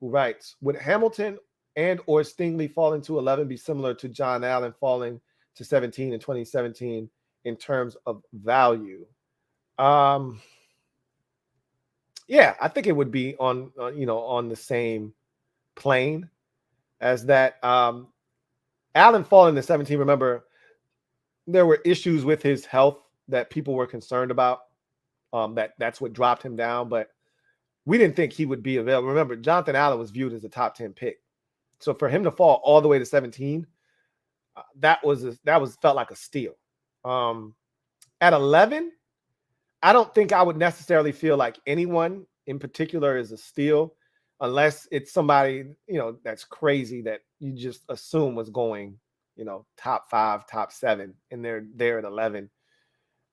Who writes, would Hamilton and or Stingley falling to 11 be similar to John Allen falling to 17 in 2017 in terms of value? Yeah, I think it would be on the same plane as that. Allen falling to 17. Remember, there were issues with his health that people were concerned about. That's what dropped him down, but we didn't think he would be available. Remember, Jonathan Allen was viewed as a top 10 pick, so for him to fall all the way to 17, that felt like a steal. At 11. I don't think I would necessarily feel like anyone in particular is a steal unless it's somebody, that's crazy that you just assume was going, top 5, top 7, and they're there at 11.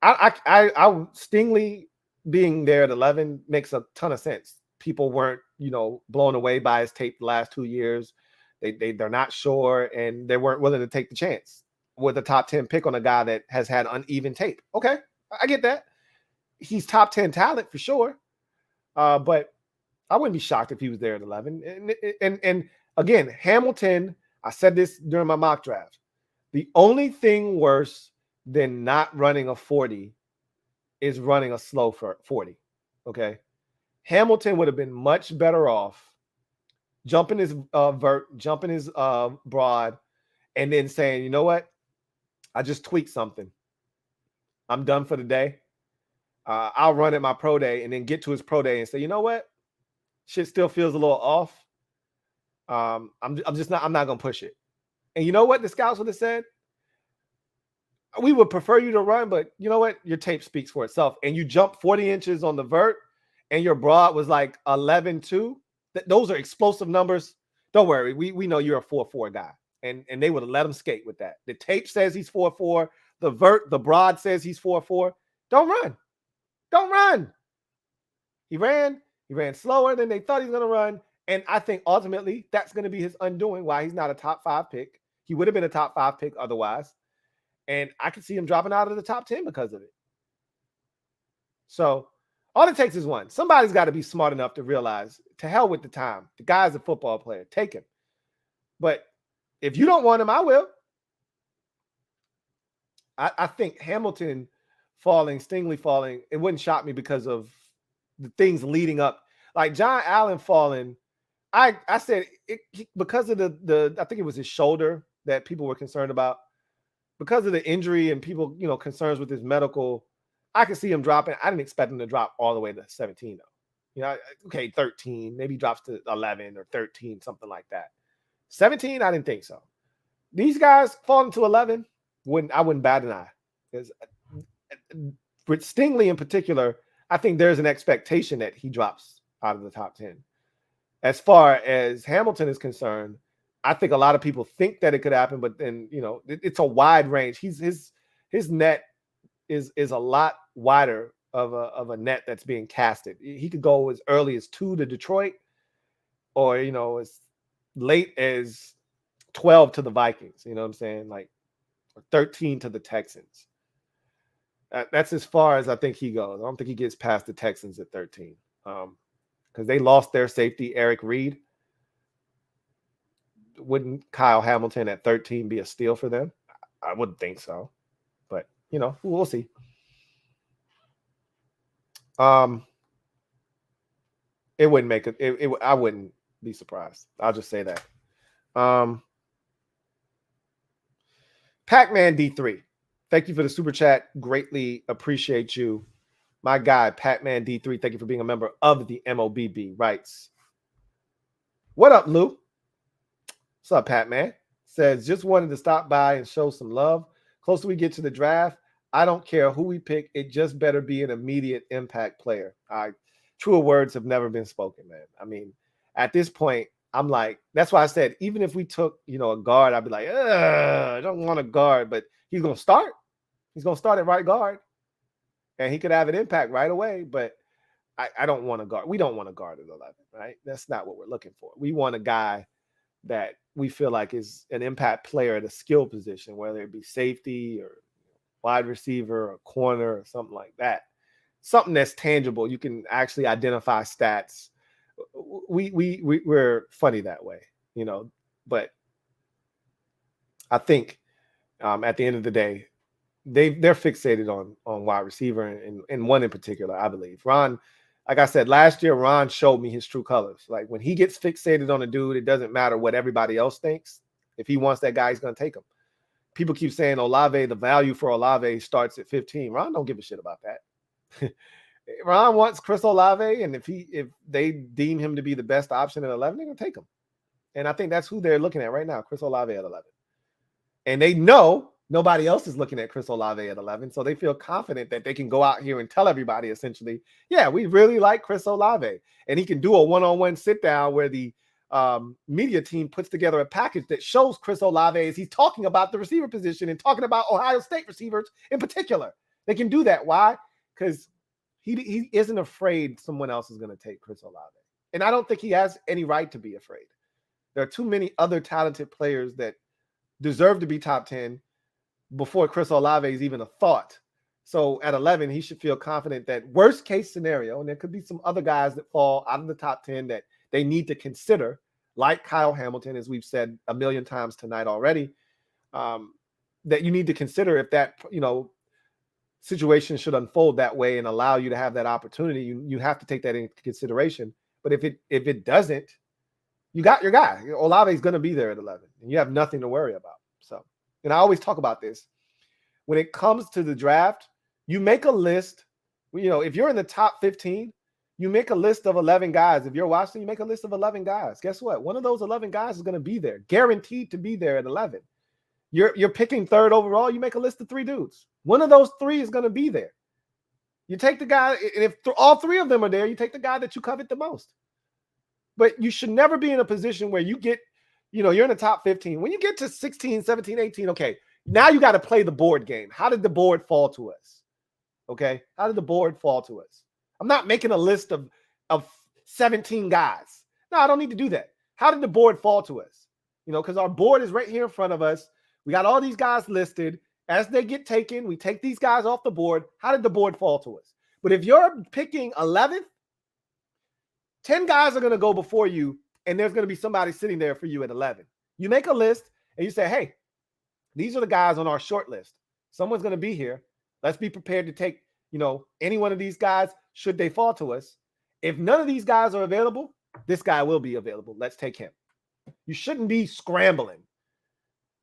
Stingley being there at 11 makes a ton of sense. People weren't, blown away by his tape the last 2 years. They're not sure, and they weren't willing to take the chance with a top 10 pick on a guy that has had uneven tape. Okay, I get that. He's top 10 talent for sure. But I wouldn't be shocked if he was there at 11. And again, Hamilton, I said this during my mock draft. The only thing worse than not running a 40 is running a slow 40. Okay. Hamilton would have been much better off jumping his vert, jumping his broad, and then saying, you know what? I just tweaked something. I'm done for the day. I'll run at my pro day and then get to his pro day and say, you know what? Shit still feels a little off. I'm not going to push it. And you know what the scouts would have said? We would prefer you to run, but you know what? Your tape speaks for itself. And you jump 40 inches on the vert and your broad was like 11.2. Those are explosive numbers. Don't worry. We know you're a 4.4 guy. And they would have let him skate with that. The tape says he's 4.4. The broad says he's 4.4. Don't run. Don't run. He ran slower than they thought he was going to run. And I think ultimately that's going to be his undoing why he's not a top 5 pick. He would have been a top 5 pick otherwise. And I could see him dropping out of the top 10 because of it. So all it takes is one. Somebody's got to be smart enough to realize, to hell with the time. The guy's a football player. Take him. But if you don't want him, I will. I think Hamilton falling, Stingley falling, it wouldn't shock me because of the things leading up. Like John Allen falling, I said because of the I think it was his shoulder that people were concerned about. Because of the injury and people, concerns with his medical, I could see him dropping. I didn't expect him to drop all the way to 17 though. Okay, 13, maybe he drops to 11 or 13, something like that. 17, I didn't think so. These guys falling to 11, I wouldn't bat an eye. For Stingley in particular, I think there's an expectation that he drops out of the top 10. As far as Hamilton is concerned, I think a lot of people think that it could happen, but then, you know, it's a wide range. His net is a lot wider of a net that's being casted. He could go as early as 2 to Detroit, or, you know, as late as 12 to the Vikings. You know what I'm saying? Like 13 to the Texans. That's as far as I think he goes. I don't think he gets past the Texans at 13, because they lost their safety, Eric Reed. Wouldn't Kyle Hamilton at 13 be a steal for them? I wouldn't think so, but, you know, we'll see. It wouldn't make it. I wouldn't be surprised. I'll just say that. Pac-Man D3, thank you for the super chat. Greatly appreciate you. My guy, Pac-Man D3, thank you for being a member of the MOBB. Writes, what up, Lou? What's up, Pac-Man? Says, just wanted to stop by and show some love. Closer we get to the draft, I don't care who we pick. It just better be an immediate impact player. Truer words have never been spoken, man. I mean, at this point, I'm like, that's why I said, even if we took, you know, a guard, I'd be like, I don't want a guard, but he's going to start. He's going to start at right guard, and he could have an impact right away, but I don't want a guard. We don't want a guard at 11, right? That's not what we're looking for. We want a guy that we feel like is an impact player at a skill position, whether it be safety or wide receiver or corner or something like that. Something that's tangible. You can actually identify stats. We're funny that way, you know, but I think at the end of the day, they're fixated on wide receiver and one in particular, I believe. Ron, like I said, last year, Ron showed me his true colors. Like when he gets fixated on a dude, it doesn't matter what everybody else thinks. If he wants that guy, he's going to take him. People keep saying Olave, the value for Olave starts at 15. Ron don't give a shit about that. Ron wants Chris Olave, and if they deem him to be the best option at 11, they're going to take him. And I think that's who they're looking at right now, Chris Olave at 11. And they know nobody else is looking at Chris Olave at 11, so they feel confident that they can go out here and tell everybody essentially, yeah, we really like Chris Olave. And he can do a one-on-one sit-down where the media team puts together a package that shows Chris Olave as he's talking about the receiver position and talking about Ohio State receivers in particular. They can do that. Why? Because he isn't afraid someone else is going to take Chris Olave. And I don't think he has any right to be afraid. There are too many other talented players that deserve to be top 10 before Chris Olave is even a thought. So at 11, he should feel confident that worst case scenario, and there could be some other guys that fall out of the top 10 that they need to consider, like Kyle Hamilton, as we've said a million times tonight already, that you need to consider if that, you know, situation should unfold that way and allow you to have that opportunity. You have to take that into consideration. But if it doesn't, you got your guy. Olave is going to be there at 11, and you have nothing to worry about. So, and I always talk about this. When it comes to the draft, you make a list. You know, if you're in the top 15, you make a list of 11 guys. If you're Washington, you make a list of 11 guys. Guess what? One of those 11 guys is going to be there, guaranteed to be there at 11. You're picking third overall. You make a list of 3 dudes. One of those 3 is going to be there. You take the guy, and if all 3 of them are there, you take the guy that you covet the most. But you should never be in a position where you get, you know, you're in the top 15. When you get to 16, 17, 18, okay, now you got to play the board game. How did the board fall to us? Okay, how did the board fall to us? I'm not making a list of 17 guys. No, I don't need to do that. How did the board fall to us? You know, because our board is right here in front of us. We got all these guys listed. As they get taken, we take these guys off the board. How did the board fall to us? But if you're picking 11th, 10 guys are going to go before you, and there's going to be somebody sitting there for you at 11. You make a list, and you say, hey, these are the guys on our short list. Someone's going to be here. Let's be prepared to take, you know, any one of these guys should they fall to us. If none of these guys are available, this guy will be available. Let's take him. You shouldn't be scrambling.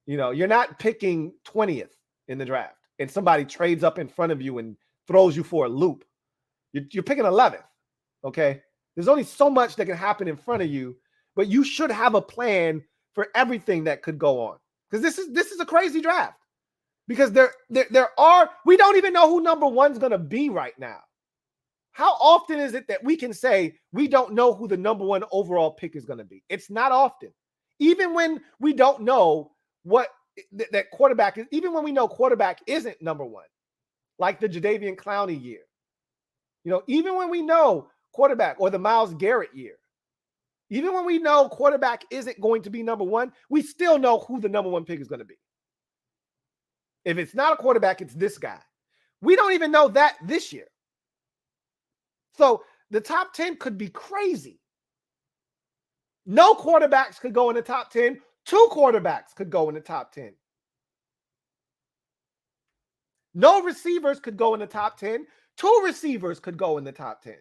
You know, you're not picking 20th in the draft, and somebody trades up in front of you and throws you for a loop. You're picking 11th, okay? There's only so much that can happen in front of you, but you should have a plan for everything that could go on. Because this is a crazy draft. Because we don't even know who number 1's going to be right now. How often is it that we can say we don't know who the number 1 overall pick is going to be? It's not often. Even when we don't know what that quarterback is, even when we know quarterback isn't number one, like the Jadeveon Clowney year. Even when we know quarterback, or the Myles Garrett year, even when we know quarterback isn't going to be number one, we still know who the number one pick is going to be. If it's not a quarterback, it's this guy. We don't even know that this year. So the top 10 could be crazy. No quarterbacks could go in the top 10. 2 quarterbacks could go in the top 10. No receivers could go in the top 10. 2 receivers could go in the top 10.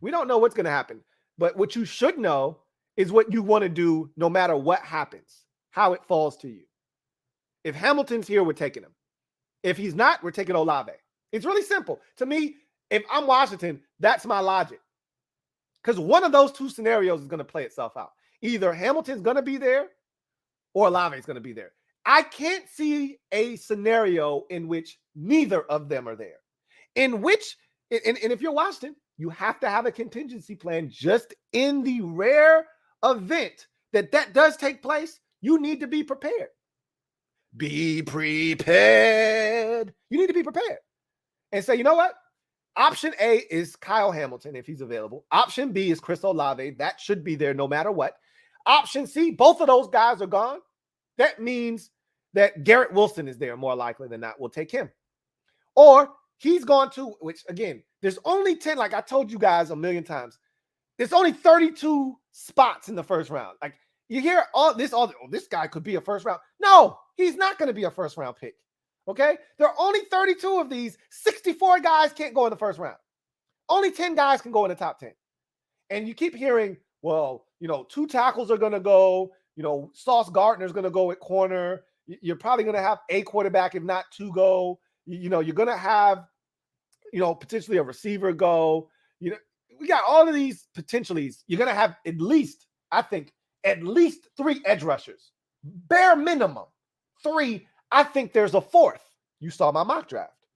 We don't know what's going to happen. But what you should know is what you want to do no matter what happens, how it falls to you. If Hamilton's here, we're taking him. If he's not, we're taking Olave. It's really simple. To me, if I'm Washington, that's my logic. Because one of those 2 scenarios is going to play itself out. Either Hamilton's going to be there or Olave is going to be there. I can't see a scenario in which neither of them are there. And if you're Washington, you have to have a contingency plan just in the rare event that does take place. You need to be prepared. Be prepared. You need to be prepared. And say, you know what? Option A is Kyle Hamilton if he's available. Option B is Chris Olave. That should be there no matter what. Option C, both of those guys are gone. That means that Garrett Wilson is there more likely than not. We'll take him. Or he's gone to, which again, there's only 10, like I told you guys a million times. There's only 32 spots in the first round. Like you hear this guy could be a first round. No, he's not going to be a first round pick. Okay? There are only 32 of these. 64 guys can't go in the first round. Only 10 guys can go in the top 10. And you keep hearing, well, 2 tackles are going to go. Sauce Gardner's going to go at corner. You're probably going to have a quarterback, if not 2 go. You're going to have, potentially a receiver go. We got all of these potentialities. You're going to have at least 3 edge rushers. Bare minimum 3. I think there's a 4th. You saw my mock draft.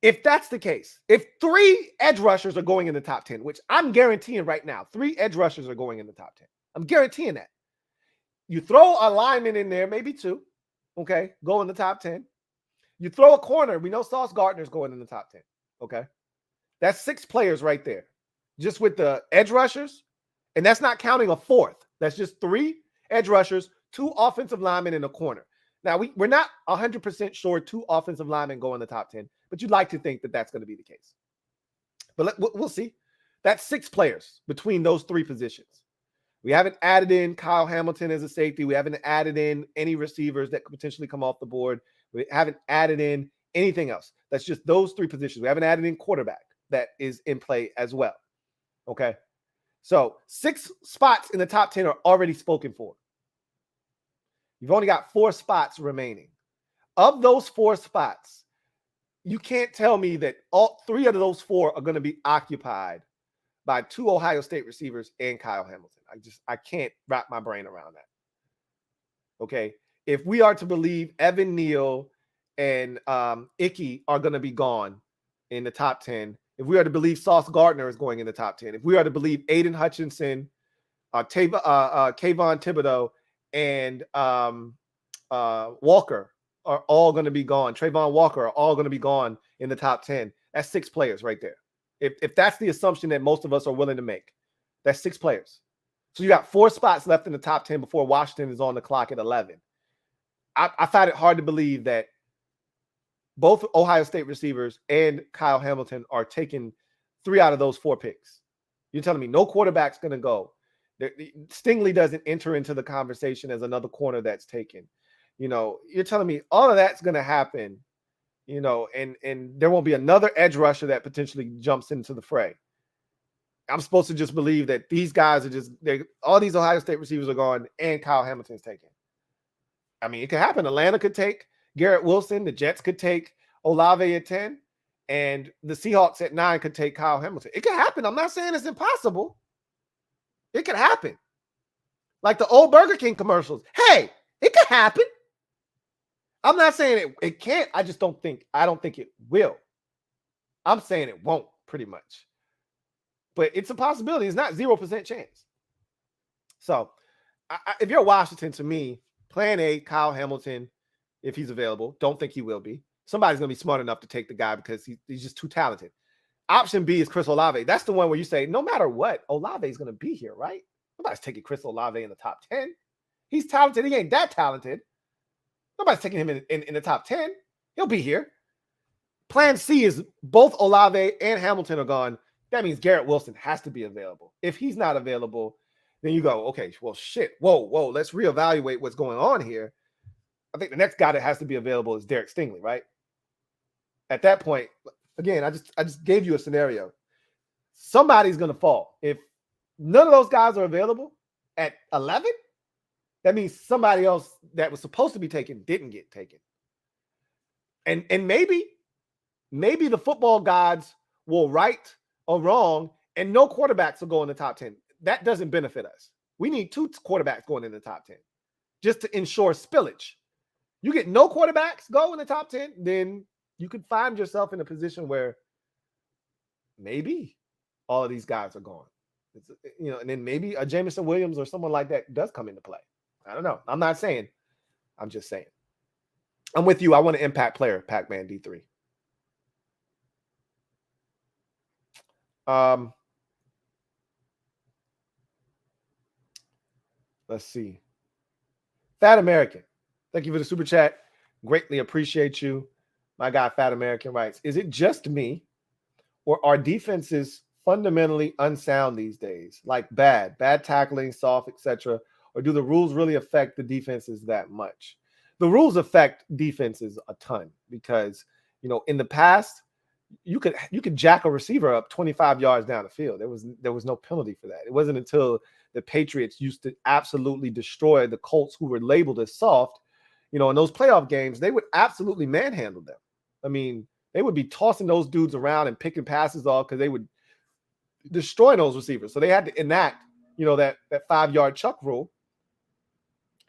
If that's the case, if 3 edge rushers are going in the top 10, which I'm guaranteeing right now, 3 edge rushers are going in the top 10. I'm guaranteeing that. You throw a lineman in there, maybe 2, okay, go in the top 10. You throw a corner. We know Sauce Gardner's going in the top 10, okay? That's 6 players right there, just with the edge rushers, and that's not counting a 4th. That's just 3 edge rushers, 2 offensive linemen in a corner. Now, we're not 100% sure 2 offensive linemen go in the top 10, but you'd like to think that that's going to be the case. But we'll see. That's 6 players between those 3 positions. We haven't added in Kyle Hamilton as a safety. We haven't added in any receivers that could potentially come off the board. We haven't added in anything else. That's just those 3 positions. We haven't added in quarterback that is in play as well. Okay. So 6 spots in the top 10 are already spoken for. You've only got 4 spots remaining. Of those 4 spots, you can't tell me that all 3 of those 4 are going to be occupied by 2 Ohio State receivers and Kyle Hamilton. I can't wrap my brain around that. Okay. If we are to believe Evan Neal and Ickey are going to be gone in the top 10, if we are to believe Sauce Gardner is going in the top 10, if we are to believe Aiden Hutchinson, Kayvon Thibodeau, and Walker are all going to be gone, Trayvon Walker are all going to be gone in the top 10, that's 6 players right there. If that's the assumption that most of us are willing to make, that's 6 players. So you got 4 spots left in the top 10 before Washington is on the clock at 11. I find it hard to believe that both Ohio State receivers and Kyle Hamilton are taking 3 out of those 4 picks. You're telling me no quarterback's going to go. Stingley doesn't enter into the conversation as another corner that's taken. You're telling me all of that's going to happen, and there won't be another edge rusher that potentially jumps into the fray. I'm supposed to just believe that these guys are all these Ohio State receivers are gone and Kyle Hamilton's taken. I mean, it could happen. Atlanta could take Garrett Wilson. The Jets could take Olave at 10. And the Seahawks at 9 could take Kyle Hamilton. It could happen. I'm not saying it's impossible. It could happen. Like the old Burger King commercials. Hey, it could happen. I'm not saying it can't. I don't think it will. I'm saying it won't, pretty much. but it's a possibility. It's not 0% chance. So if you're Washington, to me, plan A, Kyle Hamilton, if he's available. Don't think he will be. Somebody's going to be smart enough to take the guy because he's just too talented. Option B is Chris Olave. That's the one where you say, no matter what, Olave is going to be here, right? Nobody's taking Chris Olave in the top 10. He's talented. He ain't that talented. Nobody's taking him in the top 10. He'll be here. Plan C is both Olave and Hamilton are gone. That means Garrett Wilson has to be available. If he's not available, then you go, okay, well, shit. Whoa. Let's reevaluate what's going on here. I think the next guy that has to be available is Derek Stingley, right? At that point, again, I just gave you a scenario. Somebody's going to fall. If none of those guys are available at 11, that means somebody else that was supposed to be taken didn't get taken. And maybe the football gods will right or wrong, and no quarterbacks will go in the top 10. That doesn't benefit us. We need 2 quarterbacks going in the top 10 just to ensure spillage. You get no quarterbacks go in the top 10, then you could find yourself in a position where maybe all of these guys are gone. And then maybe a Jameson Williams or someone like that does come into play. I don't know. I'm not saying. I'm just saying. I'm with you. I want an impact player, Pac-Man D3. Let's see. Fat American. Thank you for the super chat. Greatly appreciate you. My guy, Fat American, writes, is it just me or are defenses fundamentally unsound these days? Like bad tackling, soft, etc. Or do the rules really affect the defenses that much? The rules affect defenses a ton because, in the past, you could jack a receiver up 25 yards down the field. There was no penalty for that. It wasn't until the Patriots used to absolutely destroy the Colts, who were labeled as soft. In those playoff games, they would absolutely manhandle them. I mean, they would be tossing those dudes around and picking passes off because they would destroy those receivers. So they had to enact, that 5-yard chuck rule.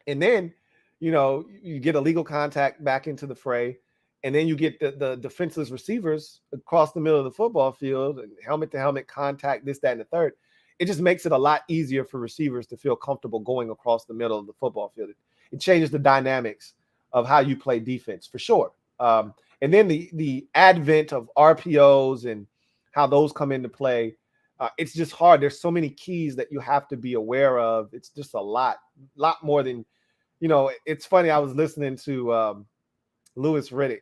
And then, you get illegal contact back into the fray. And then you get the defenseless receivers across the middle of the football field and helmet-to-helmet contact, this, that, and the third. It just makes it a lot easier for receivers to feel comfortable going across the middle of the football field. It changes the dynamics of how you play defense, for sure. And then the advent of RPOs and how those come into play, it's just hard. There's so many keys that you have to be aware of. It's just a lot more than, it's funny. I was listening to Louis Riddick.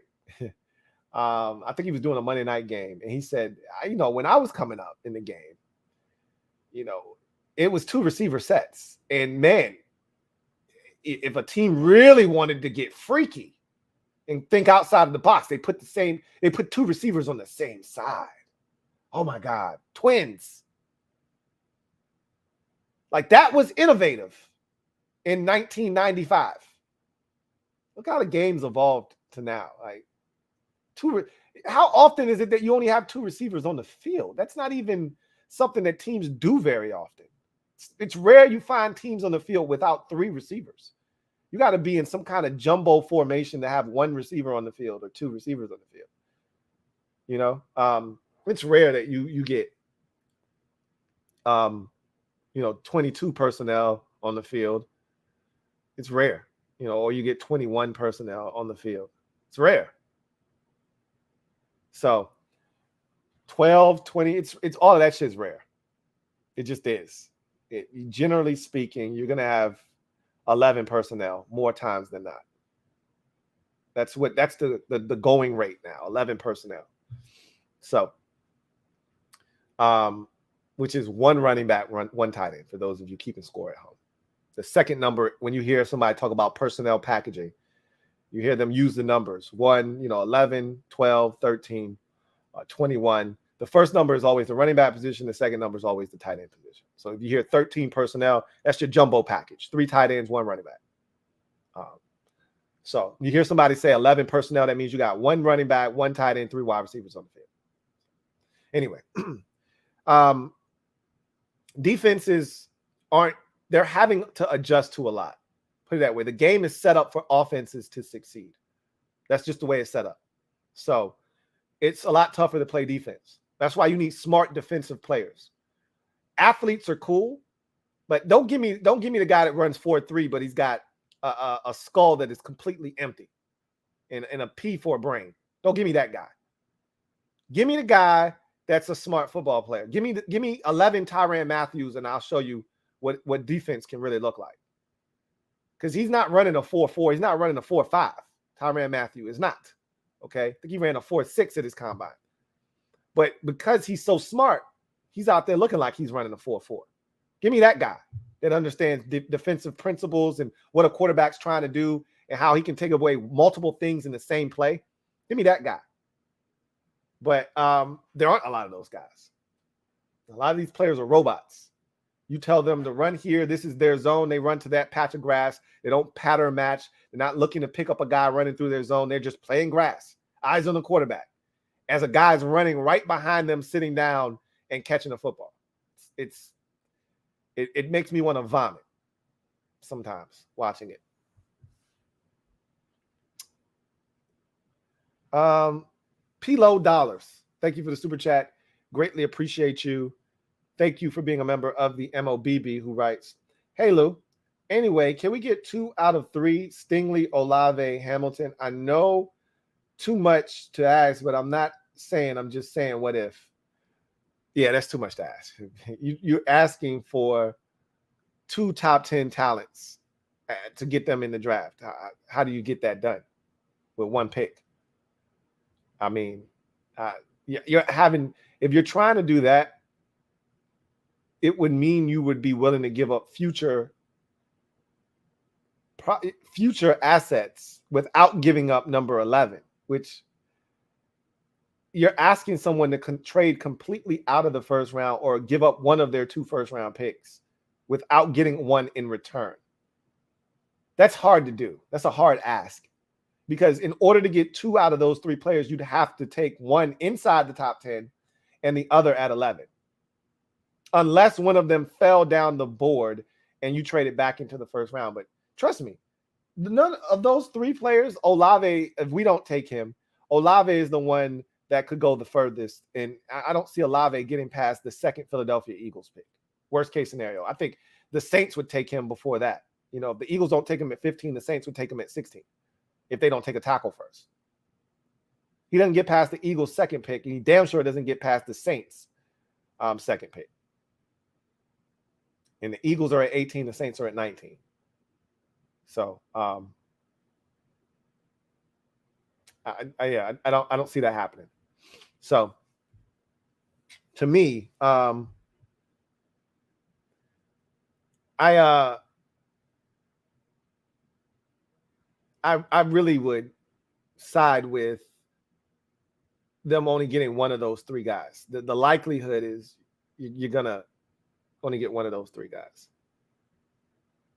I think he was doing a Monday night game. And he said, when I was coming up in the game, it was 2 receiver sets. And man, if a team really wanted to get freaky and think outside of the box, they put 2 receivers on the same side. Oh my God, twins. Like, that was innovative in 1995. Look how the game's evolved to now. Like, how often is it that you only have 2 receivers on the field? That's not even something that teams do very often. It's rare you find teams on the field without 3 receivers. You got to be in some kind of jumbo formation to have 1 receiver on the field or 2 receivers on the field. It's rare that you get 22 personnel on the field. It's rare, or you get 21 personnel on the field. It's rare. So 12, 20, it's all of that shit is rare. It just is. Generally speaking, you're going to have 11 personnel more times than not. That's the going rate now, 11 personnel. So, which is 1 running back, 1 tight end, for those of you keeping score at home. The second number, when you hear somebody talk about personnel packaging, you hear them use the numbers 1, 11, 12, 13, 21. The first number is always the running back position. The second number is always the tight end position. So if you hear 13 personnel, that's your jumbo package, 3 tight ends, 1 running back. So you hear somebody say 11 personnel, that means you got 1 running back, 1 tight end, 3 wide receivers on the field. Anyway, defenses they're having to adjust to a lot. Put it that way. The game is set up for offenses to succeed. That's just the way it's set up. So it's a lot tougher to play defense. That's why you need smart defensive players. Athletes are cool, but don't give me the guy that runs 4.3, but he's got a skull that is completely empty and a P for a brain. Don't give me that guy. Give me the guy that's a smart football player. Give me 11 Tyrann Matthews, and I'll show you what defense can really look like. Because he's not running a 4.4. He's not running a 4.5. Tyrann Matthew is not. Okay? I think he ran a 4.6 at his combine. But because he's so smart, he's out there looking like he's running a 4.4. Give me that guy that understands defensive principles and what a quarterback's trying to do and how he can take away multiple things in the same play. Give me that guy. But there aren't a lot of those guys. A lot of these players are robots. You tell them to run here. This is their zone. They run to that patch of grass. They don't pattern match. They're not looking to pick up a guy running through their zone. They're just playing grass. Eyes on the quarterback. As a guy's running right behind them, sitting down and catching a football. It makes me want to vomit sometimes watching it. P-Low Dollars. Thank you for the super chat. Greatly appreciate you. Thank you for being a member of the MOBB, who writes, hey, Lou. Anyway, can we get 2 out of 3? Stingley, Olave, Hamilton. I know too much to ask, but I'm not saying. I'm just saying, what if? Yeah, that's too much to ask. You're asking for 2 top 10 talents to get them in the draft. How do you get that done with 1 pick? I mean, if you're trying to do that, it would mean you would be willing to give up future assets without giving up number 11, which you're asking someone to trade completely out of the first round or give up one of their 2 first-round picks without getting one in return. That's hard to do. That's a hard ask, because in order to get 2 out of those 3 players, you'd have to take one inside the top 10 and the other at 11. Unless one of them fell down the board and you trade it back into the first round. But trust me, none of those 3 players, Olave, if we don't take him, Olave is the one that could go the furthest. And I don't see Olave getting past the 2nd Philadelphia Eagles pick. Worst case scenario. I think the Saints would take him before that. You know, if the Eagles don't take him at 15, the Saints would take him at 16 if they don't take a tackle first. He doesn't get past the Eagles' 2nd pick, and he damn sure doesn't get past the Saints' 2nd pick. And the Eagles are at 18, the Saints are at 19. So, I don't see that happening. So, to me, I really would side with them only getting one of those 3 guys. The likelihood is you're gonna only get one of those 3 guys.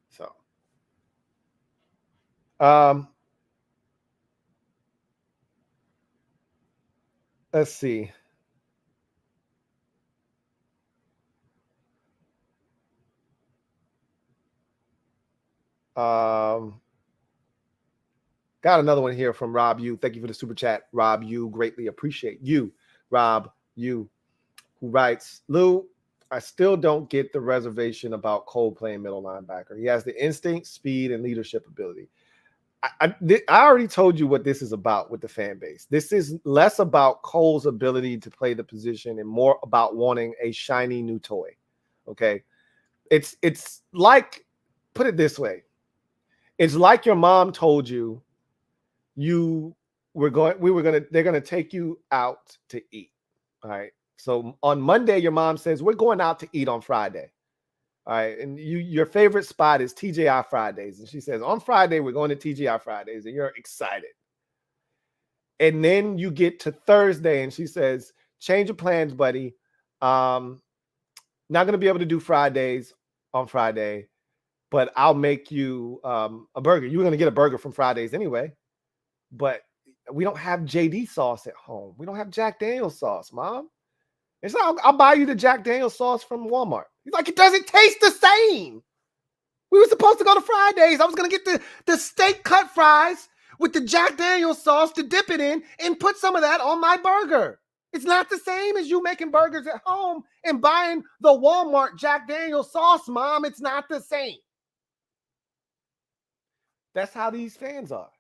So, let's see. Got another one here from Rob U. Thank you for the super chat, Rob U. Greatly appreciate you, Rob U, who writes, Lou, I still don't get the reservation about Cole playing middle linebacker. He has the instinct, speed, and leadership ability. I already told you what this is about with the fan base. This is less about Cole's ability to play the position and more about wanting a shiny new toy. Okay. It's like, put it this way. It's like your mom told you they're going to take you out to eat. All right. So on Monday, your mom says, we're going out to eat on Friday. All right. And your favorite spot is TGI Fridays. And she says, on Friday, we're going to TGI Fridays. And you're excited. And then you get to Thursday and she says, change of plans, buddy. Not going to be able to do Fridays on Friday, but I'll make you a burger. You were going to get a burger from Fridays anyway, but we don't have JD sauce at home. We don't have Jack Daniel's sauce, Mom. It's like, I'll buy you the Jack Daniel's sauce from Walmart. He's like, it doesn't taste the same. We were supposed to go to Fridays. I was going to get the steak cut fries with the Jack Daniel's sauce to dip it in and put some of that on my burger. It's not the same as you making burgers at home and buying the Walmart Jack Daniel's sauce, Mom. It's not the same. That's how these fans are.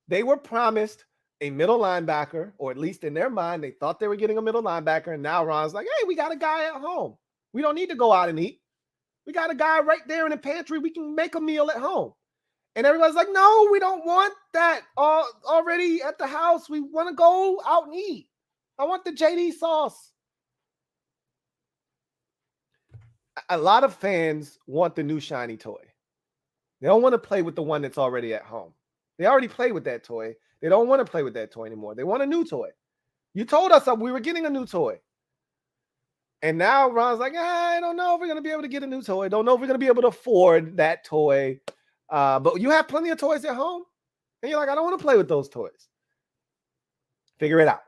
They were promised a middle linebacker, or at least in their mind, they thought they were getting a middle linebacker. And now Ron's like, hey, we got a guy at home. We don't need to go out and eat. We got a guy right there in the pantry. We can make a meal at home. And everybody's like, no, we don't want that already at the house. We want to go out and eat. I want the JD sauce. A lot of fans want the new shiny toy. They don't want to play with the one that's already at home. They already play with that toy. They don't want to play with that toy anymore. They want a new toy. You told us we were getting a new toy. And now Ron's like, I don't know if we're going to be able to get a new toy. Don't know if we're going to be able to afford that toy. But you have plenty of toys at home. And you're like, I don't want to play with those toys. Figure it out.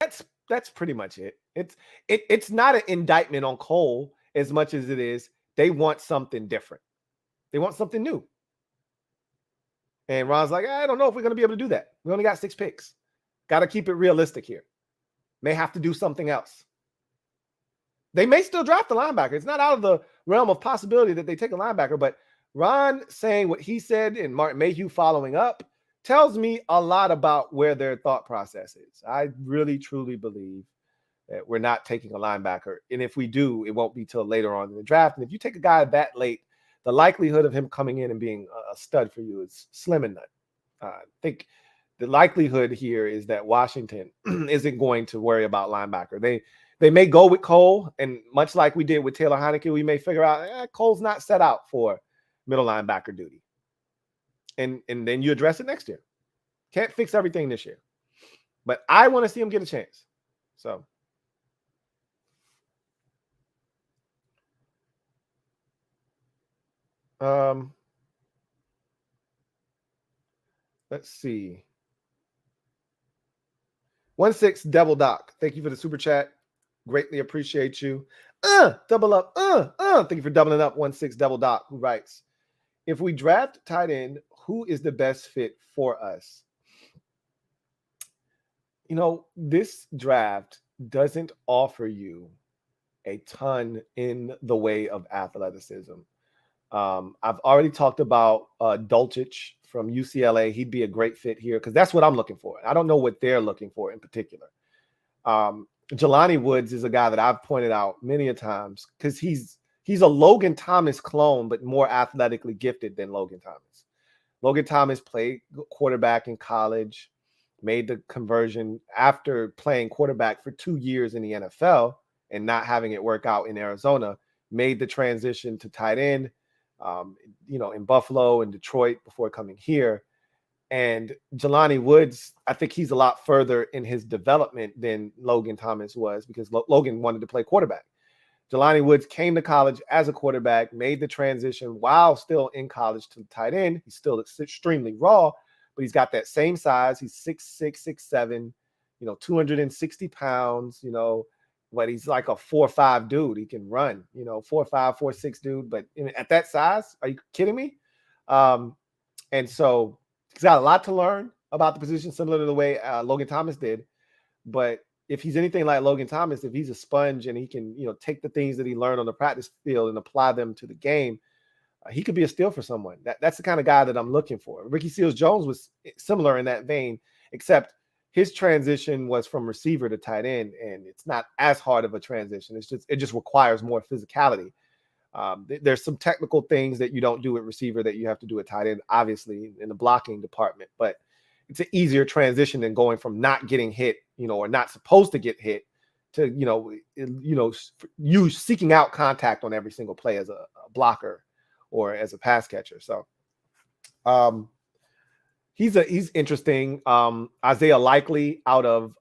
That's pretty much it. It's not an indictment on Cole as much as it is they want something different. They want something new. And Ron's like, I don't know if we're going to be able to do that. We only got 6 picks. Got to keep it realistic here. May have to do something else. They may still draft a linebacker. It's not out of the realm of possibility that they take a linebacker, but Ron saying what he said and Martin Mayhew following up tells me a lot about where their thought process is. I really, truly believe that we're not taking a linebacker. And if we do, it won't be till later on in the draft. And if you take a guy that late, the likelihood of him coming in and being a stud for you is slim and none. I think the likelihood here is that Washington isn't going to worry about linebacker. They may go with Cole, and much like we did with Taylor Heineke, we may figure out Cole's not set out for middle linebacker duty. And then you address it next year. Can't fix everything this year. But I want to see him get a chance. So let's see. 16 Devil Doc. Thank you for the super chat. Greatly appreciate you. Double up. Thank you for doubling up. 16 Devil Doc, who writes, if we draft tight end, who is the best fit for us? You know, this draft doesn't offer you a ton in the way of athleticism. I've already talked about Dulcich from UCLA. He'd be a great fit here because that's what I'm looking for. I don't know what they're looking for in particular. Jelani Woods is a guy that I've pointed out many a times because he's a Logan Thomas clone, but more athletically gifted than Logan Thomas. Logan Thomas played quarterback in college, made the conversion after playing quarterback for 2 years in the NFL and not having it work out in Arizona, made the transition to tight end, in Buffalo and Detroit before coming here. And Jelani Woods, I think he's a lot further in his development than Logan Thomas was because Logan wanted to play quarterback. Jelani Woods came to college as a quarterback, made the transition while still in college to tight end. He's still extremely raw, but he's got that same size. He's 6'6", 6'7", 260 pounds, but he's like a 4'5" dude. He can run, 4'5", 4'6" dude. But at that size, are you kidding me? And so he's got a lot to learn about the position, similar to the way Logan Thomas did. But if he's anything like Logan Thomas, if he's a sponge and he can, take the things that he learned on the practice field and apply them to the game, he could be a steal for someone. That's the kind of guy that I'm looking for. Ricky Seals-Jones was similar in that vein, except his transition was from receiver to tight end, and it's not as hard of a transition. It just requires more physicality. There's some technical things that you don't do at receiver that you have to do at tight end, obviously, in the blocking department. But it's an easier transition than going from not getting hit, or not supposed to get hit to, you seeking out contact on every single play as a blocker or as a pass catcher. So he's interesting. Isaiah Likely out of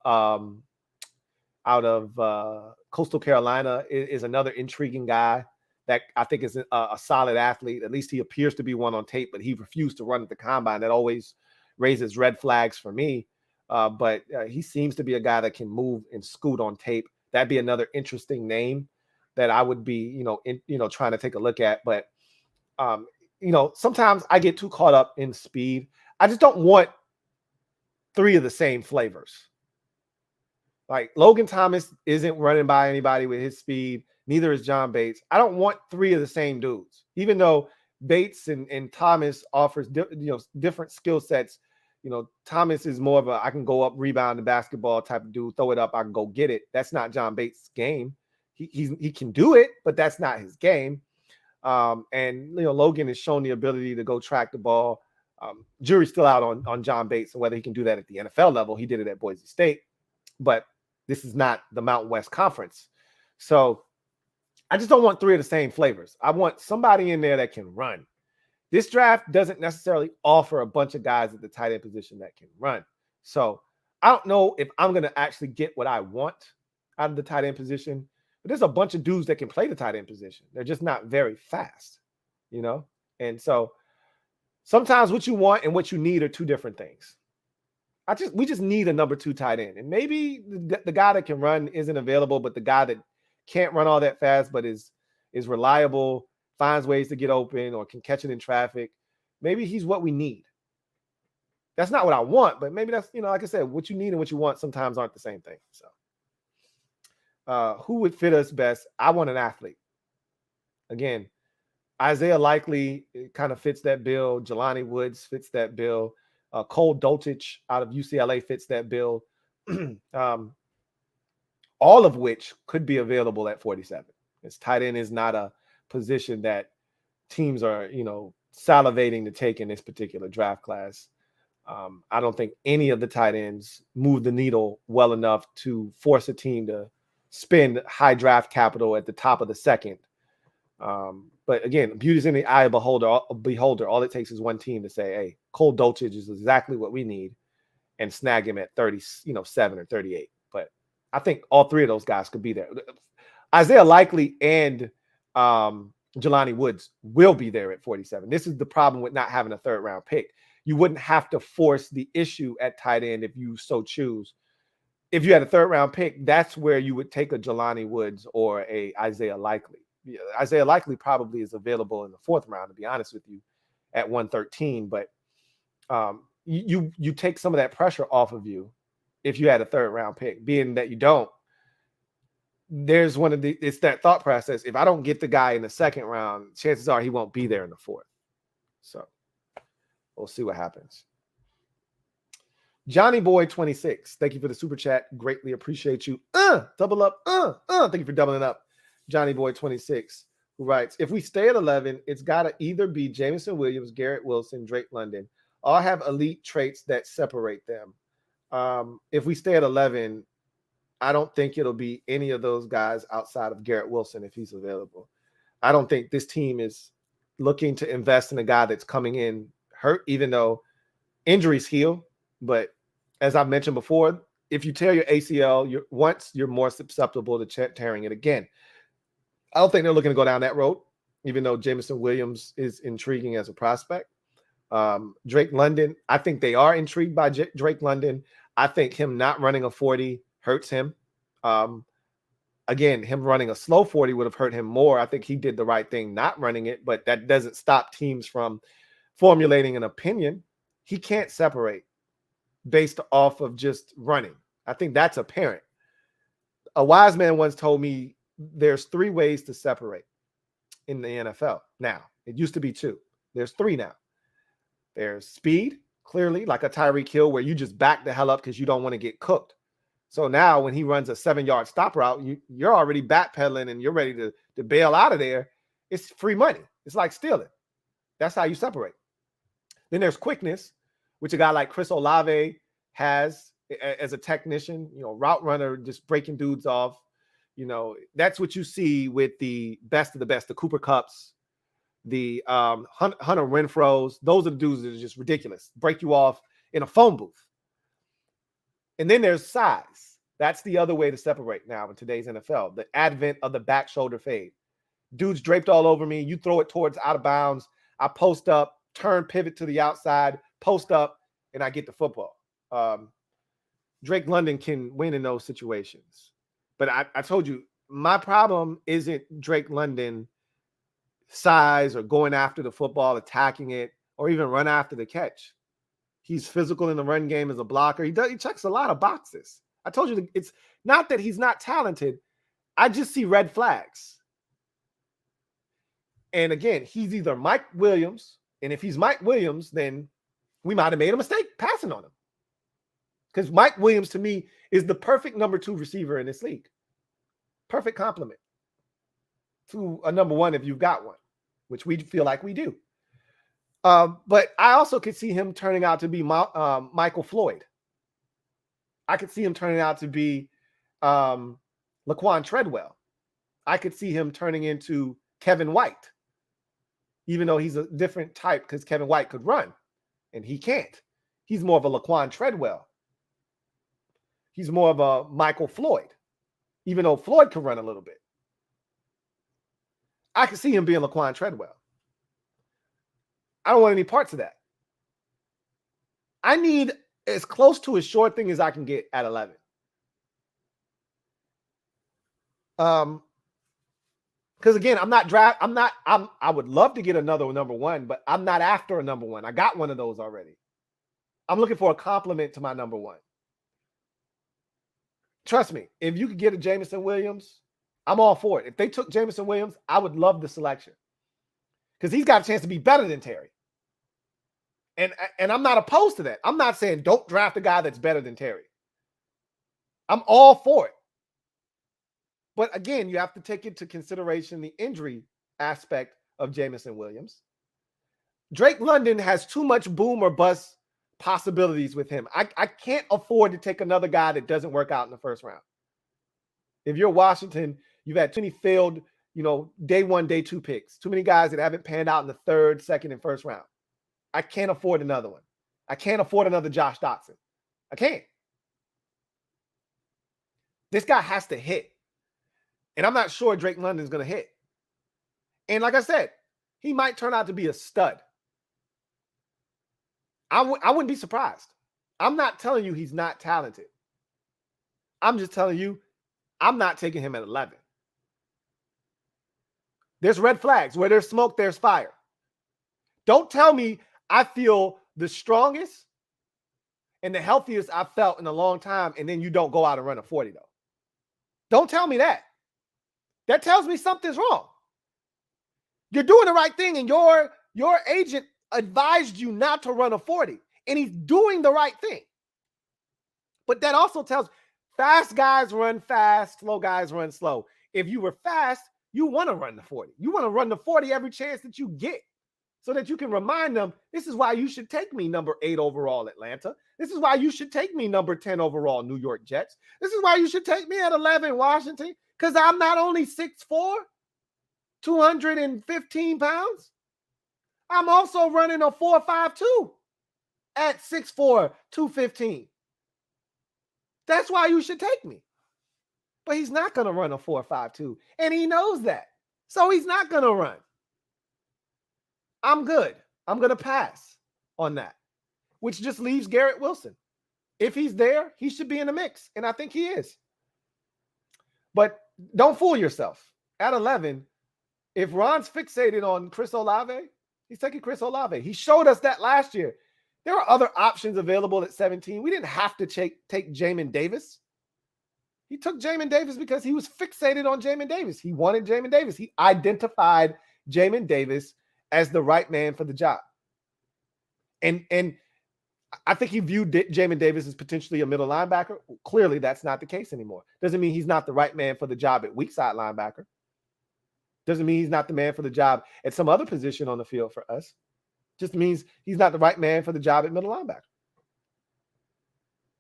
Coastal Carolina is another intriguing guy that I think is a solid athlete. At least he appears to be one on tape, but he refused to run at the combine. That always raises red flags for me. But he seems to be a guy that can move and scoot on tape. That'd be another interesting name that I would be, trying to take a look at. But, sometimes I get too caught up in speed. I just don't want 3 of the same flavors. Like Logan Thomas isn't running by anybody with his speed. Neither is John Bates. I don't want three of the same dudes, even though Bates and Thomas offers different skill sets. Thomas is more of a I can go up, rebound the basketball type of dude, throw it up, I can go get it. That's not John Bates' game. He can do it, but that's not his game. And Logan has shown the ability to go track the ball. Jury's still out on John Bates and whether he can do that at the NFL level. He did it at Boise State, but this is not the Mountain West Conference. So I just don't want three of the same flavors. I want somebody in there that can run. This draft doesn't necessarily offer a bunch of guys at the tight end position that can run. So I don't know if I'm going to actually get what I want out of the tight end position, but there's a bunch of dudes that can play the tight end position. They're just not very fast, And so sometimes what you want and what you need are two different things. We just need a number 2 tight end. And maybe the guy that can run isn't available, but the guy that can't run all that fast but is reliable, finds ways to get open or can catch it in traffic, maybe he's what we need. That's not what I want, but maybe that's, like I said, what you need and what you want sometimes aren't the same thing. So who would fit us best? I want an athlete. Again, Isaiah Likely kind of fits that bill. Jelani Woods fits that bill. Cole Dulcich out of UCLA fits that bill. All of which could be available at 47. This tight end is not a position that teams are, salivating to take in this particular draft class. I don't think any of the tight ends move the needle well enough to force a team to spend high draft capital at the top of the second. But again, beauty's in the eye of a beholder. All it takes is one team to say, hey, Cole Dulcich is exactly what we need, and snag him at 37 or 38. But I think all three of those guys could be there. Isaiah Likely and Jelani Woods will be there at 47. This is the problem with not having a third-round pick. You wouldn't have to force the issue at tight end if you so choose. If you had a third-round pick, that's where you would take a Jelani Woods or a Isaiah Likely. Isaiah Likely probably is available in the 4th round, to be honest with you, at 113. But you take some of that pressure off of you if you had a 3rd-round pick. Being that you don't, it's that thought process. If I don't get the guy in the 2nd round, chances are he won't be there in the 4th. So we'll see what happens. Johnny Boy 26, thank you for the super chat. Greatly appreciate you. Double up. Thank you for doubling up. Johnny Boy 26, who writes, if we stay at 11, it's got to either be Jameson Williams, Garrett Wilson, Drake London. All have elite traits that separate them. If we stay at 11, I don't think it'll be any of those guys outside of Garrett Wilson if he's available. I don't think this team is looking to invest in a guy that's coming in hurt, even though injuries heal. But as I've mentioned before, if you tear your ACL, you're more susceptible to tearing it again. I don't think they're looking to go down that road, even though Jameson Williams is intriguing as a prospect. Drake London, I think they are intrigued by Drake London. I think him not running a 40 hurts him. Again, him running a slow 40 would have hurt him more. I think he did the right thing not running it, but that doesn't stop teams from formulating an opinion. He can't separate based off of just running. I think that's apparent. A wise man once told me there's 3 ways to separate in the NFL. Now, it used to be 2. There's 3 now. There's speed, clearly, like a Tyreek Hill, where you just back the hell up because you don't want to get cooked. So now when he runs a 7-yard stop route, you're already backpedaling and you're ready to bail out of there. It's free money. It's like stealing. That's how you separate. Then there's quickness, which a guy like Chris Olave has as a technician, route runner, just breaking dudes off. That's what you see with the best of the best, the Cooper Kupps, the Hunter Renfrows. Those are the dudes that are just ridiculous. Break you off in a phone booth. And then there's size. That's the other way to separate now in today's NFL. The advent of the back shoulder fade. Dudes draped all over me. You throw it towards out of bounds. I post up, turn, pivot to the outside, post up, and I get the football. Drake London can win in those situations. But I told you, my problem isn't Drake London size or going after the football, attacking it, or even run after the catch. He's physical in the run game as a blocker. He checks a lot of boxes. I told you it's not that he's not talented. I just see red flags. And again, he's either Mike Williams, and if he's Mike Williams, then we might have made a mistake passing on him. Because Mike Williams, to me, is the perfect number 2 receiver in this league. Perfect complement to a number 1 if you've got one, which we feel like we do. But I also could see him turning out to be Michael Floyd. I could see him turning out to be Laquan Treadwell. I could see him turning into Kevin White, even though he's a different type because Kevin White could run and he can't. He's more of a Laquan Treadwell. He's more of a Michael Floyd, even though Floyd could run a little bit. I could see him being Laquan Treadwell. I don't want any parts of that. I need as close to a sure thing as I can get at 11. Because again, I would love to get another number 1, but I'm not after a number 1. I got one of those already. I'm looking for a compliment to my number 1. Trust me, if you could get a Jameson Williams, I'm all for it. If they took Jameson Williams, I would love the selection because he's got a chance to be better than Terry. And I'm not opposed to that. I'm not saying don't draft a guy that's better than Terry. I'm all for it. But again, you have to take into consideration the injury aspect of Jameson Williams. Drake London has too much boom or bust possibilities with him. I can't afford to take another guy that doesn't work out in the first round. If you're Washington, you've had too many failed, day 1, day 2 picks. Too many guys that haven't panned out in the 3rd, 2nd, and 1st round. I can't afford another one. I can't afford another Josh Doctson. I can't. This guy has to hit. And I'm not sure Drake London's going to hit. And like I said, he might turn out to be a stud. I wouldn't be surprised. I'm not telling you he's not talented. I'm just telling you I'm not taking him at 11. There's red flags. Where there's smoke, there's fire. Don't tell me I feel the strongest and the healthiest I've felt in a long time, and then you don't go out and run a 40, though. Don't tell me that. That tells me something's wrong. You're doing the right thing, and your agent advised you not to run a 40, and he's doing the right thing. But that also tells fast guys run fast, slow guys run slow. If you were fast, you want to run the 40. You want to run the 40 every chance that you get so that you can remind them, this is why you should take me number 8 overall Atlanta. This is why you should take me number 10 overall New York Jets. This is why you should take me at 11 Washington, because I'm not only 6'4", 215 pounds. I'm also running a 4.52 at 6'4", 215. That's why you should take me. But he's not going to run a 4.52, and he knows that. So he's not going to run. I'm good. I'm going to pass on that, which just leaves Garrett Wilson. If he's there, he should be in the mix, and I think he is. But don't fool yourself. At 11, if Ron's fixated on Chris Olave, he's taking Chris Olave. He showed us that last year. There were other options available at 17. We didn't have to take Jamin Davis. He took Jamin Davis because he was fixated on Jamin Davis. He wanted Jamin Davis. He identified Jamin Davis as the right man for the job. And I think he viewed Jamin Davis as potentially a middle linebacker. Clearly, that's not the case anymore. Doesn't mean he's not the right man for the job at weak side linebacker. Doesn't mean he's not the man for the job at some other position on the field for us. Just means he's not the right man for the job at middle linebacker.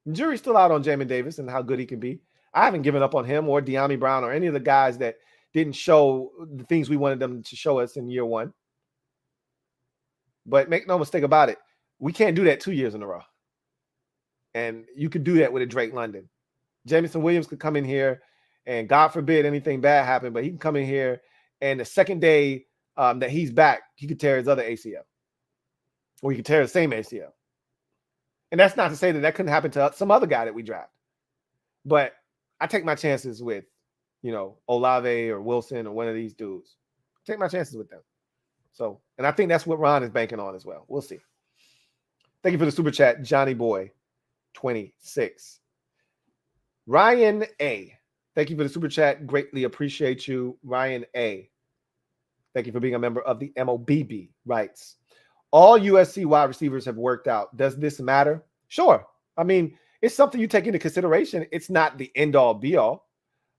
The jury's still out on Jamin Davis and how good he can be. I haven't given up on him or De'Ami Brown or any of the guys that didn't show the things we wanted them to show us in year 1. But make no mistake about it, we can't do that 2 years in a row. And you could do that with a Drake London. Jameson Williams could come in here, and God forbid anything bad happen, but he can come in here, and the second day that he's back, he could tear his other ACL. Or he could tear the same ACL. And that's not to say that couldn't happen to some other guy that we draft. But I take my chances with, Olave or Wilson or one of these dudes. Take my chances with them. So, and I think that's what Ron is banking on as well. We'll see. Thank you for the super chat, Johnny Boy 26. Ryan A. Thank you for the super chat. Greatly appreciate you, Ryan A. Thank you for being a member of the MOBB. Writes, all USC wide receivers have worked out. Does this matter? Sure. I mean, it's something you take into consideration. It's not the end all be all.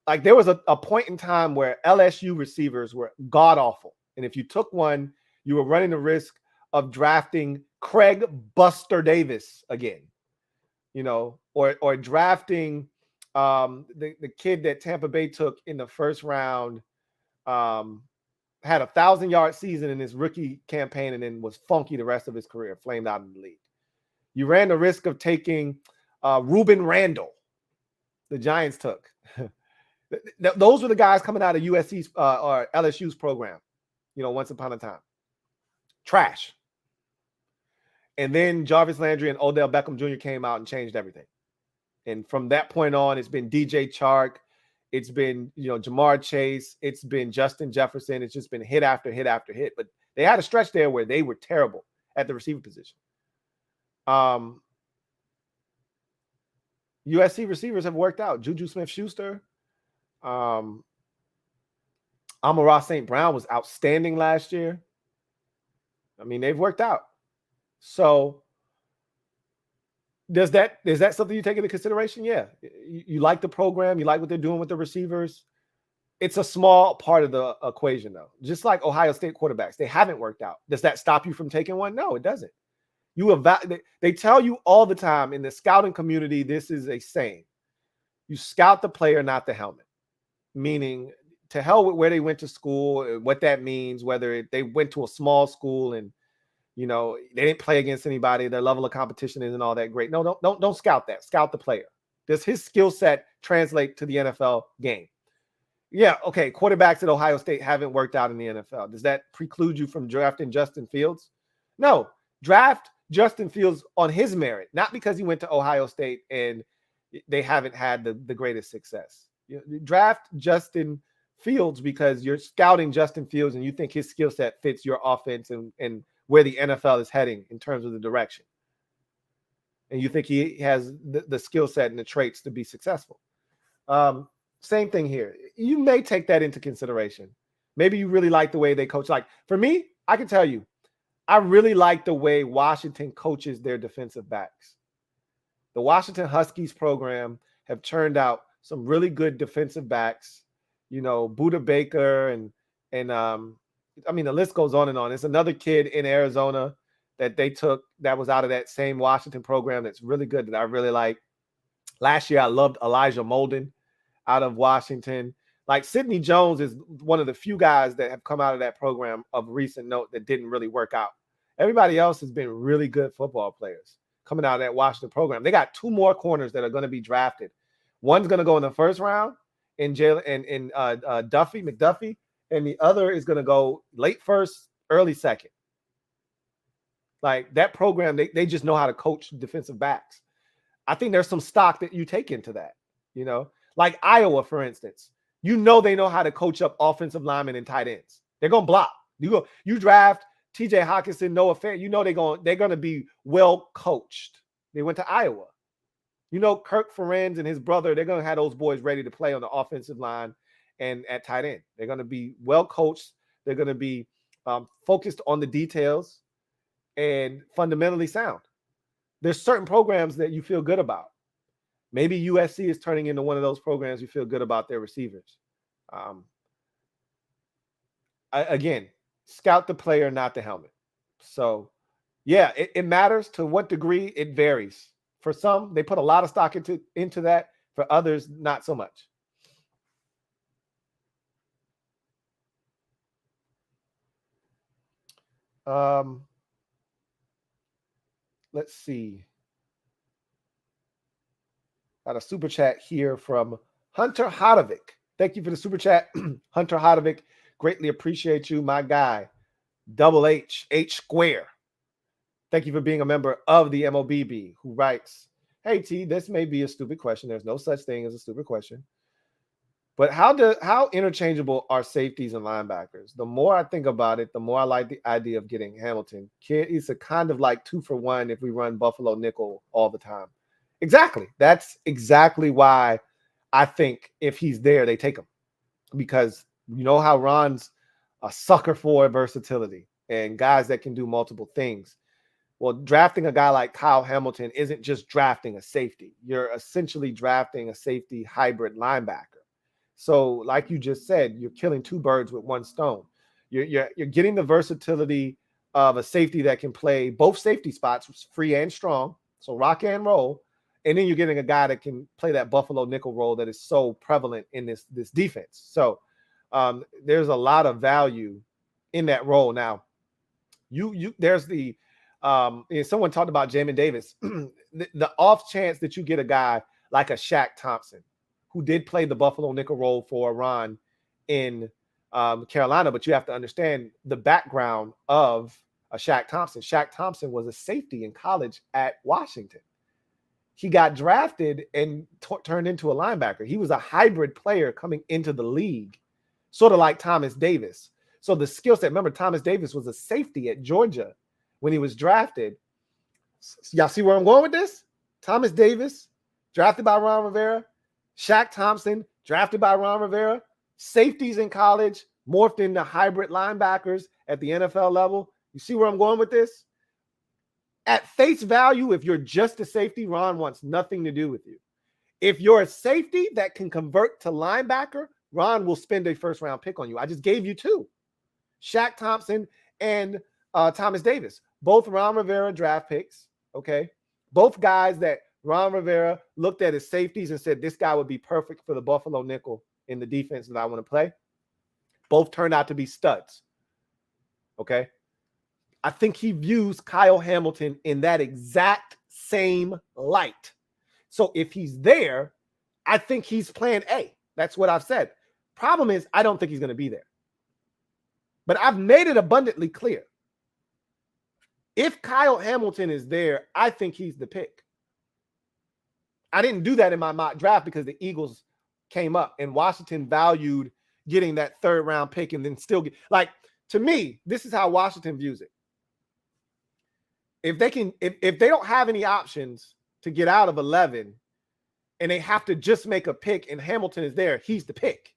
Like there was a point in time where LSU receivers were god awful. And if you took one, you were running the risk of drafting Craig Buster Davis again, you know, or drafting the kid that Tampa Bay took in the first round, had a 1,000-yard season in his rookie campaign and then was funky the rest of his career, flamed out in the league. You ran the risk of taking Ruben Randall, the Giants took. Those were the guys coming out of USC's or LSU's program, you know, once upon a time. Trash. And then Jarvis Landry and Odell Beckham Jr. came out and changed everything. And from that point on, it's been DJ Chark. It's been, you know, Jamar Chase. It's been Justin Jefferson. It's just been hit after hit after hit. But they had a stretch there where they were terrible at the receiver position. USC receivers have worked out. Juju Smith-Schuster. Amon-Ra St. Brown was outstanding last year. I mean, they've worked out. So is that something you take into consideration? Yeah. You like the program. You like what they're doing with the receivers. It's a small part of the equation, though. Just like Ohio State quarterbacks, they haven't worked out. Does that stop you from taking one? No, it doesn't. They tell you all the time in the scouting community, this is a saying. You scout the player, not the helmet. Meaning, to hell with where they went to school, what that means, whether they went to a small school and, you know, they didn't play against anybody, their level of competition isn't all that great. No, don't scout that. Scout the player. Does his skill set translate to the NFL game? Yeah, okay, quarterbacks at Ohio State haven't worked out in the NFL. Does that preclude you from drafting Justin Fields? No. Draft Justin Fields on his merit, not because he went to Ohio State and they haven't had the greatest success. You draft Justin Fields because you're scouting Justin Fields and you think his skill set fits your offense and where the NFL is heading in terms of the direction. And you think he has the skill set and the traits to be successful. Same thing here. You may take that into consideration. Maybe you really like the way they coach. Like for me, I can tell you, I really like the way Washington coaches their defensive backs. The Washington Huskies program have turned out some really good defensive backs. You know, Budda Baker and I mean, the list goes on and on. It's another kid in Arizona that they took that was out of that same Washington program that's really good that I really like. Last year, I loved Elijah Molden out of Washington. Like Sidney Jones is one of the few guys that have come out of that program of recent note that didn't really work out. Everybody else has been really good football players coming out of that Washington program. They got two more corners that are going to be drafted. One's going to go in the first round in McDuffie, and the other is going to go late first, early second. Like that program, they just know how to coach defensive backs. I think there's some stock that you take into that, you know, like Iowa, for instance. You know they know how to coach up offensive linemen and tight ends. They're gonna block. You draft TJ Hawkinson, Noah Fant. You know they're gonna be well coached. They went to Iowa. You know Kirk Ferentz and his brother. They're gonna have those boys ready to play on the offensive line and at tight end. They're gonna be well coached. They're gonna be focused on the details and fundamentally sound. There's certain programs that you feel good about. Maybe USC is turning into one of those programs you feel good about their receivers. Again, scout the player, not the helmet. So, yeah, it matters. To what degree, it varies. For some, they put a lot of stock into that. For others, not so much. Let's see. Got a super chat here from Hunter Hodovic. Thank you for the super chat, Hunter Hodovic. Greatly appreciate you, my guy. Double H square. Thank you for being a member of the MOBB, who writes, hey, T, this may be a stupid question. There's no such thing as a stupid question. But how interchangeable are safeties and linebackers? The more I think about it, the more I like the idea of getting Hamilton. It's a kind of like 2-for-1 if we run Buffalo nickel all the time. Exactly. That's exactly why I think if he's there, they take him, because you know how Ron's a sucker for versatility and guys that can do multiple things. Well, drafting a guy like Kyle Hamilton isn't just drafting a safety. You're essentially drafting a safety hybrid linebacker. So like you just said, you're killing two birds with one stone. You're getting the versatility of a safety that can play both safety spots, free and strong, so rock and roll. And then you're getting a guy that can play that Buffalo nickel role that is so prevalent in this defense. So there's a lot of value in that role. Now, there's the someone talked about Jamin Davis. the off chance that you get a guy like a Shaq Thompson, who did play the Buffalo nickel role for Ron in Carolina, but you have to understand the background of a Shaq Thompson. Shaq Thompson was a safety in college at Washington. He got drafted and turned into a linebacker. He was a hybrid player coming into the league, sort of like Thomas Davis. So the skill set, remember, Thomas Davis was a safety at Georgia when he was drafted. Y'all see where I'm going with this? Thomas Davis, drafted by Ron Rivera. Shaq Thompson, drafted by Ron Rivera. Safeties in college, morphed into hybrid linebackers at the NFL level. You see where I'm going with this? At face value, if you're just a safety, Ron wants nothing to do with you. If you're a safety that can convert to linebacker, Ron will spend a first-round pick on you. I just gave you two. Shaq Thompson and Thomas Davis, both Ron Rivera draft picks, okay? Both guys that Ron Rivera looked at as safeties and said, this guy would be perfect for the Buffalo nickel in the defense that I want to play. Both turned out to be studs, okay? I think he views Kyle Hamilton in that exact same light. So if he's there, I think he's plan A. That's what I've said. Problem is, I don't think he's going to be there. But I've made it abundantly clear. If Kyle Hamilton is there, I think he's the pick. I didn't do that in my mock draft because the Eagles came up and Washington valued getting that third-round pick and then still get, like, to me, this is how Washington views it. If they don't have any options to get out of 11 and they have to just make a pick and Hamilton is there, he's the pick.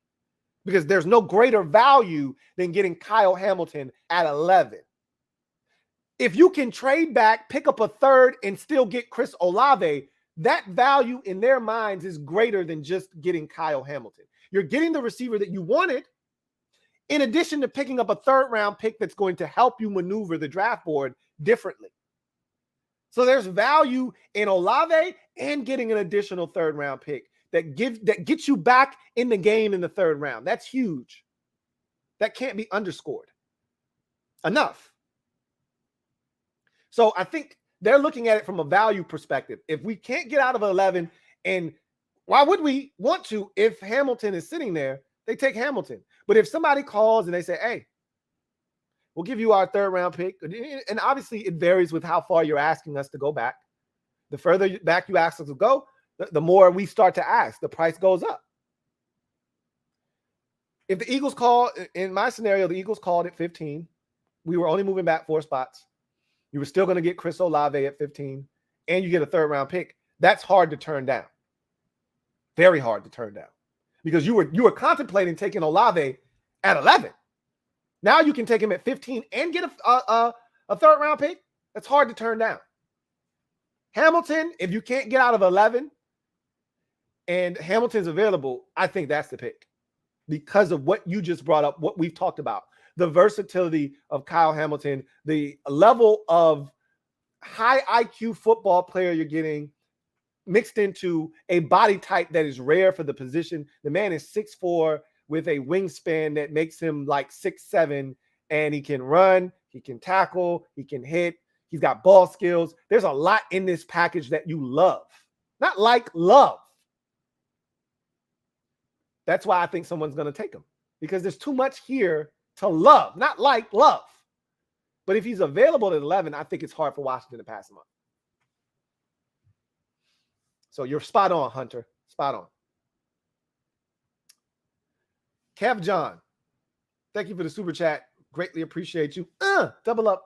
Because there's no greater value than getting Kyle Hamilton at 11. If you can trade back, pick up a third, and still get Chris Olave, that value in their minds is greater than just getting Kyle Hamilton. You're getting the receiver that you wanted, in addition to picking up a third-round pick that's going to help you maneuver the draft board differently. So there's value in Olave and getting an additional third-round pick that gets you back in the game in the third round. That's huge. That can't be underscored enough. So I think they're looking at it from a value perspective. If we can't get out of 11, and why would we want to if Hamilton is sitting there? They take Hamilton. But if somebody calls and they say, hey, we'll give you our third-round pick, and obviously it varies with how far you're asking us to go back. The further back you ask us to go, the more we start to ask, the price goes up. If the Eagles call, in my scenario, the Eagles called at 15. We were only moving back 4 spots. You were still going to get Chris Olave at 15, and you get a third-round pick. That's hard to turn down. Very hard to turn down. Because you were contemplating taking Olave at 11. Now you can take him at 15 and get a third-round pick. That's hard to turn down. Hamilton, if you can't get out of 11, and Hamilton's available, I think that's the pick because of what you just brought up, what we've talked about, the versatility of Kyle Hamilton, the level of high IQ football player you're getting mixed into a body type that is rare for the position. The man is 6'4", with a wingspan that makes him like 6'7", and he can run, he can tackle, he can hit, he's got ball skills. There's a lot in this package that you love. Not like, love. That's why I think someone's going to take him, because there's too much here to love, not like, love. But if he's available at 11, I think it's hard for Washington to pass him up. So you're spot on, Hunter. Spot on. Kev John, thank you for the super chat. Greatly appreciate you. Double up.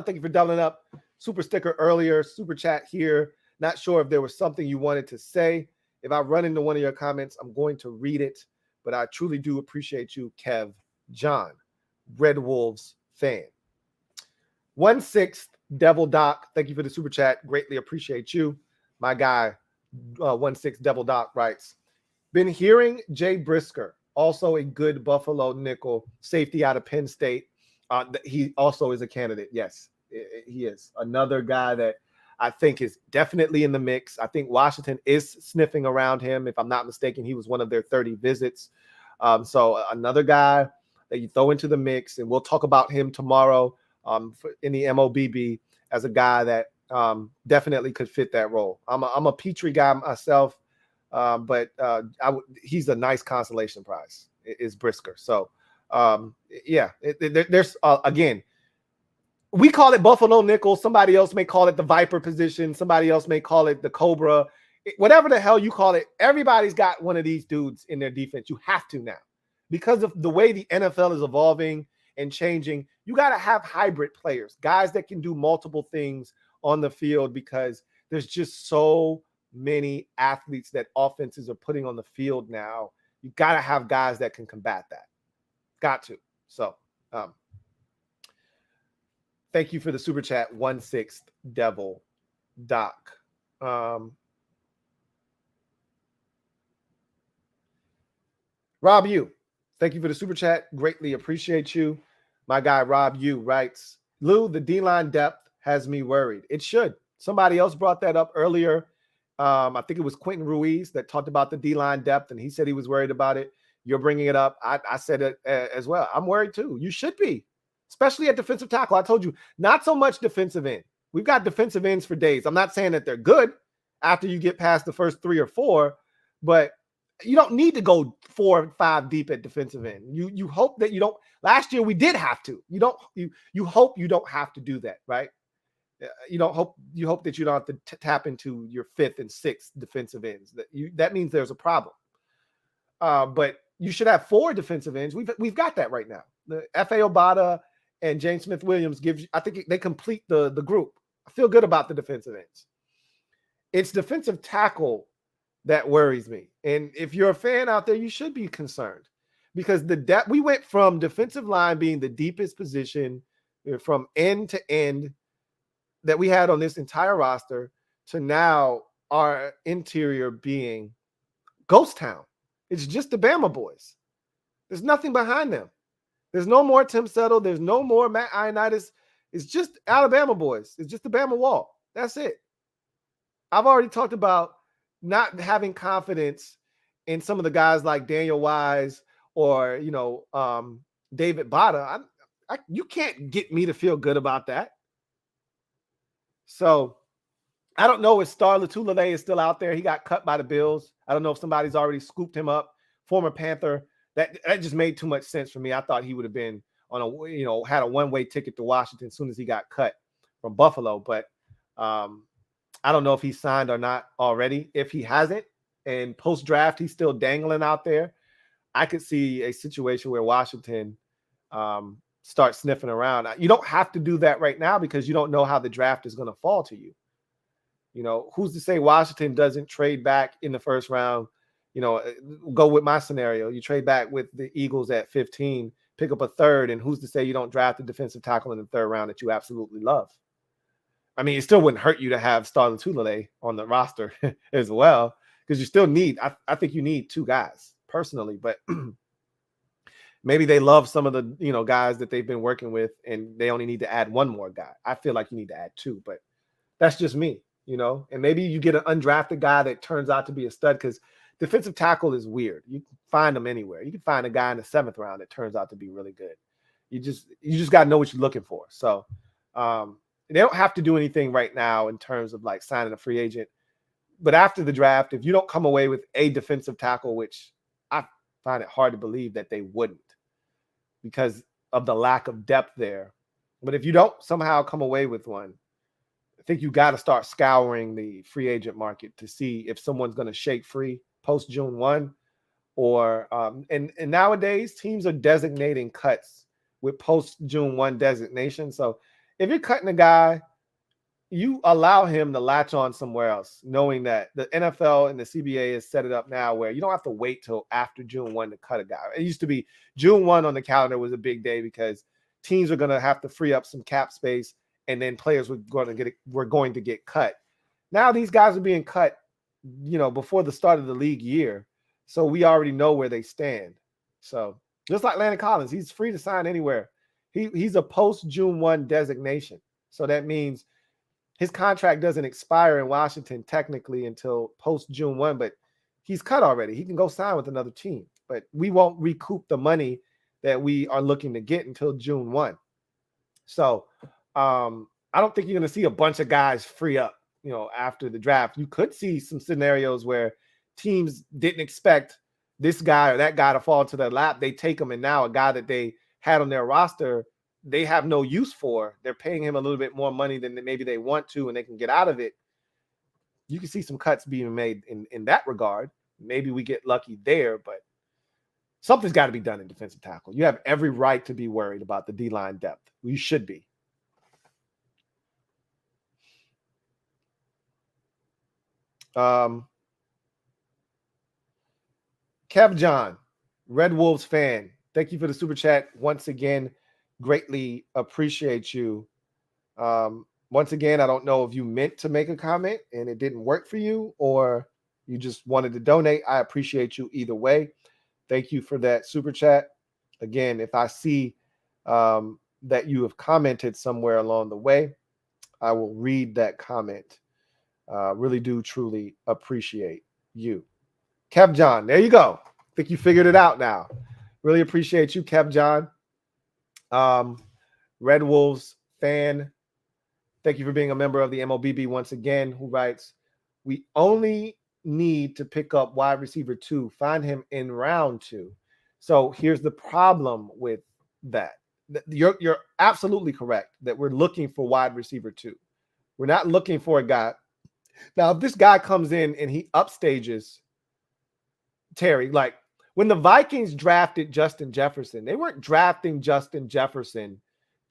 Thank you for doubling up. Super sticker earlier, super chat here. Not sure if there was something you wanted to say. If I run into one of your comments, I'm going to read it. But I truly do appreciate you, Kev John, Red Wolves fan. 1/6 Devil Doc, thank you for the super chat. Greatly appreciate you. My guy, 1/6 Devil Doc writes, been hearing Jay Brisker, also a good Buffalo nickel safety out of Penn State. He also is a candidate. Yes, he is. Another guy that I think is definitely in the mix. I think Washington is sniffing around him. If I'm not mistaken, he was one of their 30 visits. So another guy that you throw into the mix, and we'll talk about him tomorrow in the MOBB as a guy that definitely could fit that role. I'm a Petrie guy myself, but he's a nice consolation prize. Is Brisker. So yeah, there's again, we call it Buffalo nickel. Somebody else may call it the Viper position. Somebody else may call it the Cobra. Whatever the hell you call it, everybody's got one of these dudes in their defense. You have to now. Because of the way the NFL is evolving and changing, you got to have hybrid players, guys that can do multiple things on the field, because there's just so many athletes that offenses are putting on the field now. You got to have guys that can combat that. Got to. So, thank you for the super chat, 1/6 Devil Doc. Rob U, thank you for the super chat. Greatly appreciate you. My guy Rob U writes, Lou, the D-line depth has me worried. It should. Somebody else brought that up earlier. I think it was Quentin Ruiz that talked about the D-line depth, and he said he was worried about it. You're bringing it up. I said it as well. I'm worried too. You should be, especially at defensive tackle. I told you, not so much defensive end. We've got defensive ends for days. I'm not saying that they're good after you get past the first 3 or 4, but you don't need to go 4 or 5 deep at defensive end. You hope that you don't. Last year we did have to. You hope you don't have to do that, right? You hope that you don't have to tap into your 5th and 6th defensive ends. That means there's a problem. But you should have 4 defensive ends. We've got that right now. The F.A. Obata and James Smith-Williams I think they complete the group. I feel good about the defensive ends. It's defensive tackle that worries me. And if you're a fan out there, you should be concerned, because the depth, we went from defensive line being the deepest position from end to end that we had on this entire roster to now our interior being ghost town. It's just the Bama boys. There's nothing behind them. There's no more Tim Settle. There's no more Matt Ioannidis. It's just Alabama boys. It's just the Bama wall. That's it. I've already talked about not having confidence in some of the guys like Daniel Wise or, David Bada. You can't get me to feel good about that. So I don't know if Star Lotulelei is still out there. He got cut by the Bills. I don't know if somebody's already scooped him up. Former Panther. That just made too much sense for me. I thought he would have been on had a one-way ticket to Washington as soon as he got cut from Buffalo. But I don't know if he's signed or not already. If he hasn't, and post-draft he's still dangling out there, I could see a situation where Washington starts sniffing around. You don't have to do that right now because you don't know how the draft is going to fall to you. Who's to say Washington doesn't trade back in the first round? Go with my scenario. You trade back with the Eagles at 15, pick up a 3rd, and who's to say you don't draft a defensive tackle in the 3rd round that you absolutely love? I mean, it still wouldn't hurt you to have Star Lotulelei on the roster as well, because you still need, I think you need 2 guys personally, but maybe they love some of the, guys that they've been working with and they only need to add 1 more guy. I feel like you need to add 2, but that's just me, and maybe you get an undrafted guy that turns out to be a stud, because defensive tackle is weird. You can find them anywhere. You can find a guy in the 7th round that turns out to be really good. You just got to know what you're looking for. So, they don't have to do anything right now in terms of like signing a free agent. But after the draft, if you don't come away with a defensive tackle, which I find it hard to believe that they wouldn't because of the lack of depth there. But if you don't somehow come away with one, I think you got to start scouring the free agent market to see if someone's going to shake free post June 1 or and nowadays teams are designating cuts with post June 1 designation. So if you're cutting a guy, you allow him to latch on somewhere else, knowing that the NFL and the CBA has set it up now where you don't have to wait till after June 1 to cut a guy. It used to be June 1 on the calendar was a big day because teams are going to have to free up some cap space, and then players were going to get cut. Now these guys are being cut, before the start of the league year. So we already know where they stand. So just like Landon Collins, he's free to sign anywhere. He's a post June 1 designation. So that means his contract doesn't expire in Washington technically until post June 1, but he's cut already. He can go sign with another team, but we won't recoup the money that we are looking to get until June 1. So I don't think you're going to see a bunch of guys free up, after the draft. You could see some scenarios where teams didn't expect this guy or that guy to fall into their lap. They take him, and now a guy that they had on their roster they have no use for. They're paying him a little bit more money than maybe they want to, and they can get out of it. You can see some cuts being made in that regard. Maybe we get lucky there, but something's got to be done in defensive tackle. You have every right to be worried about the D-line depth. You should be. Kev John, Red Wolves fan. Thank you for the super chat once again. Greatly appreciate you. Once again, I don't know if you meant to make a comment and it didn't work for you, or you just wanted to donate. I appreciate you either way. Thank you for that super chat. Again, if I see that you have commented somewhere along the way, I will read that comment. Really do truly appreciate you. Kev John, there you go. I think you figured it out now. Really appreciate you, Kev John. Red Wolves fan. Thank you for being a member of the MOBB once again, who writes, we only need to pick up wide receiver 2, find him in round 2. So here's the problem with that. You're absolutely correct that we're looking for wide receiver 2. We're not looking for a guy. Now, if this guy comes in and he upstages Terry, like when the Vikings drafted Justin Jefferson, they weren't drafting Justin Jefferson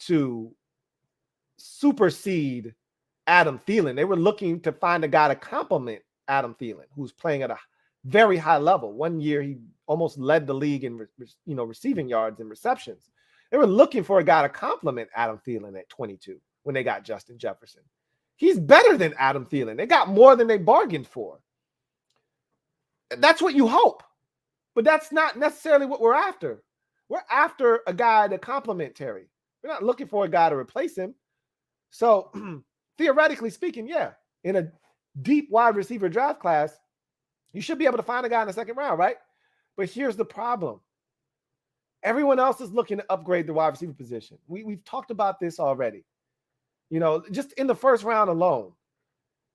to supersede Adam Thielen. They were looking to find a guy to complement Adam Thielen, who's playing at a very high level. One year, he almost led the league in receiving yards and receptions. They were looking for a guy to complement Adam Thielen at 22 when they got Justin Jefferson. He's better than Adam Thielen. They got more than they bargained for. That's what you hope. But that's not necessarily what we're after. We're after a guy to complement Terry. We're not looking for a guy to replace him. So theoretically speaking, yeah, in a deep wide receiver draft class, you should be able to find a guy in the second round, right? But here's the problem. Everyone else is looking to upgrade the wide receiver position. We've talked about this already. Just in the first round alone,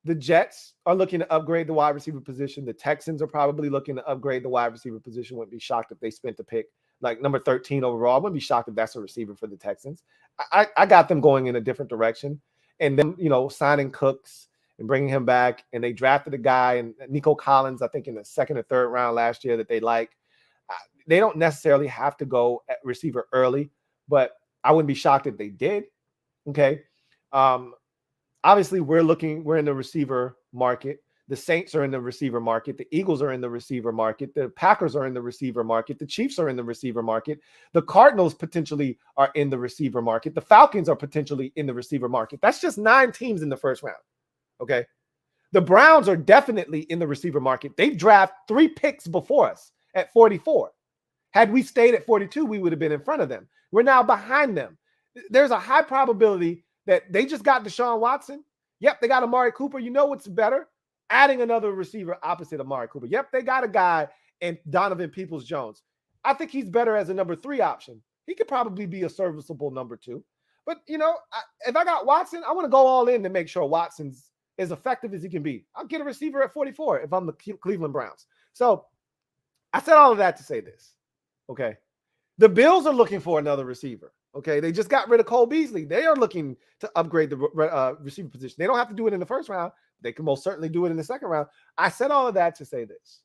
the Jets are looking to upgrade the wide receiver position. The Texans are probably looking to upgrade the wide receiver position. Wouldn't be shocked if they spent the pick like number 13 overall. I wouldn't be shocked if that's a receiver for the Texans. I got them going in a different direction. And then, signing Cooks and bringing him back. And they drafted a guy, and Nico Collins, I think in the second or third round last year, that they like. They don't necessarily have to go at receiver early, but I wouldn't be shocked if they did. Okay. Obviously, we're in the receiver market. The Saints are in the receiver market. The Eagles are in the receiver market. The Packers are in the receiver market. The Chiefs are in the receiver market. The Cardinals potentially are in the receiver market. The Falcons are potentially in the receiver market. That's just 9 teams in the first round. Okay. The Browns are definitely in the receiver market. They've drafted 3 picks before us at 44. Had we stayed at 42, we would have been in front of them. We're now behind them. There's a high probability that they just got Deshaun Watson. Yep, they got Amari Cooper. You know what's better? Adding another receiver opposite Amari Cooper. Yep, they got a guy in Donovan Peoples-Jones. I think he's better as a number 3 option. He could probably be a serviceable number 2. But, if I got Watson, I want to go all in to make sure Watson's as effective as he can be. I'll get a receiver at 44 if I'm the Cleveland Browns. So I said all of that to say this, okay? The Bills are looking for another receiver. Okay, they just got rid of Cole Beasley. They are looking to upgrade the receiver position. They don't have to do it in the first round. They can most certainly do it in the second round. I said all of that to say this.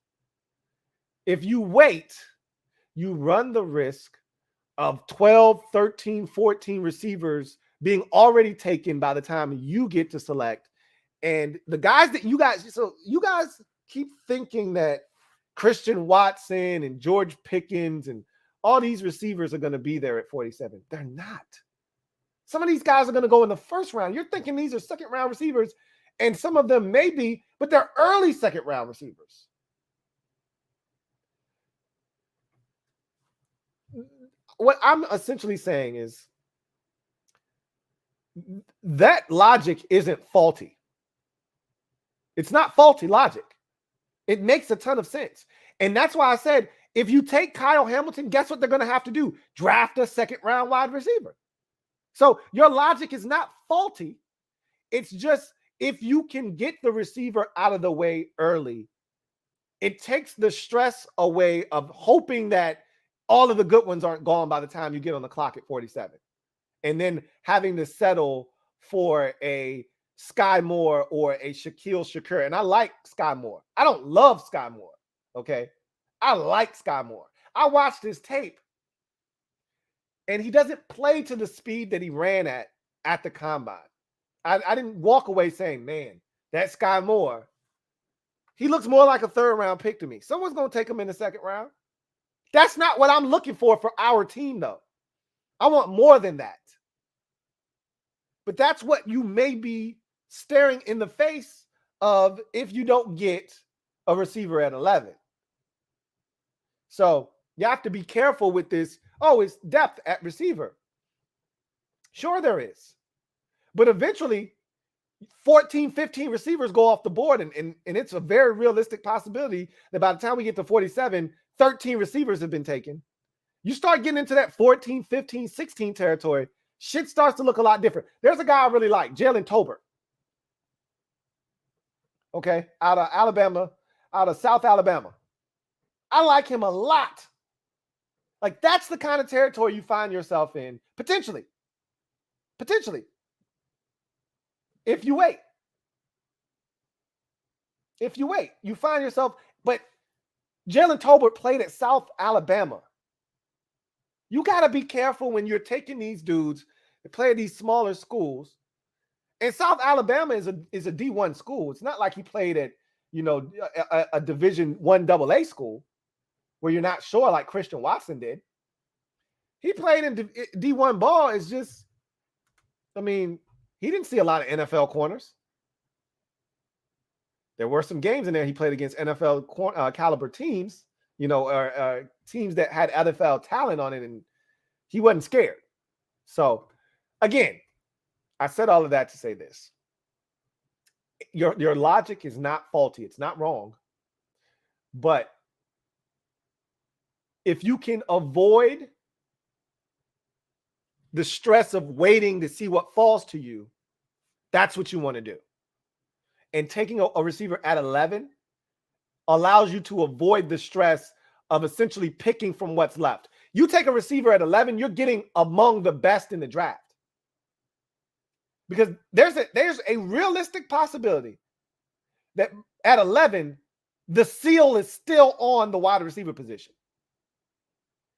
If you wait, you run the risk of 12, 13, 14 receivers being already taken by the time you get to select. And the guys that you guys keep thinking that Christian Watson and George Pickens and all these receivers are going to be there at 47. They're not. Some of these guys are going to go in the first round. You're thinking these are second round receivers, and some of them may be, but they're early second round receivers. What I'm essentially saying is that logic isn't faulty. It's not faulty logic. It makes a ton of sense. And that's why I said, if you take Kyle Hamilton, guess what they're going to have to do? Draft a second round wide receiver. So your logic is not faulty. It's just, if you can get the receiver out of the way early, it takes the stress away of hoping that all of the good ones aren't gone by the time you get on the clock at 47. And then having to settle for a Sky Moore or a Shaquille Shakur. And I like Sky Moore. I don't love Sky Moore. Okay. I like Sky Moore. I watched his tape, and he doesn't play to the speed that he ran at the combine. I didn't walk away saying, man, that Sky Moore, he looks more like a third round pick to me. Someone's going to take him in the second round. That's not what I'm looking for our team, though. I want more than that. But that's what you may be staring in the face of if you don't get a receiver at 11. So you have to be careful with this. Oh, it's depth at receiver. Sure there is. But eventually, 14, 15 receivers go off the board, and it's a very realistic possibility that by the time we get to 47, 13 receivers have been taken. You start getting into that 14, 15, 16 territory, shit starts to look a lot different. There's a guy I really like, Jalen Tolbert. Okay, out of Alabama, out of South Alabama. I like him a lot. Like, that's the kind of territory you find yourself in, potentially. Potentially. If you wait. If you wait, you find yourself, but Jalen Tolbert played at South Alabama. You got to be careful when you're taking these dudes that play at these smaller schools. And South Alabama is a D1 school. It's not like he played at, a Division I AA school where you're not sure, like Christian Watson did. He played in D1 ball. Is just, he didn't see a lot of NFL corners. There were some games in there he played against NFL caliber teams, or teams that had NFL talent on it, and he wasn't scared. So, again, I said all of that to say this. Your logic is not faulty. It's not wrong. But if you can avoid the stress of waiting to see what falls to you, that's what you want to do. And taking a receiver at 11 allows you to avoid the stress of essentially picking from what's left. You take a receiver at 11, you're getting among the best in the draft. Because there's a realistic possibility that at 11, the seal is still on the wide receiver position.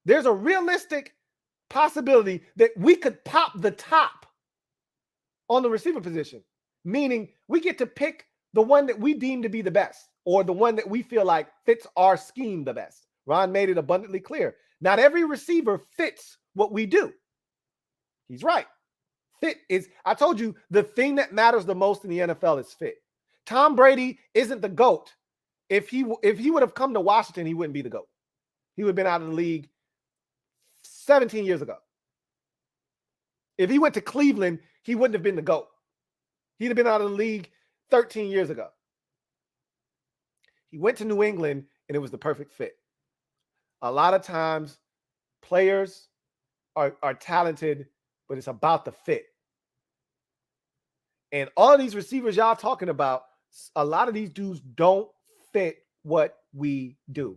There's a realistic possibility that we could pop the top on the receiver position, meaning we get to pick the one that we deem to be the best, or the one that we feel like fits our scheme the best. Ron made it abundantly clear. Not every receiver fits what we do. He's right. Fit is, I told you, the thing that matters the most in the NFL is fit. Tom Brady isn't the GOAT. If he would have come to Washington, he wouldn't be the GOAT. He would have been out of the league 17 years ago. If he went to Cleveland, he wouldn't have been the GOAT. He'd have been out of the league 13 years ago. He went to New England, and it was the perfect fit. A lot of times, players are talented, but it's about the fit. And all of these receivers y'all talking about, a lot of these dudes don't fit what we do.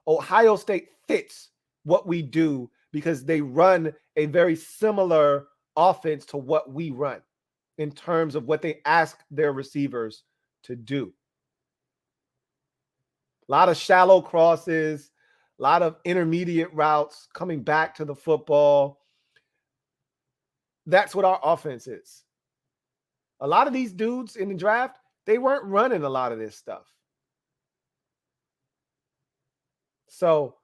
Ohio State fits what we do because they run a very similar offense to what we run in terms of what they ask their receivers to do. A lot of shallow crosses, a lot of intermediate routes, coming back to the football. that's what our offense is. A lot of these dudes in the draft, they weren't running a lot of this stuff. So,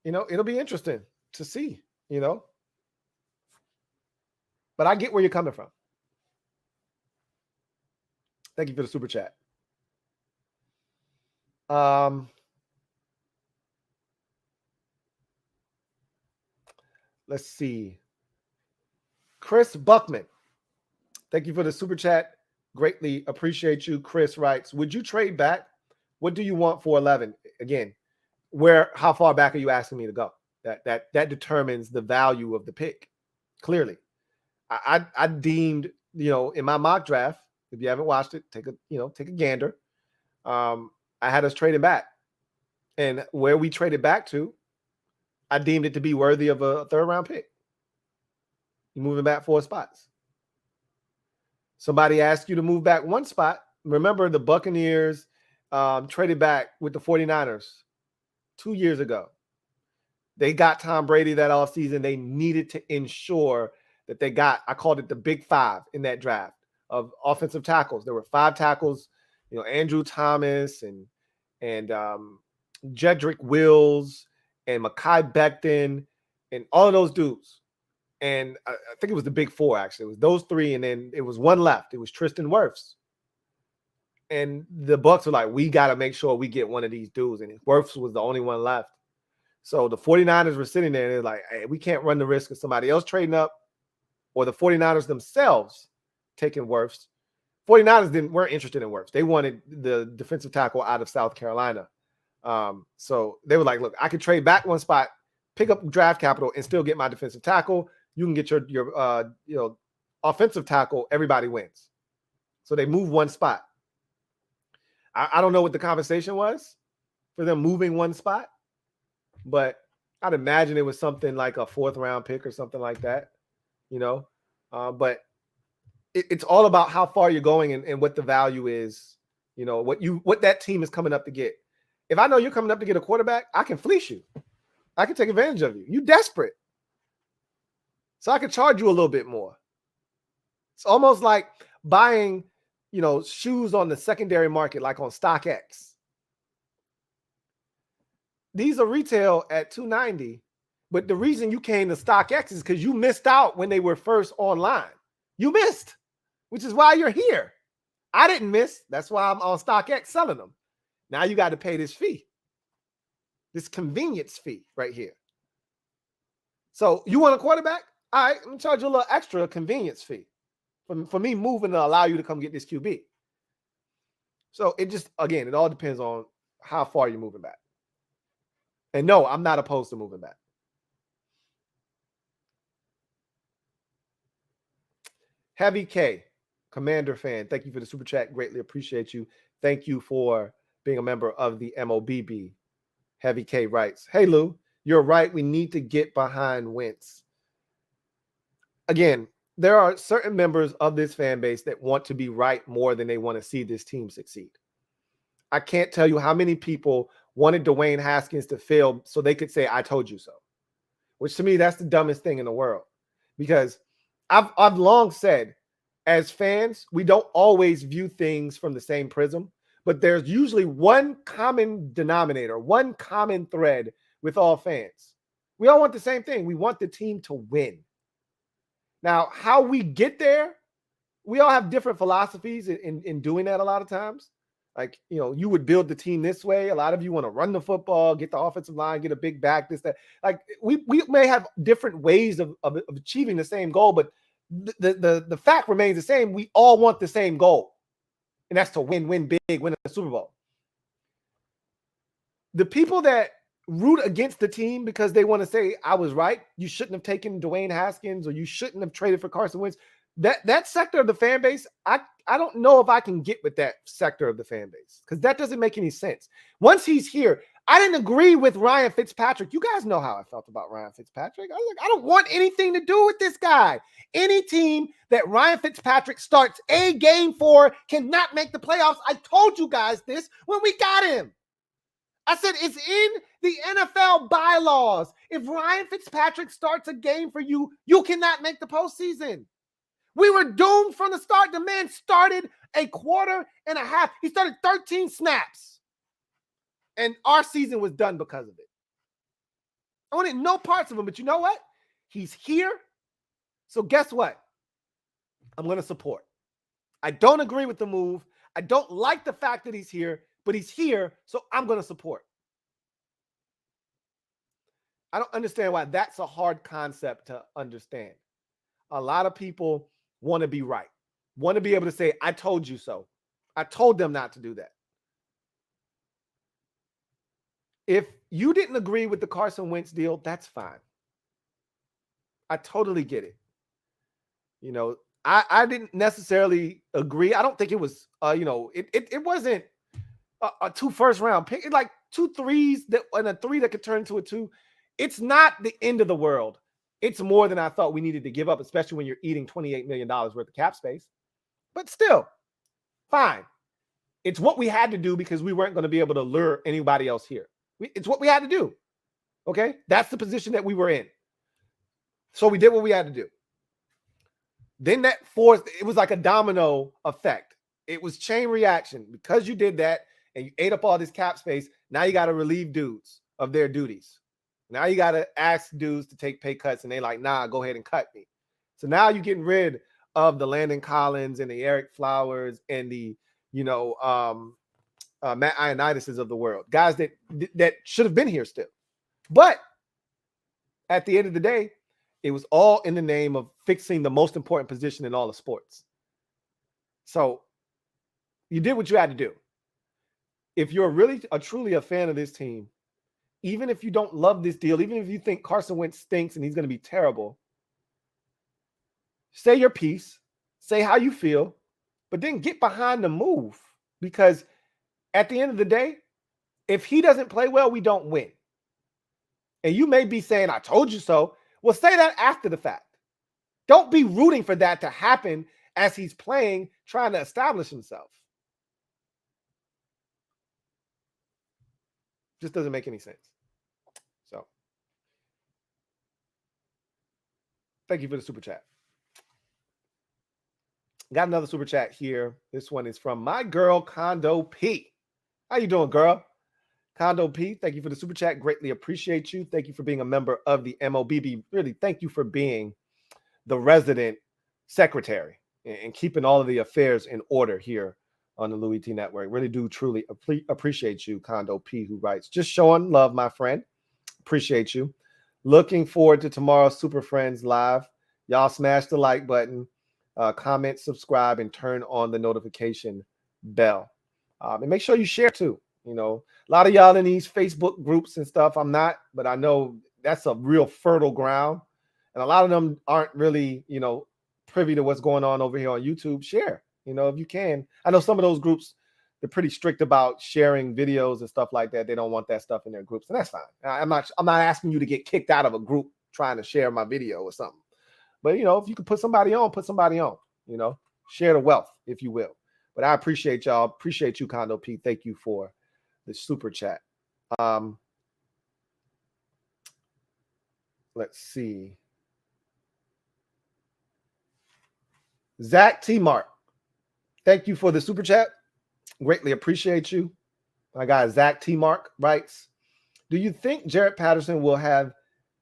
it'll be interesting to see, But I get where you're coming from. Thank you for the super chat. Let's see. Chris Buckman. Thank you for the super chat. Greatly appreciate you. Chris writes, would you trade back? What do you want for 11? Again, how far back are you asking me to go? That determines the value of the pick. Clearly. I deemed, in my mock draft, if you haven't watched it, take a gander. I had us trading back. And where we traded back to, I deemed it to be worthy of a third-round pick. You're moving back 4 spots. Somebody asked you to move back 1 spot. Remember, the Buccaneers traded back with the 49ers 2 years ago. They got Tom Brady that offseason. They needed to ensure that they got, I called it the big 5 in that draft of offensive tackles. There were 5 tackles, Andrew Thomas and Jedrick Wills and Mekhi Becton and all of those dudes. And I think it was the big 4, actually. It was those 3, and then it was 1 left. It was Tristan Wirfs. And the Bucs were like, we got to make sure we get one of these dudes. And Wirfs was the only one left. So the 49ers were sitting there, and they're like, hey, we can't run the risk of somebody else trading up or the 49ers themselves taking Wirfs. 49ers weren't interested in Wirfs. They wanted the defensive tackle out of South Carolina. So they were like, look, I could trade back 1 spot, pick up draft capital, and still get my defensive tackle. You can get your offensive tackle. Everybody wins. So they move 1 spot. I don't know what the conversation was for them moving 1 spot, but I'd imagine it was something like a 4th-round pick or something like that, But it's all about how far you're going and what the value is, what that team is coming up to get. If I know you're coming up to get a quarterback, I can fleece you. I can take advantage of you. You're desperate. So I can charge you a little bit more. It's almost like buying, shoes on the secondary market, like on StockX. These are retail at $290, but the reason you came to StockX is because you missed out when they were first online. You missed, which is why you're here. I didn't miss. That's why I'm on StockX selling them. Now you got to pay this fee, this convenience fee right here. So you want a quarterback? All right, I'm going to charge you a little extra convenience fee for me moving to allow you to come get this QB. So it all depends on how far you're moving back. And no, I'm not opposed to moving back. Heavy K, Commander fan, thank you for the super chat. Greatly appreciate you. Thank you for being a member of the MOBB. Heavy K writes, hey, Lou, you're right. We need to get behind Wentz. Again, there are certain members of this fan base that want to be right more than they want to see this team succeed. I can't tell you how many people wanted Dwayne Haskins to fail so they could say, I told you so, which to me, that's the dumbest thing in the world, because I've long said, as fans, we don't always view things from the same prism, but there's usually one common denominator, one common thread with all fans. We all want the same thing. We want the team to win. Now, how we get there, we all have different philosophies in doing that a lot of times. Like, you would build the team this way. A lot of you want to run the football, get the offensive line, get a big back, this, that. Like, we may have different ways of achieving the same goal, but the fact remains the same. We all want the same goal, and that's to win big, win a Super Bowl. The people that root against the team because they want to say, I was right, you shouldn't have taken Dwayne Haskins, or you shouldn't have traded for Carson Wentz, that sector of the fan base, I don't know if I can get with that sector of the fan base, because that doesn't make any sense. Once he's here, I didn't agree with Ryan Fitzpatrick. You guys know how I felt about Ryan Fitzpatrick. I was like, I don't want anything to do with this guy. Any team that Ryan Fitzpatrick starts a game for cannot make the playoffs. I told you guys this when we got him. I said it's in the NFL bylaws. If Ryan Fitzpatrick starts a game for you, you cannot make the postseason. We were doomed from the start. The man started a quarter and a half. He started 13 snaps. And our season was done because of it. I wanted no parts of him, but you know what? He's here. So guess what? I'm going to support. I don't agree with the move. I don't like the fact that he's here, but he's here, so I'm going to support. I don't understand why that's a hard concept to understand. A lot of people want to be right, want to be able to say, I told you so. I told them not to do that. If you didn't agree with the Carson Wentz deal, that's fine. I totally get it. You know, I didn't necessarily agree. I don't think it was, it wasn't a 2 first-round pick. It's like 2 threes and a 3 that could turn into a 2. It's not the end of the world. It's more than I thought we needed to give up, especially when you're eating $28 million worth of cap space. But still, fine. It's what we had to do because we weren't going to be able to lure anybody else here. It's what we had to do. Okay? That's the position that we were in. So we did what we had to do. Then that forced, it was like a domino effect. It was chain reaction. Because you did that and you ate up all this cap space, now you got to relieve dudes of their duties. Now you got to ask dudes to take pay cuts, and they like, nah, go ahead and cut me. So now you're getting rid of the Landon Collins and the Eric Flowers and the, Matt Ioannidis's of the world, guys that should have been here still. But at the end of the day, it was all in the name of fixing the most important position in all of sports. So you did what you had to do. If you're really truly a fan of this team, even if you don't love this deal, even if you think Carson Wentz stinks and he's going to be terrible, say your piece, say how you feel, but then get behind the move. Because at the end of the day, if he doesn't play well, we don't win. And you may be saying, I told you so. Well, say that after the fact. Don't be rooting for that to happen as he's playing, trying to establish himself. Just doesn't make any sense. So, thank you for the super chat. Got another super chat here. This one is from my girl, Condo P. How you doing, girl? Condo P, thank you for the super chat. Greatly appreciate you. Thank you for being a member of the MOBB. Really, thank you for being the resident secretary and keeping all of the affairs in order here on the Louie T Network. Really do truly appreciate you, Condo P, who writes, just showing love, my friend. Appreciate you. Looking forward to tomorrow's Super Friends Live. Y'all smash the like button, comment, subscribe, and turn on the notification bell. And make sure you share too. You know, a lot of y'all in these Facebook groups and stuff, I'm not, but I know that's a real fertile ground. And a lot of them aren't really, privy to what's going on over here on YouTube. Share, if you can. I know some of those groups, they're pretty strict about sharing videos and stuff like that. They don't want that stuff in their groups, and that's fine. I'm not asking you to get kicked out of a group trying to share my video or something. But, if you could put somebody on, share the wealth, if you will. But I appreciate y'all. Appreciate you, Condo P. Thank you for the super chat. Let's see. Zach T. Mark, thank you for the super chat. Greatly appreciate you. My guy Zach T. Mark writes, do you think Jaret Patterson will have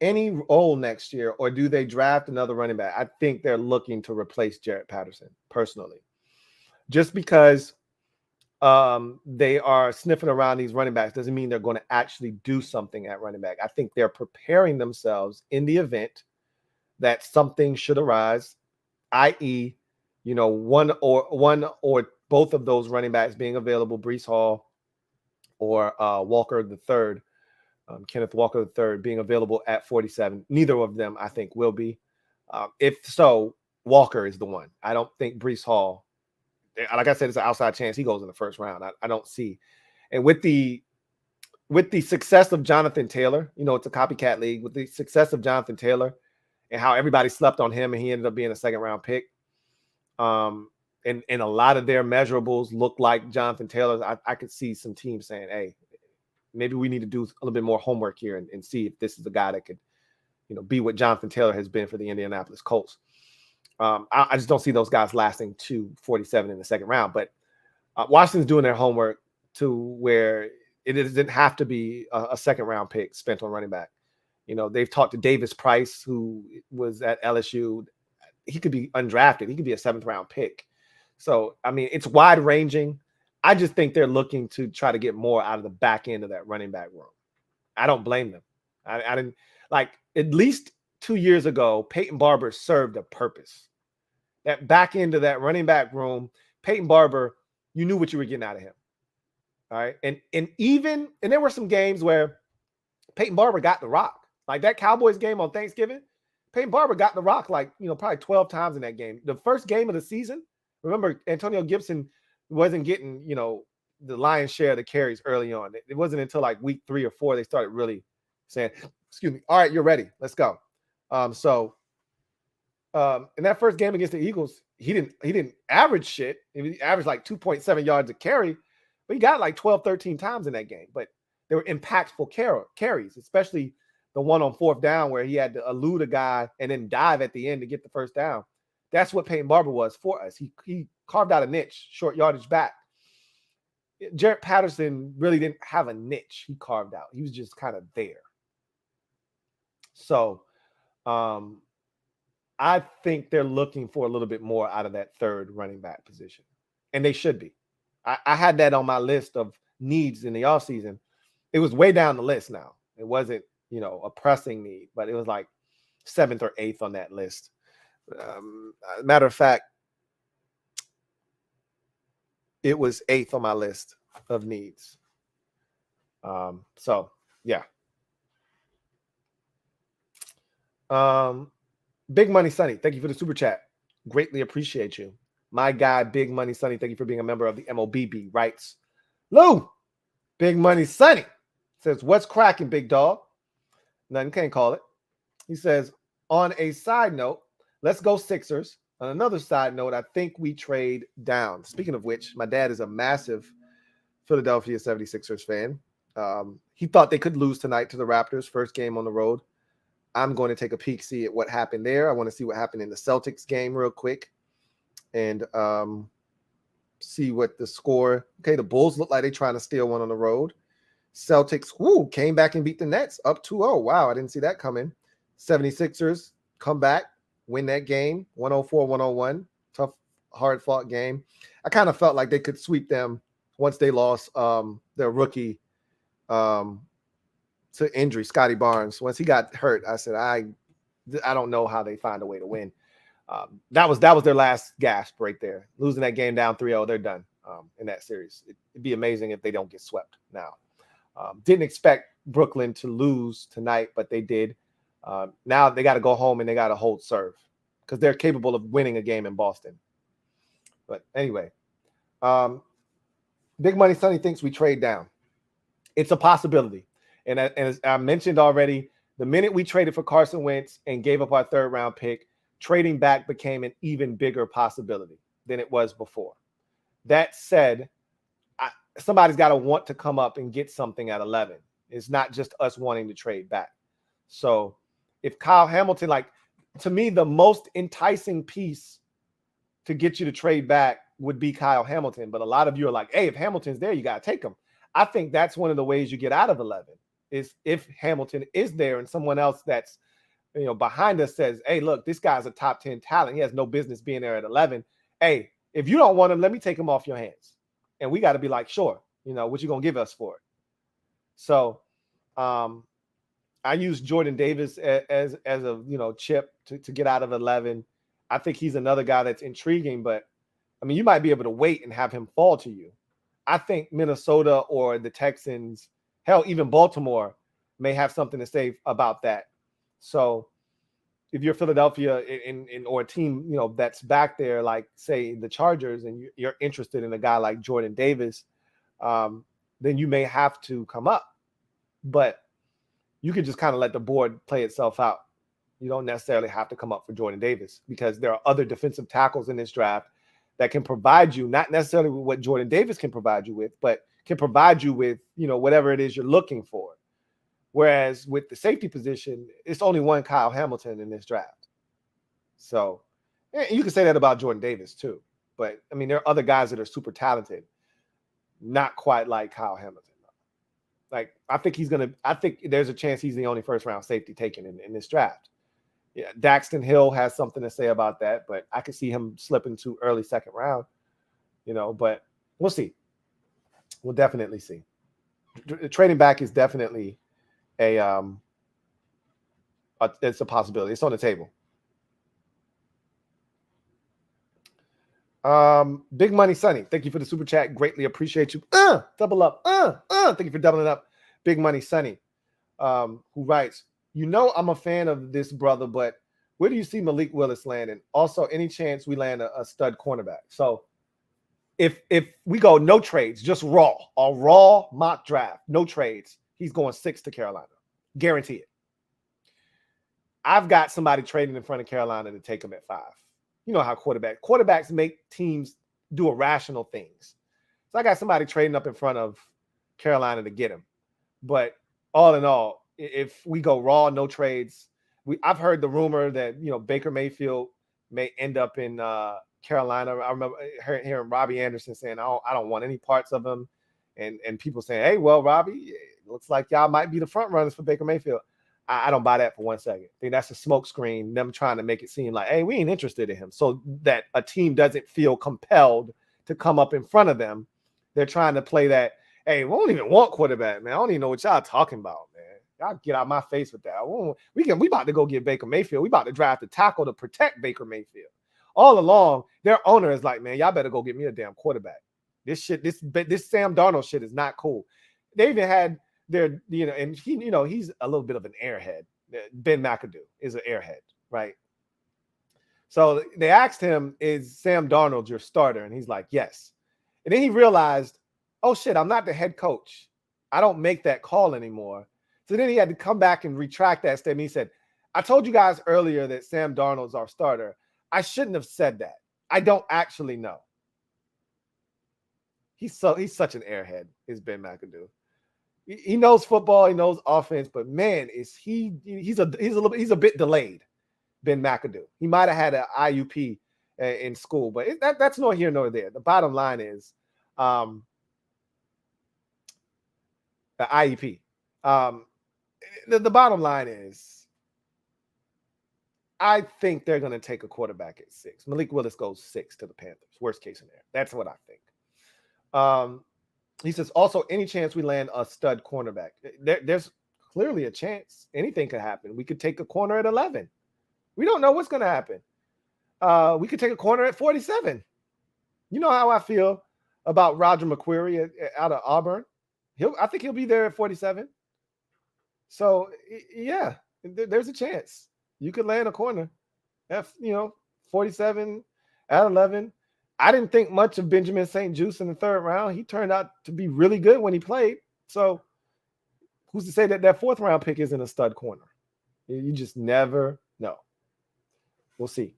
any role next year, or do they draft another running back? I think they're looking to replace Jaret Patterson, personally. Just because they are sniffing around these running backs doesn't mean they're going to actually do something at running back. I think they're preparing themselves in the event that something should arise, i.e., one or both of those running backs being available, Breece Hall or Walker III, Kenneth Walker III being available at 47. Neither of them, I think, will be. If so, Walker is the one. I don't think Breece Hall, like I said, it's an outside chance he goes in the first round. I don't see. And with the success of Jonathan Taylor, it's a copycat league. With the success of Jonathan Taylor and how everybody slept on him and he ended up being a second-round pick, and a lot of their measurables look like Jonathan Taylor's, I could see some teams saying, hey, maybe we need to do a little bit more homework here and see if this is a guy that could, be what Jonathan Taylor has been for the Indianapolis Colts. I just don't see those guys lasting to 47 in the second round. But Washington's doing their homework to where it doesn't have to be a second round pick spent on running back. They've talked to Davis Price, who was at LSU. He could be undrafted. He could be a 7th round pick. So, I mean, it's wide ranging. I just think they're looking to try to get more out of the back end of that running back room. I don't blame them. I didn't like, at least 2 years ago, Peyton Barber served a purpose. That back end of that running back room, Peyton Barber, you knew what you were getting out of him. All right. And there were some games where Peyton Barber got the rock. Like that Cowboys game on Thanksgiving, Peyton Barber got the rock probably 12 times in that game. The first game of the season, remember, Antonio Gibson wasn't getting, the lion's share of the carries early on. It wasn't until like week 3 or 4 they started really saying, excuse me, all right, you're ready. Let's go. In that first game against the Eagles, he didn't average shit. He averaged like 2.7 yards a carry, but he got like 12, 13 times in that game. But they were impactful carries, especially the one on 4th down where he had to elude a guy and then dive at the end to get the first down. That's what Peyton Barber was for us. He carved out a niche, short yardage back. Jarrett Patterson really didn't have a niche he carved out. He was just kind of there. So I think they're looking for a little bit more out of that third running back position. And they should be. I had that on my list of needs in the offseason. It was way down the list now. It wasn't, a pressing need, but it was like 7th or 8th on that list. Matter of fact, it was 8th on my list of needs. So, yeah. Big Money Sonny, thank you for the super chat. Greatly appreciate you. My guy, Big Money Sonny, thank you for being a member of the MOBB. Writes, Lou, Big Money Sonny says, what's cracking, big dog? Nothing, can't call it. He says, on a side note, let's go Sixers. On another side note, I think we trade down. Speaking of which, my dad is a massive Philadelphia 76ers fan. He thought they could lose tonight to the Raptors, first game on the road. I'm going to take a peek, see at what happened there. I want to see what happened in the Celtics game real quick and see what the score. Okay, the Bulls look like they're trying to steal one on the road. Celtics, came back and beat the Nets up 2-0. Wow, I didn't see that coming. 76ers come back, win that game, 104-101. Tough, hard-fought game. I kind of felt like they could sweep them once they lost their rookie to injury, Scotty Barnes. Once he got hurt, I said, I don't know how they find a way to win. That was their last gasp right there. Losing that game down 3-0, they're done in that series. It'd be amazing if they don't get swept now. Didn't expect Brooklyn to lose tonight, but they did. Now they got to go home and they got to hold serve because they're capable of winning a game in Boston. But anyway, Big Money Sonny thinks we trade down. It's a possibility. And as I mentioned already, the minute we traded for Carson Wentz and gave up our 3rd round pick, trading back became an even bigger possibility than it was before. That said, somebody's got to want to come up and get something at 11. It's not just us wanting to trade back. So if Kyle Hamilton, to me, the most enticing piece to get you to trade back would be Kyle Hamilton. But a lot of you are like, hey, if Hamilton's there, you got to take him. I think that's one of the ways you get out of 11 is if Hamilton is there and someone else that's, behind us says, hey, look, this guy's a top 10 talent. He has no business being there at 11. Hey, if you don't want him, let me take him off your hands. And we got to be like, sure, what you going to give us for it? So I use Jordan Davis as a, chip to get out of 11. I think he's another guy that's intriguing, but I mean, you might be able to wait and have him fall to you. I think Minnesota or the Texans, hell, even Baltimore may have something to say about that. So if you're Philadelphia or a team, that's back there, like say the Chargers, and you're interested in a guy like Jordan Davis, then you may have to come up. But you could just kind of let the board play itself out. You don't necessarily have to come up for Jordan Davis because there are other defensive tackles in this draft that can provide you, not necessarily what Jordan Davis can provide you with, but can provide you with, whatever it is you're looking for. Whereas with the safety position, it's only one Kyle Hamilton in this draft. So you can say that about Jordan Davis too. But I mean, there are other guys that are super talented, not quite like Kyle Hamilton. Like, I think there's a chance he's the only first round safety taken in this draft. Yeah, Daxton Hill has something to say about that, but I could see him slipping to early second round, but we'll see. We'll definitely see. Trading back is definitely it's a possibility. It's on the table. Big Money Sonny, thank you for the super chat. Greatly appreciate you. Double up. Thank you for doubling up. Big Money Sonny, who writes, I'm a fan of this brother, but where do you see Malik Willis landing? Also, any chance we land a stud cornerback? So if we go no trades, just a raw mock draft, no trades, he's going 6 to Carolina. Guarantee it. I've got somebody trading in front of Carolina to take him at 5. You know how quarterbacks make teams do irrational things. So I got somebody trading up in front of Carolina to get him. But all in all, if we go raw, no trades, I've heard the rumor that, Baker Mayfield may end up in Carolina. I remember hearing Robbie Anderson saying, I don't want any parts of him. And people saying, hey, well, Robbie, it looks like y'all might be the front runners for Baker Mayfield. I don't buy that for 1 second. I think that's a smoke screen, them trying to make it seem like, hey, we ain't interested in him, so that a team doesn't feel compelled to come up in front of them. They're trying to play that, hey, we don't even want quarterback, man. I don't even know what y'all talking about, man. Y'all get out my face with that. We about to go get Baker Mayfield. We about to draft a tackle to protect Baker Mayfield. All along, their owner is like, man, y'all better go get me a damn quarterback. This Sam Darnold shit is not cool. They even had and he's a little bit of an airhead. Ben McAdoo is an airhead, right? So they asked him, is Sam Darnold your starter? And he's like, yes. And then he realized, oh shit, I'm not the head coach. I don't make that call anymore. So then he had to come back and retract that statement. He said, I told you guys earlier that Sam Darnold's our starter. I shouldn't have said that. I don't actually know. He's such an airhead, is Ben McAdoo. He knows football, he knows offense, but man, he's a bit delayed. Ben McAdoo. He might have had an IUP in school, but that's nor here nor there. The bottom line is the IEP. The bottom line is, I think they're going to take a quarterback at 6. Malik Willis goes 6 to the Panthers. Worst case scenario. That's what I think. He says, also, any chance we land a stud cornerback? There's clearly a chance. Anything could happen. We could take a corner at 11. We don't know what's going to happen. We could take a corner at 47. You know how I feel about Roger McQuarrie out of Auburn. I think he'll be there at 47. So, yeah, there's a chance. You could land a corner at, 47, at 11. I didn't think much of Benjamin St. Juste in the 3rd round. He turned out to be really good when he played. So who's to say that 4th round pick isn't a stud corner? You just never know. We'll see.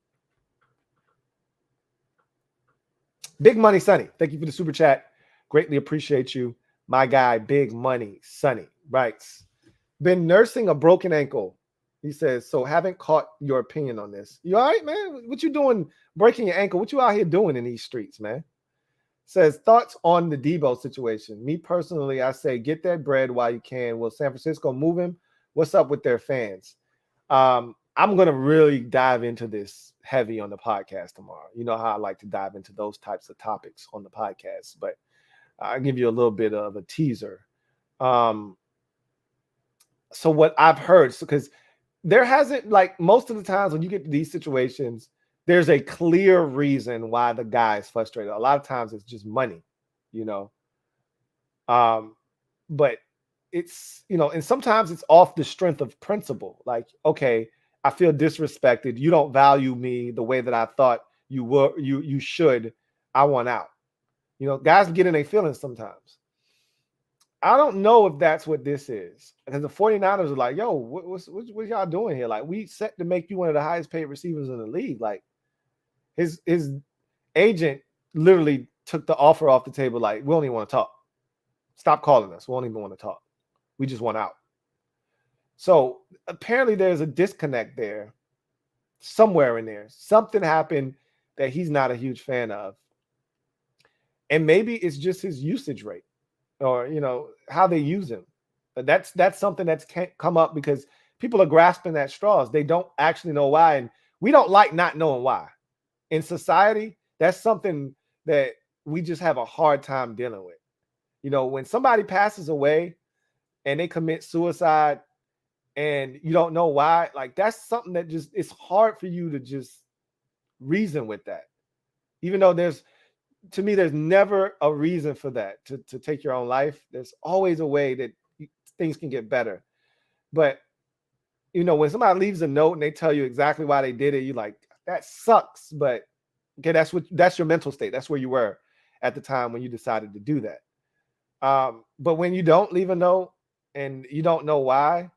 Big Money Sonny, thank you for the super chat. Greatly appreciate you. My guy, Big Money Sonny, writes, been nursing a broken ankle. He says, so haven't caught your opinion on this. You all right, man? What you doing breaking your ankle? What you out here doing in these streets, man? Says, thoughts on the Debo situation. Me personally, I say, get that bread while you can. Will San Francisco move him? What's up with their fans? I'm going to really dive into this heavy on the podcast tomorrow. You know how I like to dive into those types of topics on the podcast, but I'll give you a little bit of a teaser. So what I've heard, because there hasn't, like most of the times when you get to these situations, there's a clear reason why the guy is frustrated. A lot of times it's just money, but it's, and sometimes it's off the strength of principle. Like, okay, I feel disrespected. You don't value me the way that I thought you should. I want out. Guys get in their feelings sometimes. I don't know if that's what this is, because the 49ers are like, yo, what y'all doing here? Like, we set to make you one of the highest paid receivers in the league. Like, his agent literally took the offer off the table. Like, we don't even want to talk. Stop calling us. We won't even want to talk. We just want out. So apparently there's a disconnect there somewhere in there. Something happened that he's not a huge fan of. And maybe it's just his usage rate or, how they use him. But that's something that's can't come up because people are grasping at straws. They don't actually know why. And we don't like not knowing why. In society, that's something that we just have a hard time dealing with. When somebody passes away and they commit suicide and you don't know why, like that's something that just, it's hard for you to just reason with that. Even though there's never a reason for that to take your own life. There's always a way that things can get better. But, when somebody leaves a note and they tell you exactly why they did it, you're like, that sucks. But okay, that's your mental state. That's where you were at the time when you decided to do that. But when you don't leave a note and you don't know why,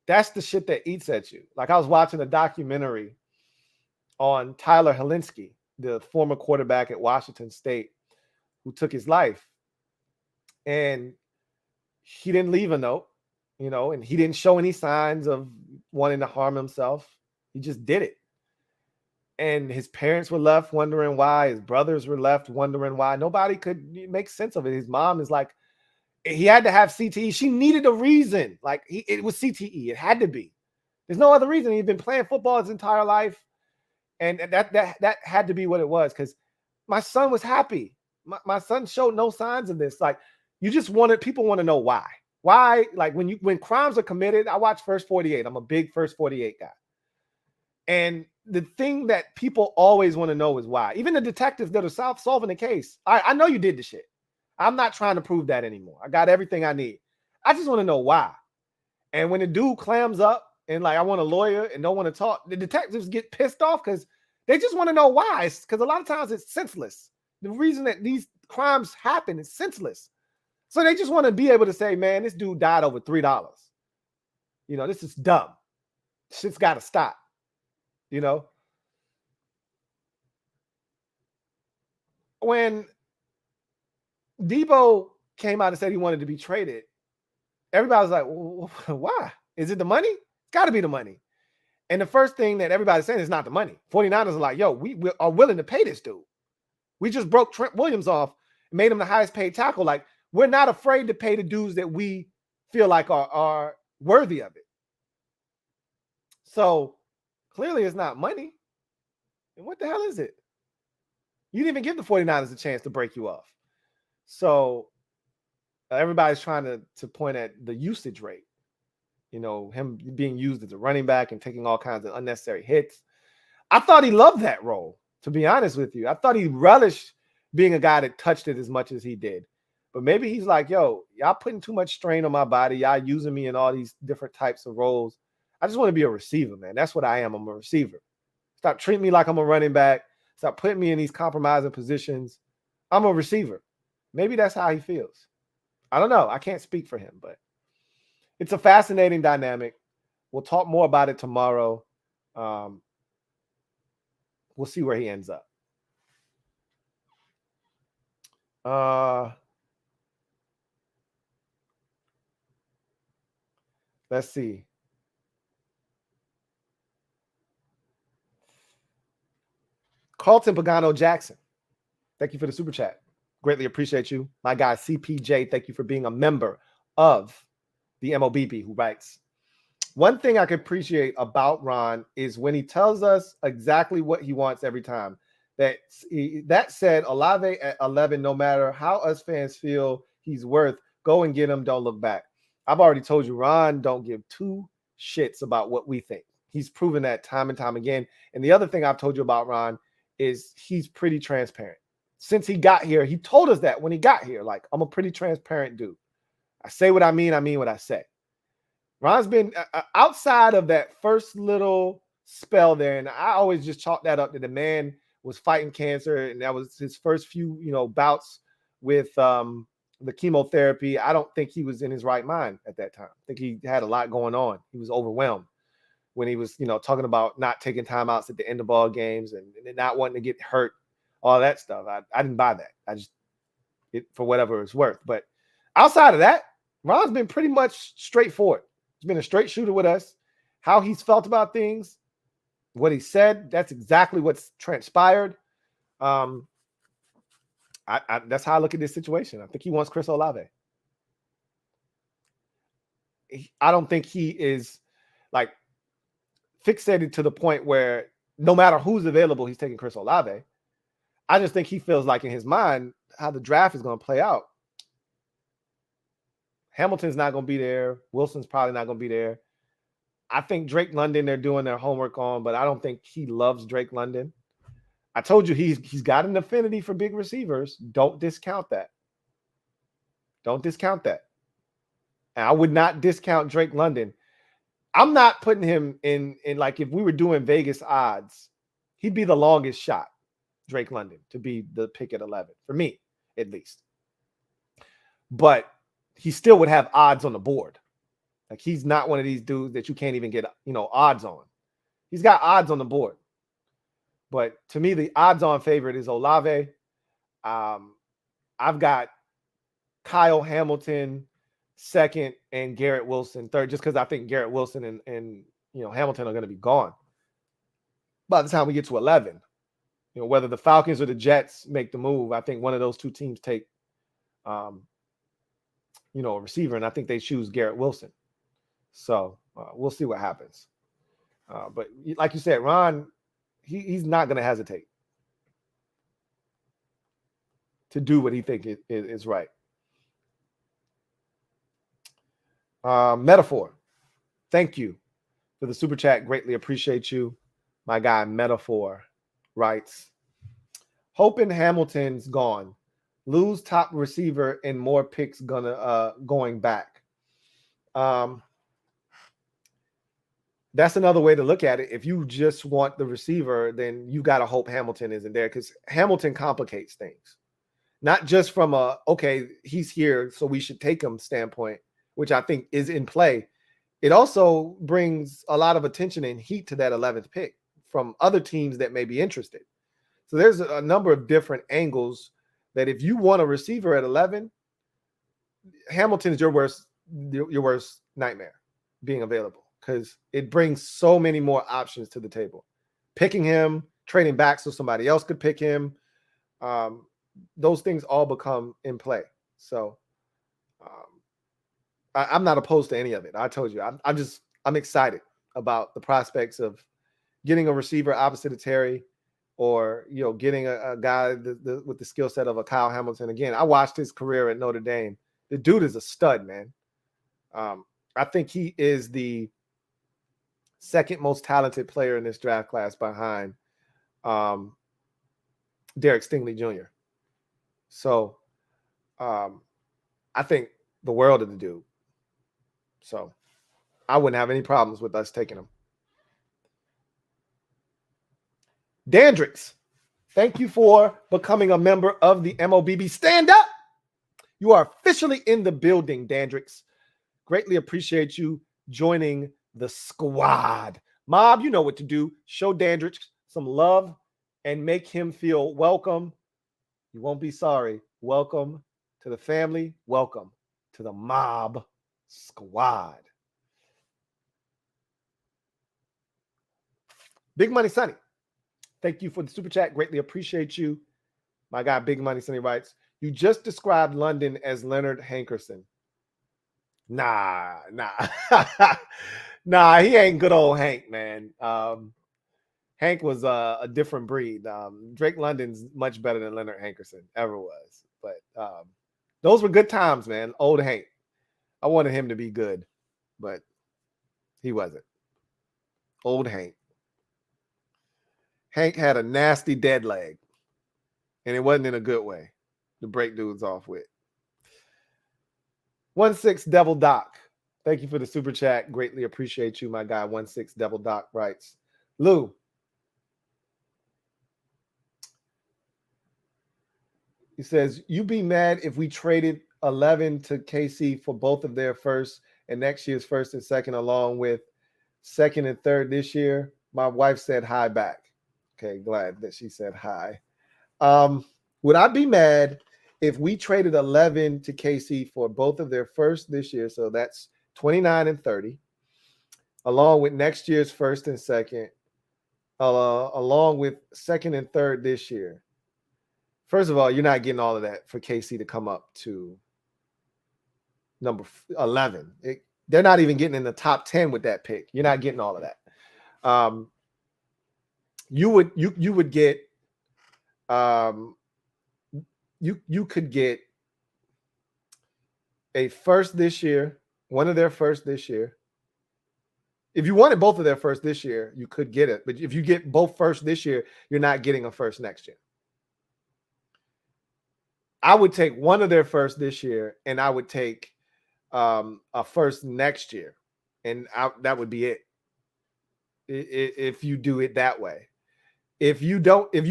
that's the shit that eats at you. Like I was watching a documentary on Tyler Helinski, the former quarterback at Washington State who took his life. And he didn't leave a note, and he didn't show any signs of wanting to harm himself. He just did it. And his parents were left wondering why. His brothers were left wondering why. Nobody could make sense of it. His mom is like, he had to have CTE. She needed a reason. Like it was CTE. It had to be. There's no other reason. He'd been playing football his entire life. And that had to be what it was, because my son was happy. My son showed no signs of this. Like people want to know why. Why? Like when crimes are committed, I watch First 48. I'm a big First 48 guy. And the thing that people always want to know is why. Even the detectives that are solving the case. I know you did the shit. I'm not trying to prove that anymore. I got everything I need. I just want to know why. And when the dude clams up and like, I want a lawyer and don't want to talk, the detectives get pissed off because they just want to know why. Because a lot of times it's senseless. The reason that these crimes happen is senseless. So they just want to be able to say, man, this dude died over $3. This is dumb. Shit's got to stop. When Debo came out and said he wanted to be traded, everybody was like, well, why? Is it the money? It's got to be the money. And the first thing that everybody's saying is not the money. 49ers are like, yo, we are willing to pay this dude. We just broke Trent Williams off and made him the highest paid tackle. Like, we're not afraid to pay the dudes that we feel like are worthy of it. So clearly it's not money. And what the hell is it? You didn't even give the 49ers a chance to break you off. So everybody's trying to point at the usage rate. Him being used as a running back and taking all kinds of unnecessary hits. I thought he loved that role, to be honest with you. I thought he relished being a guy that touched it as much as he did. But maybe he's like, yo, y'all putting too much strain on my body. Y'all using me in all these different types of roles. I just want to be a receiver, man. That's what I am. I'm a receiver. Stop treating me like I'm a running back. Stop putting me in these compromising positions. I'm a receiver. Maybe that's how he feels. I don't know. I can't speak for him, but it's a fascinating dynamic. We'll talk more about it tomorrow. We'll see where he ends up. Let's see. Carlton Pagano Jackson, thank you for the super chat. Greatly appreciate you. My guy CPJ, thank you for being a member of the MOBB, who writes, one thing I can appreciate about Ron is when he tells us exactly what he wants every time. That said, Olave at 11, no matter how us fans feel he's worth, go and get him. Don't look back. I've already told you, Ron don't give two shits about what we think. He's proven that time and time again. And the other thing I've told you about Ron is he's pretty transparent. Since he got here, he told us that when he got here, like, I'm a pretty transparent dude. I say what I mean what I say. Ron's been outside of that first little spell there, and I always just chalk that up that the man was fighting cancer, and that was his first few, bouts with the chemotherapy. I don't think he was in his right mind at that time. I think he had a lot going on. He was overwhelmed when he was, talking about not taking timeouts at the end of ball games and not wanting to get hurt, all that stuff. I didn't buy that. For whatever it's worth. But Outside of that, Ron's been pretty much straightforward. He's been a straight shooter with us. How he's felt about things, what he said, that's exactly what's transpired. That's how I look at this situation. I think he wants Chris Olave. I don't think he is like fixated to the point where no matter who's available, he's taking Chris Olave. I just think he feels like in his mind how the draft is going to play out. Hamilton's not going to be there. Wilson's probably not going to be there. I think Drake London, they're doing their homework on, but I don't think he loves Drake London. I told you he's got an affinity for big receivers. Don't discount that. Don't discount that. And I would not discount Drake London. I'm not putting him in like if we were doing Vegas odds, he'd be the longest shot, Drake London, to be the pick at 11, for me, at least. But he still would have odds on the board. Like he's not one of these dudes that you can't even get, odds on. He's got odds on the board. But to me, the odds-on favorite is Olave. I've got Kyle Hamilton second and Garrett Wilson third, just because I think Garrett Wilson and Hamilton are going to be gone by the time we get to 11. Whether the Falcons or the Jets make the move, I think one of those two teams take, a receiver, and I think they choose Garrett Wilson. So we'll see what happens. But like you said, Ron, he's not going to hesitate to do what he thinks is right. Metaphor, thank you for the super chat. Greatly appreciate you. My guy Metaphor writes, hoping Hamilton's gone. Lose top receiver and more picks going back. That's another way to look at it. If you just want the receiver, then you got to hope Hamilton isn't there, because Hamilton complicates things. Not just from okay, he's here, so we should take him standpoint, which I think is in play. It also brings a lot of attention and heat to that 11th pick from other teams that may be interested. So there's a number of different angles that if you want a receiver at 11, Hamilton is your worst nightmare being available, because it brings so many more options to the table. Picking him, trading back so somebody else could pick him, those things all become in play. So I'm not opposed to any of it. I told you, I'm excited about the prospects of getting a receiver opposite of Terry, or getting a guy with the skill set of a Kyle Hamilton. Again, I watched his career at Notre Dame. The dude is a stud, man. I think he is the second most talented player in this draft class behind Derek Stingley Jr. So I think the world of the dude. So I wouldn't have any problems with us taking him. Dandrix, thank you for becoming a member of the MOBB. Stand up. You are officially in the building, Dandrix. Greatly appreciate you joining the squad. Mob, you know what to do. Show Dandrix some love and make him feel welcome. You won't be sorry. Welcome to the family. Welcome to the Mob Squad. Big Money Sonny, thank you for the super chat. Greatly appreciate you. My guy Big Money Sonny writes, you just described London as Leonard Hankerson. Nah. Nah, he ain't good old Hank, man. Hank was a different breed. Drake London's much better than Leonard Hankerson ever was. But those were good times, man. Old Hank. I wanted him to be good, but he wasn't. Old Hank. Hank had a nasty dead leg, and it wasn't in a good way to break dudes off with. 16 Devil Doc, thank you for the super chat. Greatly appreciate you, my guy. 16 Devil Doc writes, Lou, he says, you be mad if we traded 11 to KC for both of their first and next year's first and second, along with second and third this year? My wife said hi back. Okay, glad that she said hi. Would I be mad if we traded 11 to KC for both of their first this year, so that's 29 and 30, along with next year's first and second, along with second and third this year. First of all, you're not getting all of that for KC to come up to number 11. They're not even getting in the top 10 with that pick. You're not getting all of that. You would get you could get a first this year, one of their first this year. If you wanted both of their first this year, you could get it. But if you get both first this year, you're not getting a first next year. I would take one of their first this year, and I would take a first next year, and that would be it. If you do it that way. If you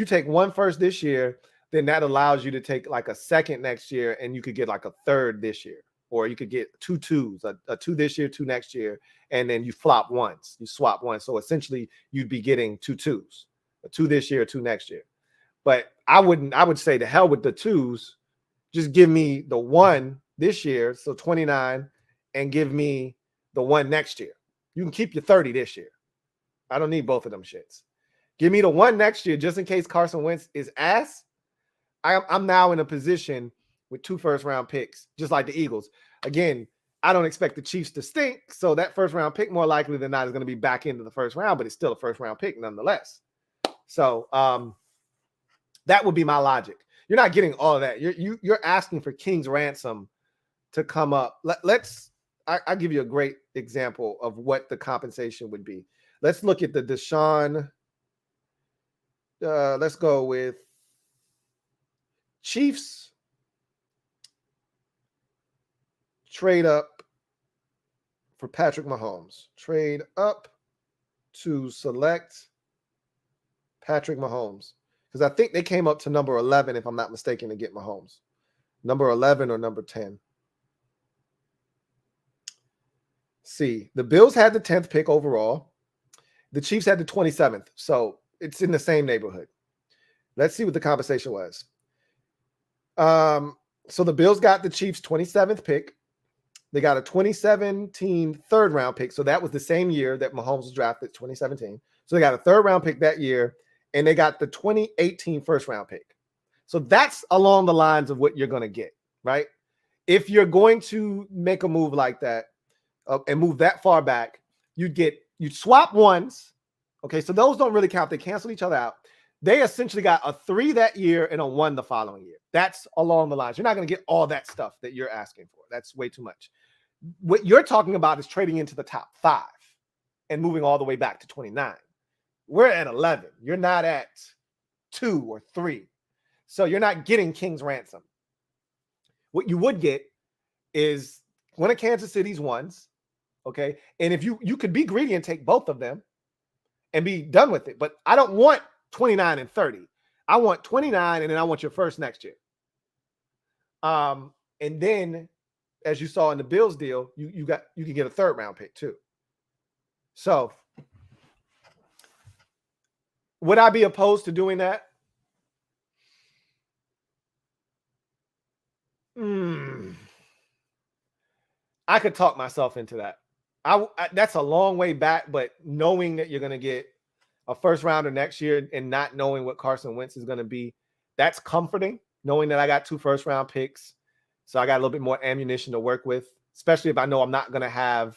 take one first this year, then that allows you to take like a second next year, and you could get like a third this year, or you could get two twos, a two this year, two next year, and then you flop once, you swap once. So essentially, you'd be getting two twos, a two this year, a two next year. But I would say to hell with the twos. Just give me the one this year, so 29, and give me the one next year. You can keep your 30 this year. I don't need both of them shits. Give me the one next year, just in case Carson Wentz is ass. I'm now in a position with 2 first-round picks, just like the Eagles. Again, I don't expect the Chiefs to stink, so that first-round pick, more likely than not, is going to be back into the first round, but it's still a first-round pick nonetheless. So that would be my logic. You're not getting all of that. You're asking for King's ransom to come up. I'll give you a great example of what the compensation would be. Let's look at the Deshaun. Let's go with Chiefs. Trade up for Patrick Mahomes. Trade up to select Patrick Mahomes. Because I think they came up to number 11, if I'm not mistaken, to get Mahomes. Number 11 or number 10. See, the Bills had the 10th pick overall. The Chiefs had the 27th. So it's in the same neighborhood. Let's see what the compensation was. So the Bills got the Chiefs' 27th pick. They got a 2017 third-round pick. So that was the same year that Mahomes was drafted, 2017. So they got a third-round pick that year. And they got the 2018 first-round pick. So that's along the lines of what you're going to get, right? If you're going to make a move like that and move that far back, you'd swap ones. Okay, so those don't really count. They cancel each other out. They essentially got a 3 that year and a 1 the following year. That's along the lines. You're not going to get all that stuff that you're asking for. That's way too much. What you're talking about is trading into the top 5 and moving all the way back to 29. We're at 11. You're not at 2 or 3. So you're not getting King's ransom. What you would get is one of Kansas City's ones, okay? And if you could be greedy and take both of them and be done with it. But I don't want 29 and 30. I want 29, and then I want your first next year. And then, as you saw in the Bills deal, you can get a third-round pick too. So would I be opposed to doing that? I could talk myself into that. That's a long way back, but knowing that you're going to get a first rounder next year and not knowing what Carson Wentz is going to be, that's comforting, knowing that I got 2 first-round picks. So I got a little bit more ammunition to work with, especially if I know I'm not going to have,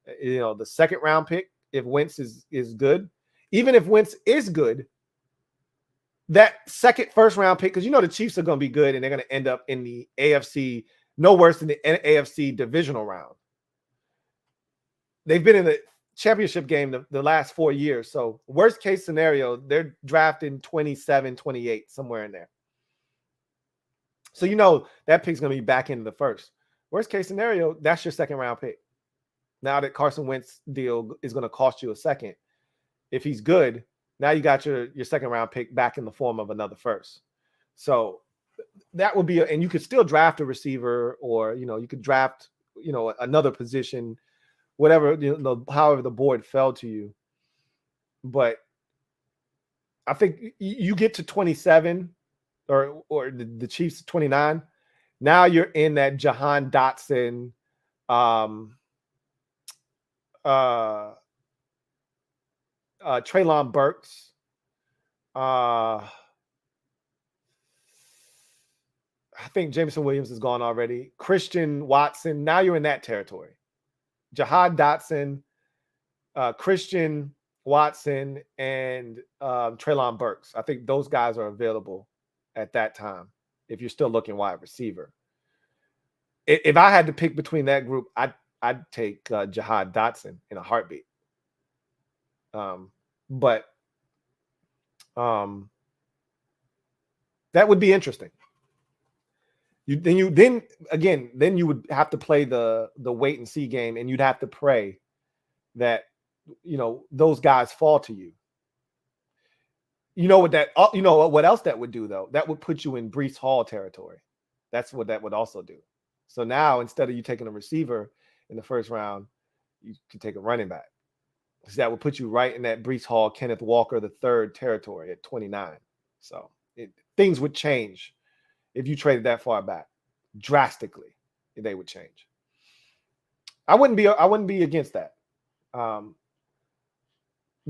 the second-round pick if Wentz is good. Even if Wentz is good, that second first-round pick, because the Chiefs are going to be good and they're going to end up in the AFC, no worse than the AFC divisional round. They've been in the championship game the last 4 years. So worst case scenario, they're drafting 27, 28, somewhere in there. So that pick's going to be back into the first. Worst case scenario, that's your second-round pick. Now that Carson Wentz deal is going to cost you a second. If he's good, now you got your second-round pick back in the form of another first. So that would be, and you could still draft a receiver, or you could draft another position, whatever, however the board fell to you. But I think you get to 27, or the Chiefs 29. Now you're in that Jahan Dotson, Treylon Burks, I think Jameson Williams is gone already. Christian Watson. Now you're in that territory. Jahan Dotson, Christian Watson, and Treylon Burks. I think those guys are available at that time if you're still looking wide receiver. If I had to pick between that group, I'd take Jahan Dotson in a heartbeat. But that would be interesting. Then you would have to play the wait and see game, and you'd have to pray that those guys fall to you. You know what else that would do though? That would put you in Breece Hall territory. That's what that would also do. So now instead of you taking a receiver in the first round, you can take a running back. So that would put you right in that Breece Hall, Kenneth Walker III territory at 29. So things would change if you traded that far back. Drastically, they would change. I wouldn't be against that.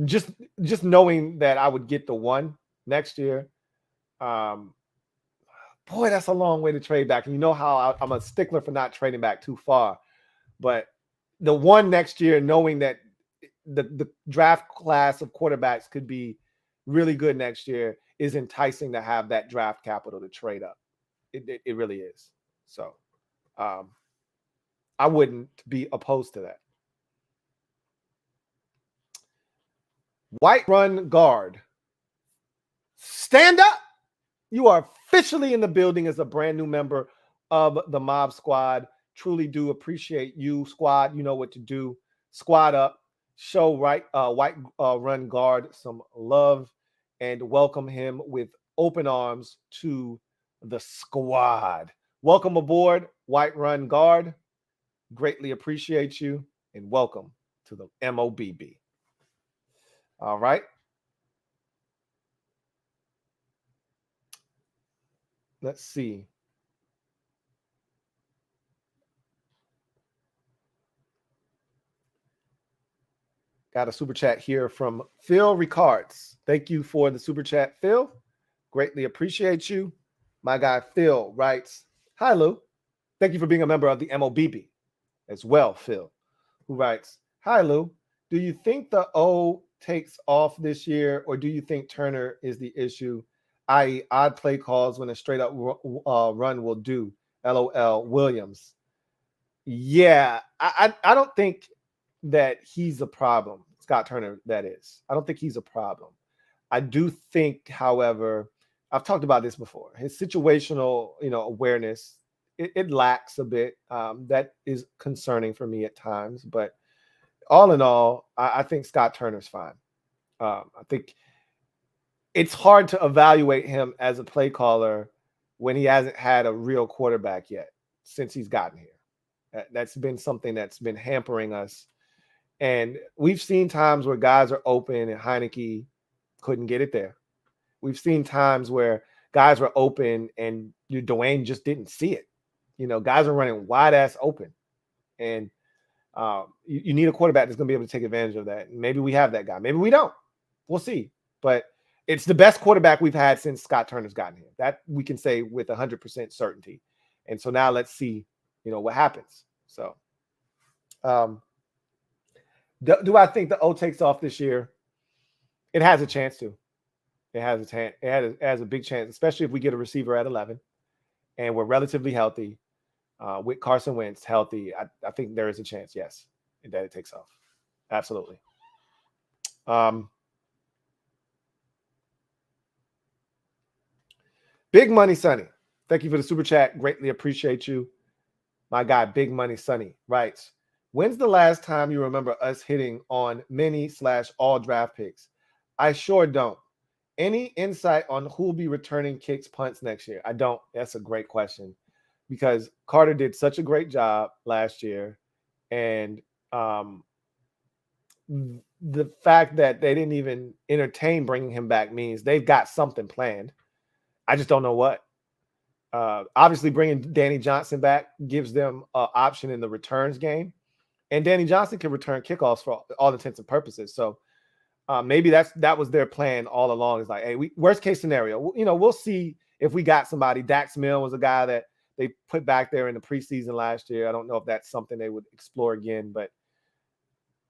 Just knowing that I would get the one next year. Boy, that's a long way to trade back. And you know how I'm a stickler for not trading back too far. But the one next year, knowing that the draft class of quarterbacks could be really good next year, is enticing to have that draft capital to trade up. It really is. So I wouldn't be opposed to that. White Run Guard. Stand up. You are officially in the building as a brand new member of the Mob Squad. Truly do appreciate you, squad. You know what to do. Squad up. Show White Run Guard some love and welcome him with open arms to the squad. Welcome aboard, White Run Guard. Greatly appreciate you and welcome to the MOBB. All right. Let's see. Got a super chat here from Phil Ricards. Thank you for the super chat, Phil. Greatly appreciate you. My guy Phil writes, "Hi, Lou. Thank you for being a member of the MOBB as well, Phil," who writes, "Hi, Lou. Do you think the O takes off this year, or do you think Turner is the issue, i.e. odd play calls when a straight up run will do? LOL, Williams." Yeah, I don't think that he's a problem. Scott Turner, that is. I don't think he's a problem. I do think, however, I've talked about this before. His situational, awareness, it lacks a bit. That is concerning for me at times. But all in all, I think Scott Turner's fine. I think it's hard to evaluate him as a play caller when he hasn't had a real quarterback yet since he's gotten here. That's been something that's been hampering us. And we've seen times where guys are open and Heineke couldn't get it there. We've seen times where guys were open and Dwayne just didn't see it. Guys are running wide ass open. And you need a quarterback that's going to be able to take advantage of that. And maybe we have that guy. Maybe we don't. We'll see. But it's the best quarterback we've had since Scott Turner's gotten here. That we can say with 100% certainty. And so now let's see, what happens. So do I think the O takes off this year? It has a chance to. It has a big chance, especially if we get a receiver at 11 and we're relatively healthy with Carson Wentz healthy. I think there is a chance, yes, that it takes off. Absolutely. Big Money Sonny, thank you for the super chat. Greatly appreciate you. My guy, Big Money Sonny, writes, "When's the last time you remember us hitting on mini/all draft picks? I sure don't. Any insight on who'll be returning kicks, punts next year?" I don't. That's a great question because Carter did such a great job last year. And the fact that they didn't even entertain bringing him back means they've got something planned. I just don't know what. Obviously, bringing Danny Johnson back gives them an option in the returns game. And Danny Johnson can return kickoffs for all intents and purposes. So maybe that was their plan all along. Is like, hey, worst case scenario, we'll see if we got somebody. Dax Milne was a guy that they put back there in the preseason last year. I don't know if that's something they would explore again, but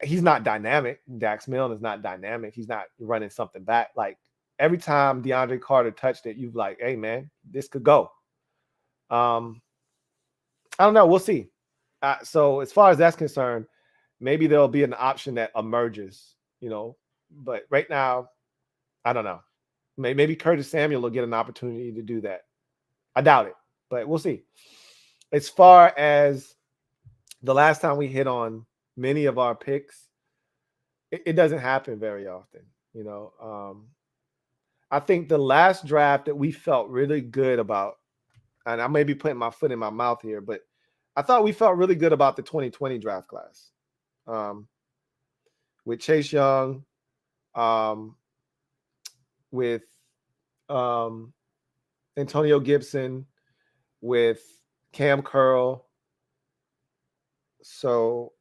he's not dynamic. Dax Milne is not dynamic. He's not running something back. Like every time DeAndre Carter touched it, you've like, hey man, this could go. I don't know. We'll see. So as far as that's concerned, maybe there'll be an option that emerges, but right now, I don't know. Maybe Curtis Samuel will get an opportunity to do that. I doubt it, but we'll see. As far as the last time we hit on many of our picks, it doesn't happen very often. I think the last draft that we felt really good about, and I may be putting my foot in my mouth here, but I thought we felt really good about the 2020 draft class with Chase Young, with Antonio Gibson, with Cam Curl. So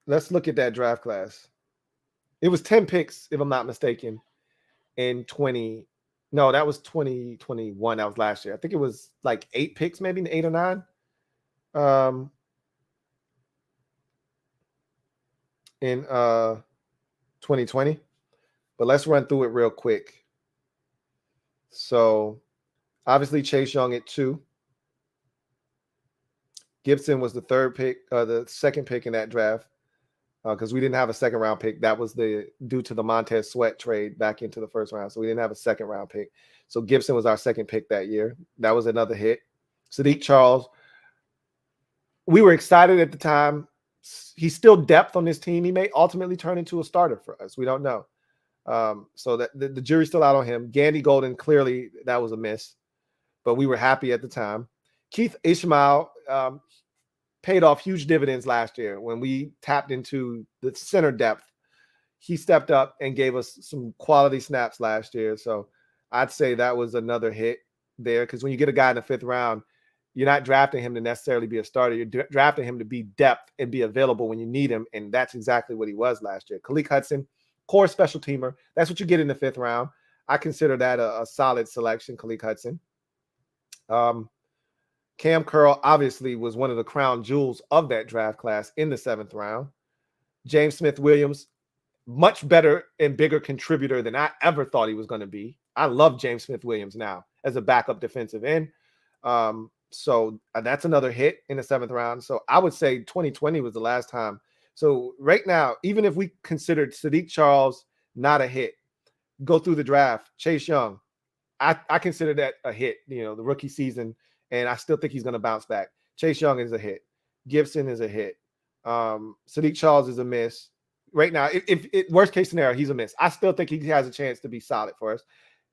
let's look at that draft class. It was 10 picks, if I'm not mistaken, in 20. No, that was 2021. That was last year. I think it was like 8 picks, maybe 8 or 9. In 2020. But let's run through it real quick. So obviously Chase Young at 2. Gibson was the third pick, the second pick in that draft, because we didn't have a second round pick. That was due to the Montez Sweat trade back into the first round. So we didn't have a second round pick. So Gibson was our second pick that year. That was another hit. Sadiq Charles, we were excited at the time. He's still depth on this team. He may ultimately turn into a starter for us. We don't know. So that the jury's still out on him. Gandy Golden, clearly that was a miss, but we were happy at the time. Keith Ishmael paid off huge dividends last year when we tapped into the center depth. He stepped up and gave us some quality snaps last year. So I'd say that was another hit there, because when you get a guy in the 5th round, you're not drafting him to necessarily be a starter. You're drafting him to be depth and be available when you need him, and that's exactly what he was last year. Khaleke Hudson, core special teamer. That's what you get in the 5th round. I consider that a solid selection, Khaleke Hudson. Cam Curl obviously was one of the crown jewels of that draft class in the 7th round. James Smith-Williams, much better and bigger contributor than I ever thought he was going to be. I love James Smith-Williams now as a backup defensive end. So that's another hit in the 7th round. So I would say 2020 was the last time. So right now, even if we considered Sadiq Charles not a hit, go through the draft, Chase Young, I consider that a hit, the rookie season, and I still think he's going to bounce back. Chase Young is a hit. Gibson is a hit. Sadiq Charles is a miss. Right now, if worst case scenario, he's a miss. I still think he has a chance to be solid for us.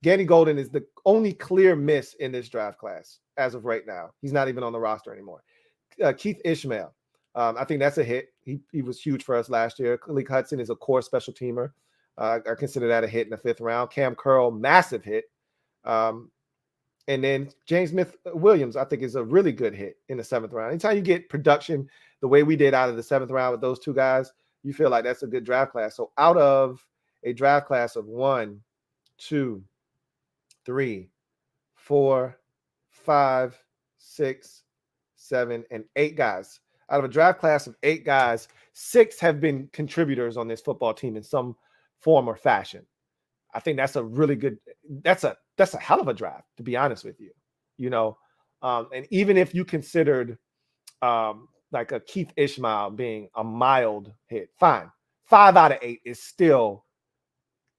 Gandy Golden is the only clear miss in this draft class as of right now. He's not even on the roster anymore. Keith Ishmael, I think that's a hit. He was huge for us last year. Khaleke Hudson is a core special teamer. I consider that a hit in the 5th round. Cam Curl, massive hit. And then James Smith-Williams, I think, is a really good hit in the 7th round. Anytime you get production the way we did out of the 7th round with those two guys, you feel like that's a good draft class. So out of a draft class of 1, 2, 3, 4, 5, 6, 7, and 8 guys. Out of a draft class of 8 guys, 6 have been contributors on this football team in some form or fashion. I think that's a really good. That's a hell of a draft, to be honest with you. And even if you considered like a Keith Ishmael being a mild hit, fine. 5 out of 8 is still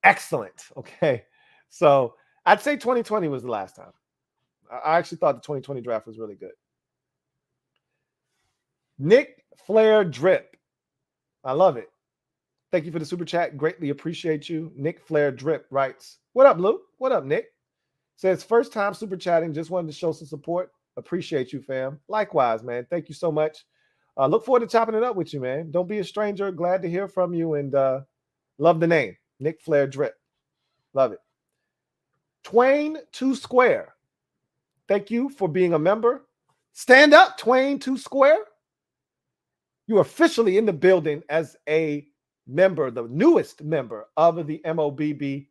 excellent. Okay, so I'd say 2020 was the last time. I actually thought the 2020 draft was really good. Nick Flair Drip, I love it. Thank you for the super chat. Greatly appreciate you. Nick Flair Drip writes, "What up, Lou? What up, Nick?" Says, "First time super chatting. Just wanted to show some support. Appreciate you, fam." Likewise, man. Thank you so much. Look forward to chopping it up with you, man. Don't be a stranger. Glad to hear from you, and love the name, Nick Flair Drip. Love it. Twain 2 Square. Thank you for being a member. Stand up, Twain 2 Square. You're officially in the building as a member, the newest member of the MOBB.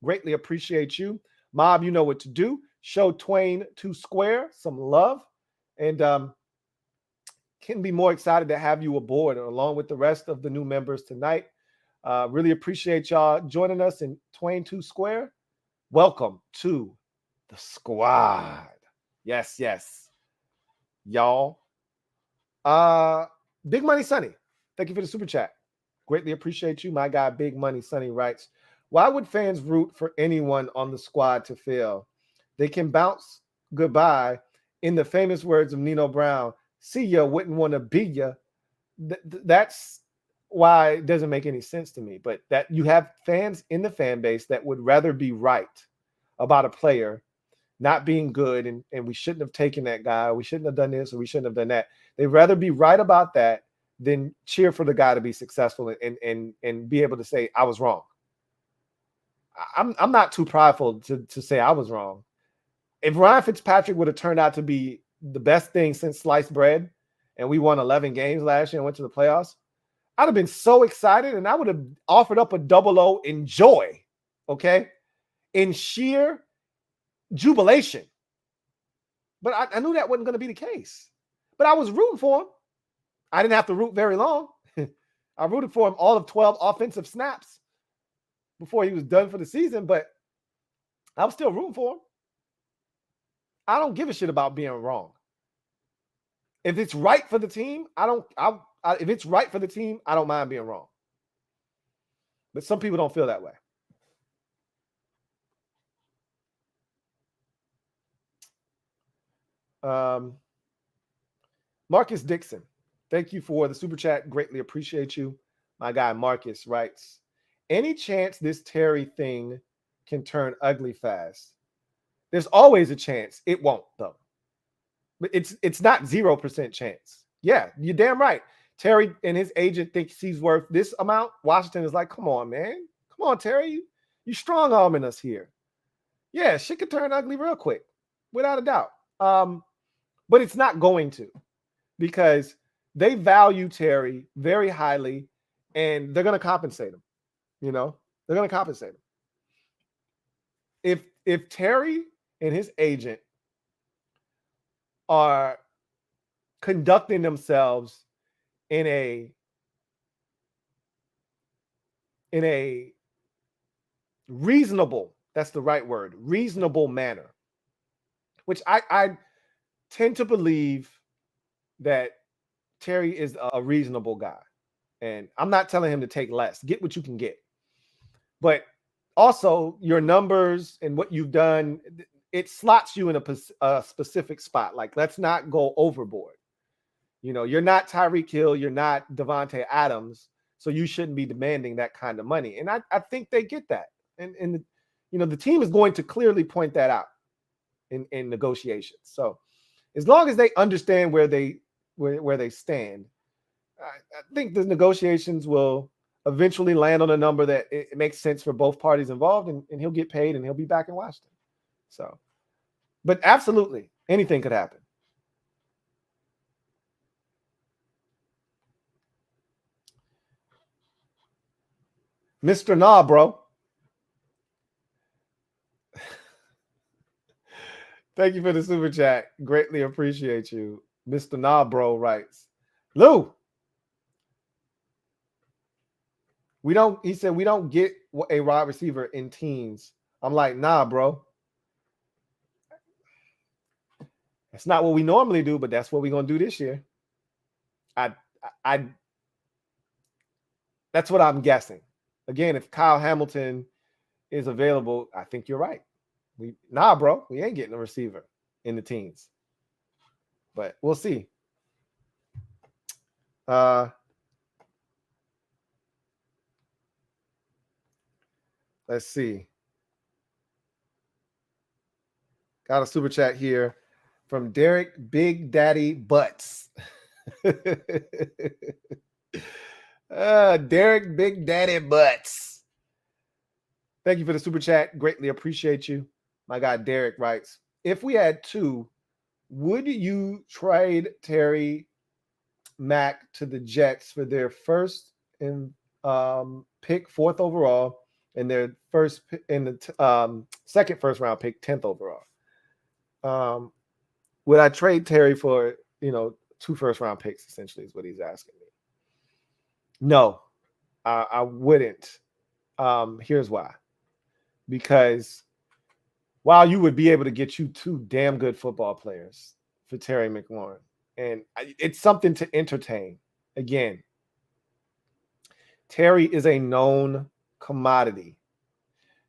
Greatly appreciate you. Mob, you know what to do. Show Twain 2 Square some love. And couldn't be more excited to have you aboard along with the rest of the new members tonight. Really appreciate y'all joining us in Twain 2 Square. Welcome to the squad. Yes, yes. Y'all. Big Money Sonny, thank you for the super chat. Greatly appreciate you. My guy, Big Money Sonny writes, why would fans root for anyone on the squad to fail? They can bounce goodbye. In the famous words of Nino Brown, see ya, wouldn't want to be ya. That's why it doesn't make any sense to me. But that you have fans in the fan base that would rather be right about a player not being good and we shouldn't have taken that guy, we shouldn't have done this, or we shouldn't have done that. They'd rather be right about that than cheer for the guy to be successful and be able to say, I was wrong. I'm not too prideful to say I was wrong. If Ryan Fitzpatrick would have turned out to be the best thing since sliced bread and we won 11 games last year and went to the playoffs, I'd have been so excited and I would have offered up a 00 in joy, okay? In sheer jubilation. But I knew that wasn't going to be the case. But I was rooting for him. I didn't have to root very long. I rooted for him all of 12 offensive snaps before he was done for the season, but I was still rooting for him. I don't give a shit about being wrong. If it's right for the team, if it's right for the team, I don't mind being wrong. But some people don't feel that way. Marcus Dixon, thank you for the super chat. Greatly appreciate you. My guy Marcus writes, any chance this Terry thing can turn ugly fast? There's always a chance. It won't, though. But it's not 0% chance. Yeah, you're damn right. Terry and his agent thinks he's worth this amount. Washington is like, come on, man. Come on, Terry. You strong-arming us here. Yeah, shit could turn ugly real quick, without a doubt. But it's not going to, because they value Terry very highly, and they're going to compensate him. You know, they're going to compensate him. If Terry and his agent are conducting themselves in a reasonable, that's the right word, reasonable manner, which I tend to believe that Terry is a reasonable guy. And I'm not telling him to take less. Get what you can get. But also your numbers and what you've done, it slots you in a specific spot. Like, let's not go overboard. You know, you're not Tyreek Hill. You're not Devontae Adams. So you shouldn't be demanding that kind of money. And I think they get that. And the team is going to clearly point that out in negotiations. So as long as they understand where they stand, I think the negotiations will eventually land on a number that it makes sense for both parties involved, and he'll get paid and he'll be back in Washington. So, but absolutely anything could happen. Mr. Nah, bro. Thank you for the super chat. Greatly appreciate you. Mr. Nah, bro writes, Lou, he said, we don't get a wide receiver in teams. I'm like, nah, bro. That's not what we normally do, but that's what we're going to do this year. That's what I'm guessing. Again, if Kyle Hamilton is available, I think you're right. Nah, bro, we ain't getting a receiver in the teens. But we'll see. Let's see. Got a super chat here from Derek Big Daddy Butts. Derek Big Daddy Butts. Thank you for the super chat. Greatly appreciate you. My guy Derek writes, if we had two, would you trade Terry Mack to the Jets for their first and pick 4th overall and their first in the second first round pick 10th overall? Would I trade Terry for 2 first round picks? Essentially, is what he's asking me. No, I wouldn't. Here's why. Because while you would be able to get you 2 damn good football players for Terry McLaurin, and it's something to entertain. Again, Terry is a known commodity.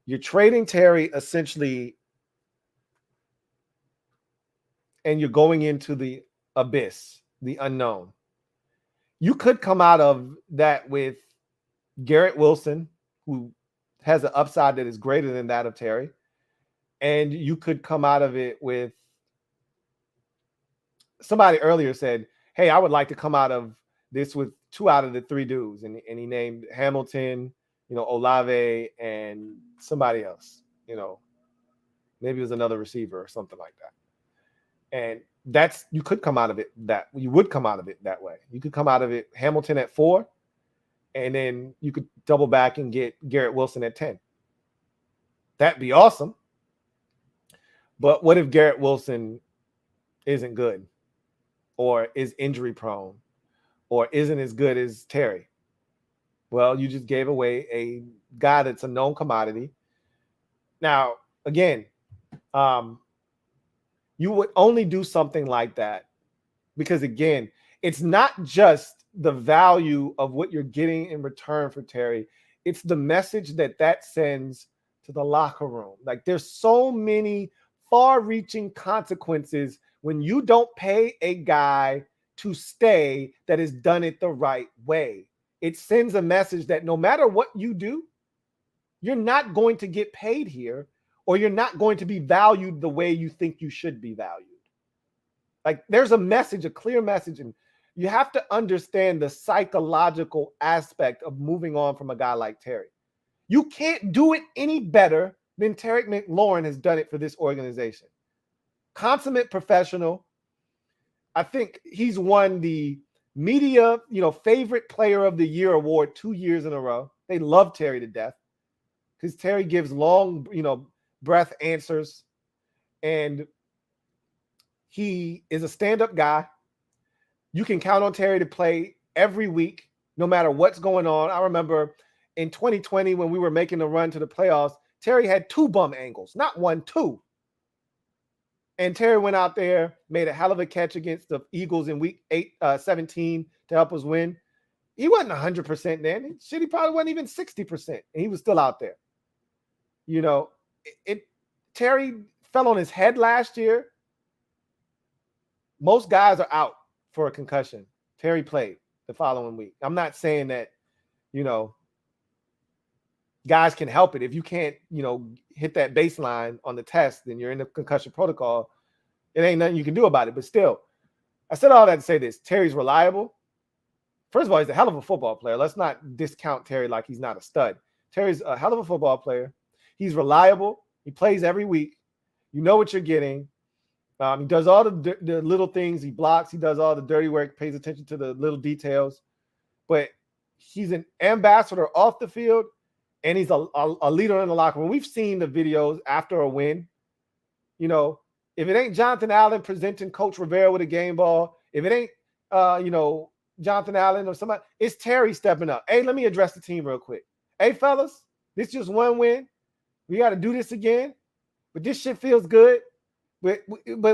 You're trading Terry essentially, and you're going into the abyss, the unknown. You could come out of that with Garrett Wilson, who has an upside that is greater than that of Terry. And you could come out of it with, somebody earlier said, hey, I would like to come out of this with 2 out of the 3 dudes. And he named Hamilton, Olave, and somebody else, maybe it was another receiver or something like that. And you could come out of it you would come out of it that way. You could come out of it Hamilton at 4, and then you could double back and get Garrett Wilson at 10. That'd be awesome. But what if Garrett Wilson isn't good, or is injury prone, or isn't as good as Terry? Well, you just gave away a guy that's a known commodity. Now, again, you would only do something like that because, again, it's not just the value of what you're getting in return for Terry. It's the message that sends to the locker room. Like, there's so many far-reaching consequences when you don't pay a guy to stay that has done it the right way. It sends a message that no matter what you do, you're not going to get paid here, or you're not going to be valued the way you think you should be valued. Like, there's a message, a clear message, and you have to understand the psychological aspect of moving on from a guy like Terry. You can't do it any better than Terry McLaurin has done it for this organization. Consummate professional. I think he's won the media, favorite player of the year award 2 years in a row. They love Terry to death because Terry gives long, breath answers, and he is a stand-up guy. You can count on Terry to play every week, no matter what's going on. I remember in 2020 when we were making the run to the playoffs, Terry had 2 bum angles, not 1, 2. And Terry went out there, made a hell of a catch against the Eagles in week 17 to help us win. He wasn't 100% then. Shit, he probably wasn't even 60%. And he was still out there. Terry fell on his head last year. Most guys are out for a concussion. Terry played the following week. I'm not saying that, guys can help it. If you can't, hit that baseline on the test, then you're in the concussion protocol. It ain't nothing you can do about it. But still, I said all that to say this. Terry's reliable. First of all, he's a hell of a football player. Let's not discount Terry like he's not a stud. Terry's a hell of a football player. He's reliable. He plays every week. You know what you're getting. He does all the little things. He blocks. He does all the dirty work, pays attention to the little details. But he's an ambassador off the field, and he's a leader in the locker room. We've seen the videos after a win. If it ain't Jonathan Allen presenting Coach Rivera with a game ball, if it ain't, Jonathan Allen or somebody, it's Terry stepping up. Hey, let me address the team real quick. Hey, fellas, this is just one win. We got to do this again. But this shit feels good. But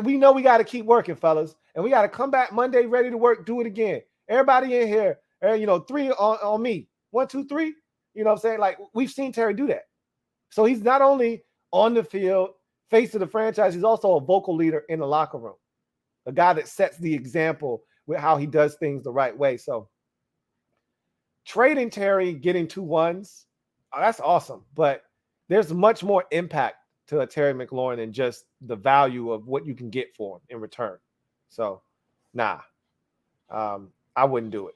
we know we got to keep working, fellas. And we got to come back Monday ready to work, do it again. Everybody in here, 3 on me. 1, 2, 3. You know what I'm saying? Like, we've seen Terry do that. So he's not only on the field, face of the franchise, he's also a vocal leader in the locker room. A guy that sets the example with how he does things the right way. So trading Terry, getting 2 1s, that's awesome. But there's much more impact to a Terry McLaurin than just the value of what you can get for him in return. So, nah, I wouldn't do it.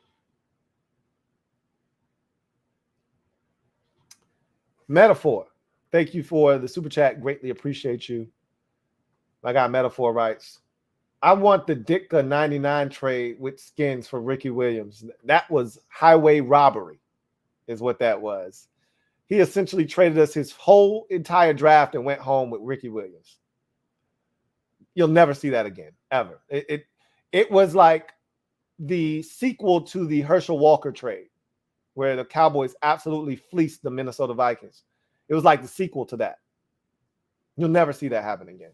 Metaphor. Thank you for the super chat. Greatly appreciate you. My guy Metaphor writes, I want the Ditka 99 trade with skins for Ricky Williams. That was highway robbery, is what that was. He essentially traded us his whole entire draft and went home with Ricky Williams. You'll never see that again, ever. It was like the sequel to the Herschel Walker trade, where the Cowboys absolutely fleeced the Minnesota Vikings. It was like the sequel to that. You'll never see that happen again.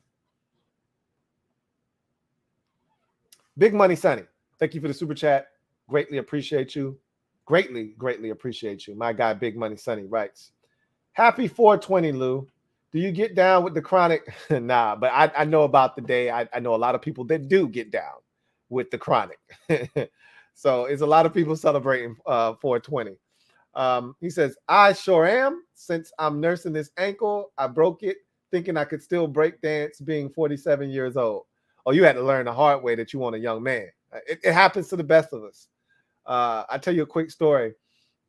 Big Money Sonny, thank you for the super chat. Greatly appreciate you. Greatly appreciate you. My guy, Big Money Sonny, writes, happy 420, Lou. Do you get down with the chronic? Nah, but I know about the day. I know a lot of people that do get down with the chronic. So it's a lot of people celebrating 420. He says, I sure am. Since I'm nursing this ankle, I broke it thinking I could still break dance being 47 years old. Oh, you had to learn the hard way that you want a young man. It happens to the best of us. I'll tell you a quick story.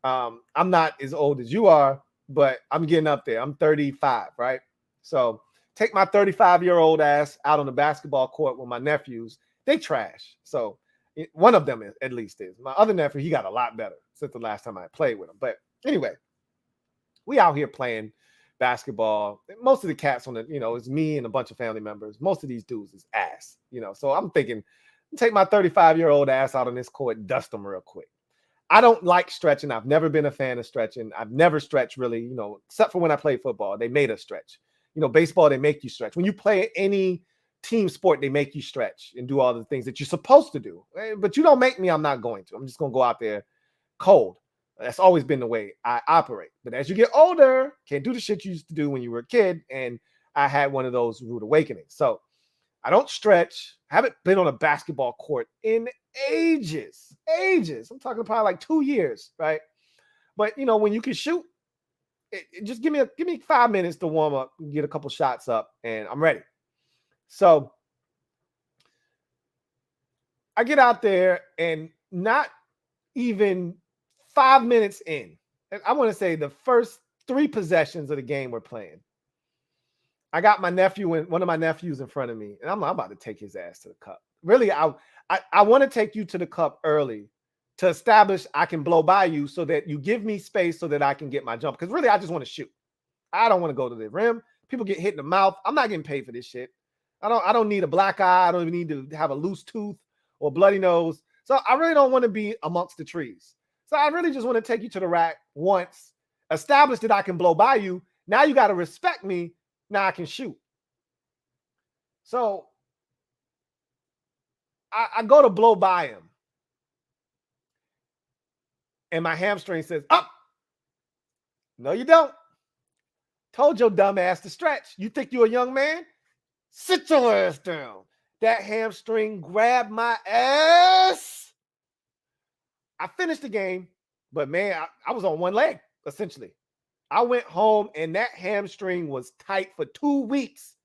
I'm not as old as you are, but I'm getting up there. I'm 35, right? So take my 35-year-old ass out on the basketball court with my nephews. They trash. So one of them at least is. My other nephew, he got a lot better since the last time I played with him. But anyway, we out here playing basketball. Most of the cats on the, it's me and a bunch of family members. Most of these dudes is ass, So I'm thinking, take my 35-year-old ass out on this court and dust them real quick. I don't like stretching. I've never been a fan of stretching. I've never stretched really, except for when I played football. They made us stretch. Baseball, they make you stretch. When you play any team sport, they make you stretch and do all the things that you're supposed to do. But you don't make me, I'm not going to. I'm just going to go out there cold. That's always been the way I operate. But as you get older, can't do the shit you used to do when you were a kid. And I had one of those rude awakenings. So I don't stretch. Haven't been on a basketball court in ages. I'm talking probably like 2 years, right? But when you can shoot, just give me 5 minutes to warm up, get a couple shots up, and I'm ready. So I get out there, and not even 5 minutes in, and I want to say the first 3 possessions of the game we're playing, I got one of my nephews in front of me, and I'm about to take his ass to the cup. Really, I want to take you to the cup early to establish I can blow by you so that you give me space so that I can get my jump. Because really, I just want to shoot. I don't want to go to the rim. People get hit in the mouth. I'm not getting paid for this shit. I don't need a black eye. I don't even need to have a loose tooth or bloody nose. So I really don't want to be amongst the trees. So I really just want to take you to the rack once, establish that I can blow by you. Now you got to respect me. Now I can shoot. So I go to blow by him. And my hamstring says, up. No, you don't. Told your dumb ass to stretch. You think you're a young man? Sit your ass down. That hamstring grabbed my ass. I finished the game, but man, I was on one leg, essentially. I went home and that hamstring was tight for 2 weeks.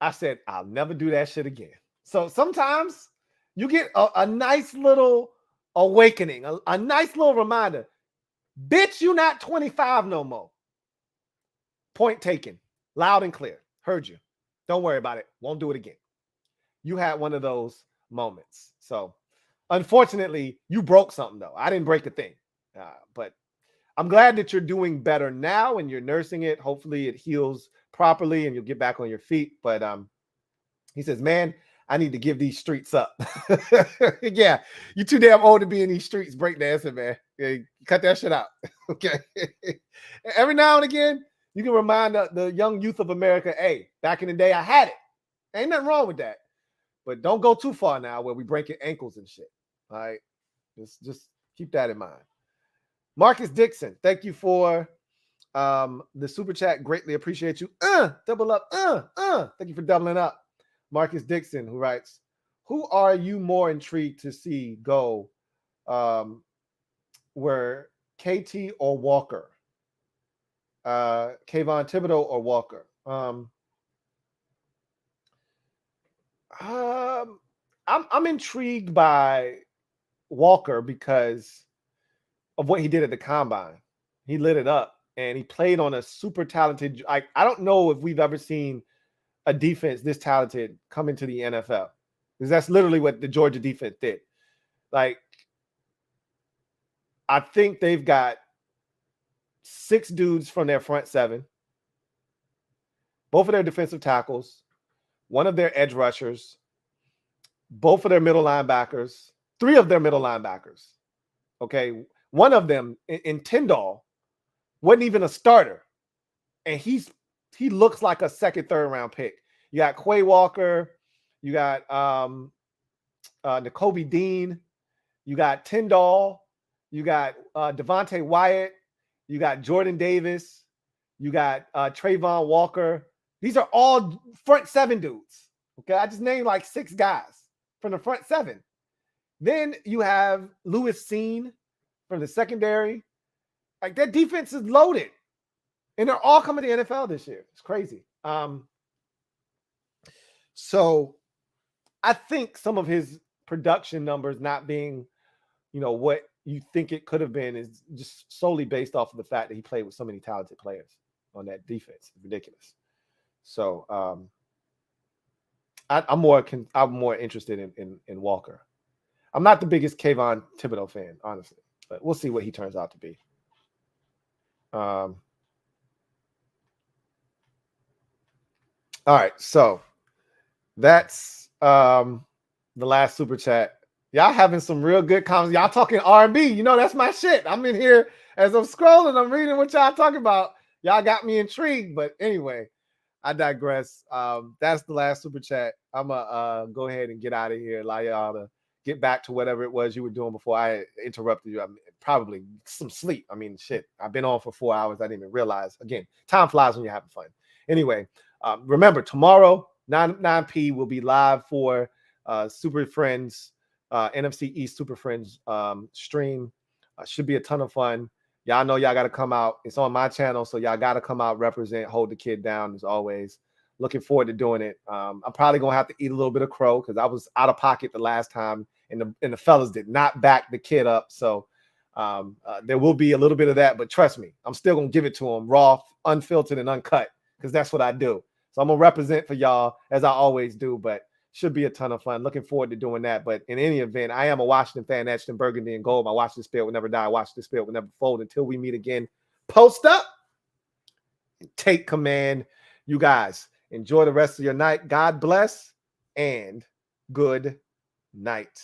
I said, I'll never do that shit again. So sometimes you get a nice little awakening, a nice little reminder. Bitch, you not 25 no more. Point taken. Loud and clear. Heard you. Don't worry about it. Won't do it again. You had one of those moments. So unfortunately, you broke something though. I didn't break a thing. But I'm glad that you're doing better now and you're nursing it. Hopefully it heals properly and you'll get back on your feet. But he says, man, I need to give these streets up. Yeah, you too damn old to be in these streets breakdancing, man. Yeah, cut that shit out. Okay. Every now and again, you can remind the young youth of America, hey, back in the day, I had it. Ain't nothing wrong with that. But don't go too far now where we break your ankles and shit. All right. Just keep that in mind. Marcus Dixon, thank you for the super chat. Greatly appreciate you. Double up. Thank you for doubling up. Marcus Dixon, who writes, who are you more intrigued to see go where KT or Walker? Kayvon Thibodeau or Walker? I'm intrigued by Walker because of what he did at the combine. He lit it up. and he played on a super talented. I don't know if we've ever seen a defense this talented come into the NFL, because that's literally what the Georgia defense did. Like, I think they've got 6 dudes from their front 7, both of their defensive tackles, one of their edge rushers, both of their middle linebackers, 3 of their middle linebackers. Okay, one of them in Tyndall wasn't even a starter, and he looks like a second, third round pick. You got Quay Walker, you got N'Kobe Dean, you got Tyndall, you got Devontae Wyatt, you got Jordan Davis, you got Trayvon Walker. These are all front 7 dudes. Okay, I just named like 6 guys from the front 7. Then you have LouieTeeNetwork from the secondary. Like, that defense is loaded, and they're all coming to the NFL this year. It's crazy. So I think some of his production numbers not being, what you think it could have been is just solely based off of the fact that he played with so many talented players on that defense. It's ridiculous. So I'm more interested in Walker. I'm not the biggest Kayvon Thibodeau fan, honestly, but we'll see what he turns out to be. All right, so that's the last super chat. Y'all having some real good comments. Y'all talking R&B. That's my shit. I'm in here as I'm scrolling. I'm reading what y'all talking about. Y'all got me intrigued. But anyway, I digress. That's the last super chat. I'm going to go ahead and get out of here. Allow y'all to get back to whatever it was you were doing before I interrupted you. Probably some sleep. Shit. I've been on for 4 hours. I didn't even realize. Again, time flies when you're having fun. Anyway, remember, tomorrow, 9 p, we'll be live for Super Friends, NFC East Super Friends stream. Should be a ton of fun. Y'all know y'all got to come out. It's on my channel, so y'all got to come out, represent, hold the kid down as always. Looking forward to doing it. I'm probably going to have to eat a little bit of crow because I was out of pocket the last time, and the fellas did not back the kid up. So there will be a little bit of that, but trust me, I'm still going to give it to him raw, unfiltered, and uncut, because that's what I do. So I'm going to represent for y'all as I always do, but should be a ton of fun. Looking forward to doing that. But in any event, I am a Washington fan, etched in burgundy and gold. My Washington spirit will never die. Washington spirit will never fold. Until we meet again, post up and take command. You guys, enjoy the rest of your night. God bless and good night.